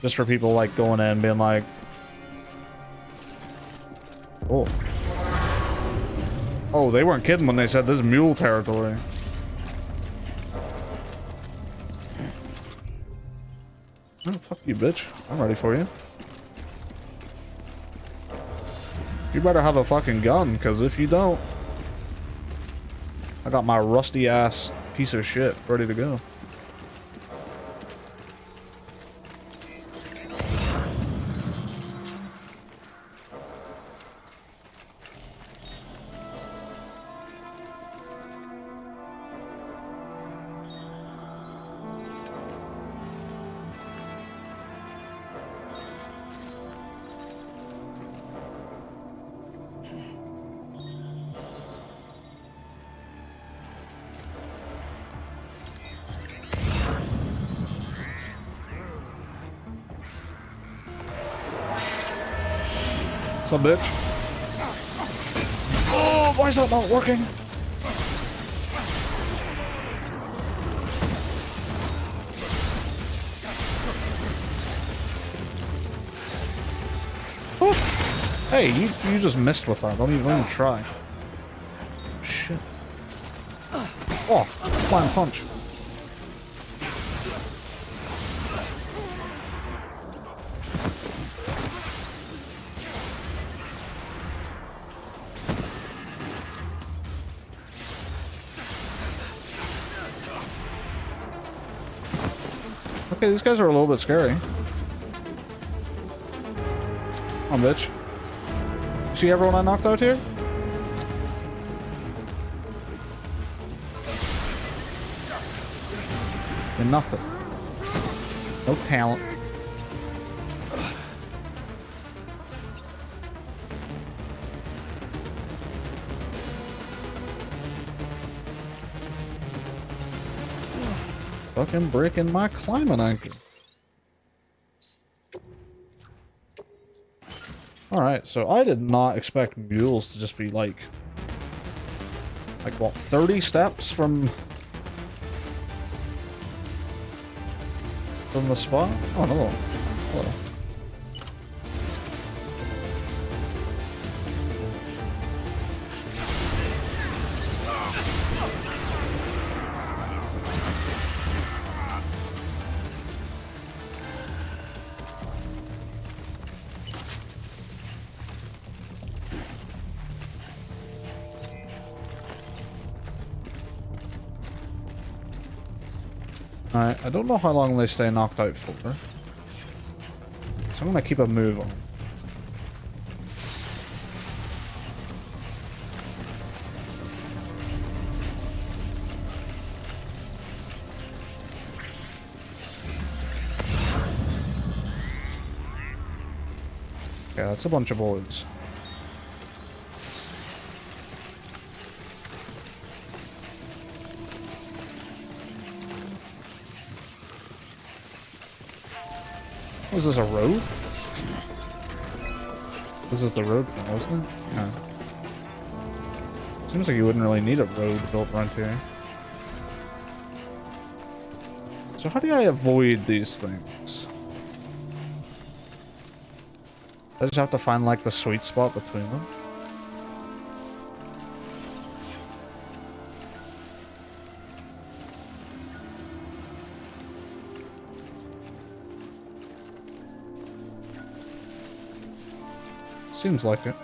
Just for people, like, going in being like... Oh. Oh, they weren't kidding when they said this is mule territory. Oh, fuck you, bitch. I'm ready for you. You better have a fucking gun, because if you don't... I got my rusty-ass piece of shit ready to go. What's up, bitch? Oh, why is that not working? Oh. Hey, you just missed with that. Don't even try. Shit. Oh, flying punch. Okay, these guys are a little bit scary. Come on, bitch. See everyone I knocked out here? You're nothing. No talent. Fucking breaking my climbing anchor. Alright, so I did not expect mules to just be like what, 30 steps from the spot? Oh no. Hello. Alright, I don't know how long they stay knocked out for, so I'm gonna keep a move on. Yeah, that's a bunch of bullets. Was this a road? This is the road thing, wasn't it? Yeah. Seems like you wouldn't really need a road built right here. So how do I avoid these things? I just have to find like the sweet spot between them. Seems like it.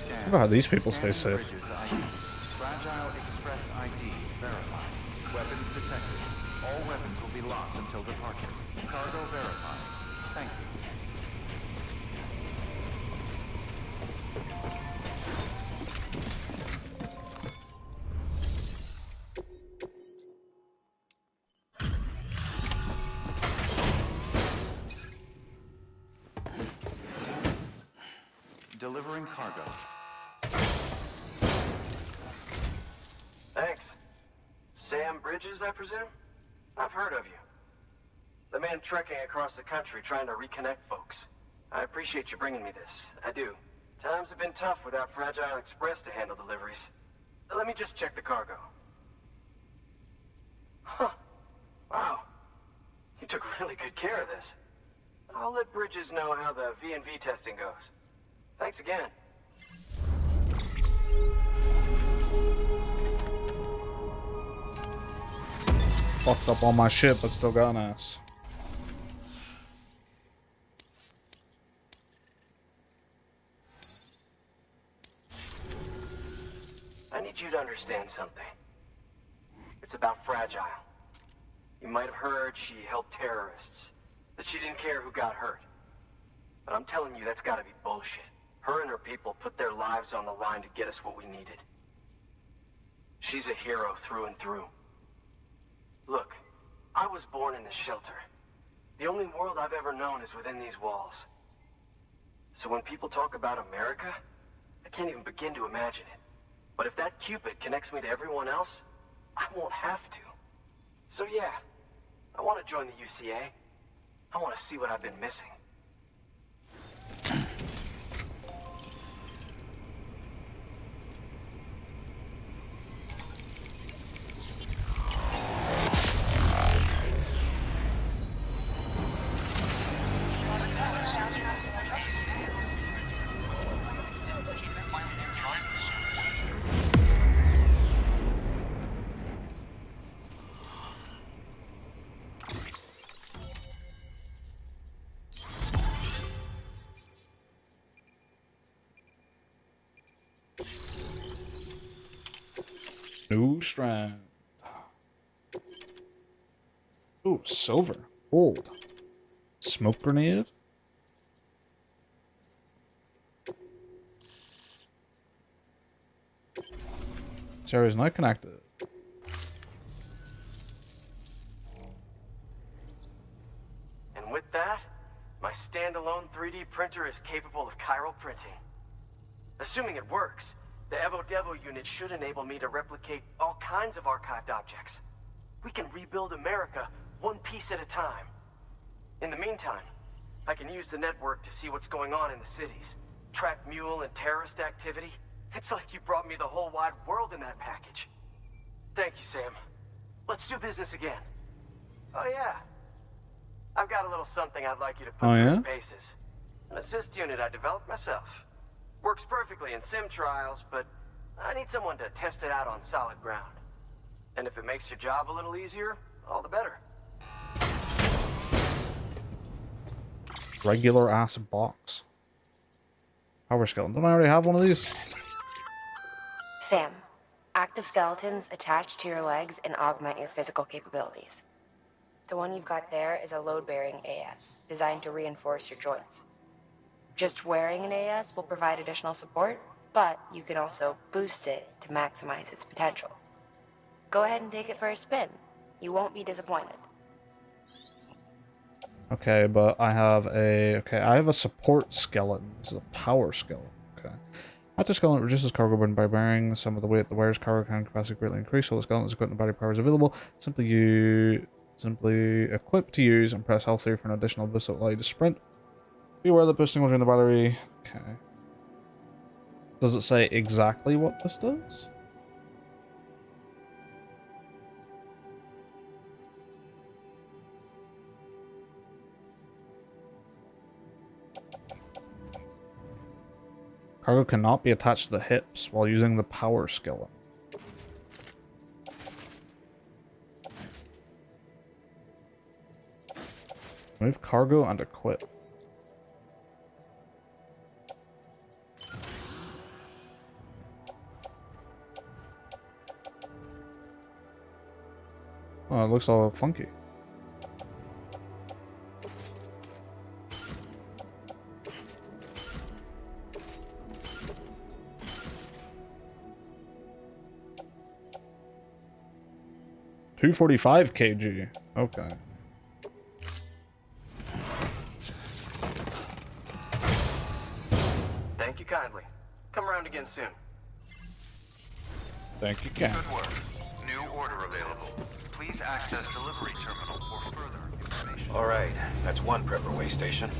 I wonder how these people stay safe. Fragile Express ID verified. Weapons detected. All weapons will be locked until departure. Cargo verified. Thank you. Delivering cargo. Thanks. Sam Bridges, I presume? I've heard of you. The man trekking across the country trying to reconnect folks. I appreciate you bringing me this. I do. Times have been tough without Fragile Express to handle deliveries. Let me just check the cargo. Huh. Wow. You took really good care of this. I'll let Bridges know how the V&V testing goes. Thanks again. Fucked up on my ship, but still got an ass. I need you to understand something. It's about Fragile. You might have heard she helped terrorists, that she didn't care who got hurt. But I'm telling you, that's gotta be bullshit. Her and her people put their lives on the line to get us what we needed. She's a hero through and through. Look, I was born in this shelter. The only world I've ever known is within these walls. So when people talk about America, I can't even begin to imagine it. But if that Cupid connects me to everyone else, I won't have to. So yeah, I want to join the UCA. I want to see what I've been missing. New strand. Ooh, silver. Gold. Smoke grenade. This area's not connected. And with that, my standalone 3D printer is capable of chiral printing. Assuming it works, the Evo Devo unit should enable me to replicate all kinds of archived objects. We can rebuild America one piece at a time. In the meantime, I can use the network to see what's going on in the cities, track mule and terrorist activity. It's like you brought me the whole wide world in that package. Thank you, Sam. Let's do business again. Oh yeah. I've got a little something I'd like you to put through its paces. An assist unit I developed myself. Works perfectly in sim trials, but I need someone to test it out on solid ground. And if it makes your job a little easier, all the better. Regular ass box. Power skeleton. Don't I already have one of these? Sam, active skeletons attach to your legs and augment your physical capabilities. The one you've got there is a load-bearing AS, designed to reinforce your joints. Just wearing an AS will provide additional support, but you can also boost it to maximize its potential. Go ahead and take it for a spin. You won't be disappointed. Okay, but I have a support skeleton. This is a power skeleton. Okay. Active skeleton reduces cargo burden by bearing some of the weight. The wearer's cargo carrying capacity greatly increased. While the skeleton is equipped and battery power is available. Simply equip to use and press L3 for an additional boost that will allow you to sprint. Be aware that boosting will drain the battery. Okay. Does it say exactly what this does? Cargo cannot be attached to the hips while using the power skeleton. Move cargo and equip. Oh, it looks all funky. $245 kg. Okay. Thank you kindly. Come around again soon. Thank you, Ken. Good work. New order available. Please access delivery terminal for further information. All right, that's one prepper way station.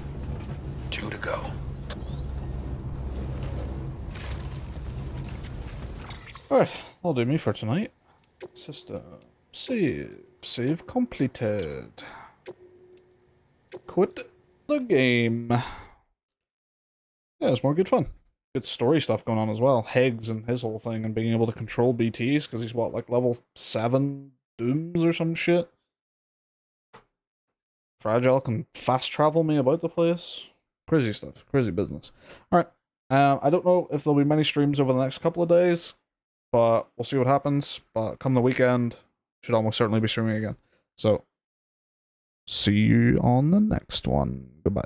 2 to go. Alright, that'll do me for tonight. System. Save. Save completed. Quit the game. Yeah, it's more good fun. Good story stuff going on as well. Higgs and his whole thing and being able to control BTs because he's what, like level 7 dooms or some shit? Fragile can fast travel me about the place. Crazy stuff. Crazy business. Alright. I don't know if there'll be many streams over the next couple of days, but we'll see what happens. But come the weekend, should almost certainly be streaming again. So, see you on the next one. Goodbye.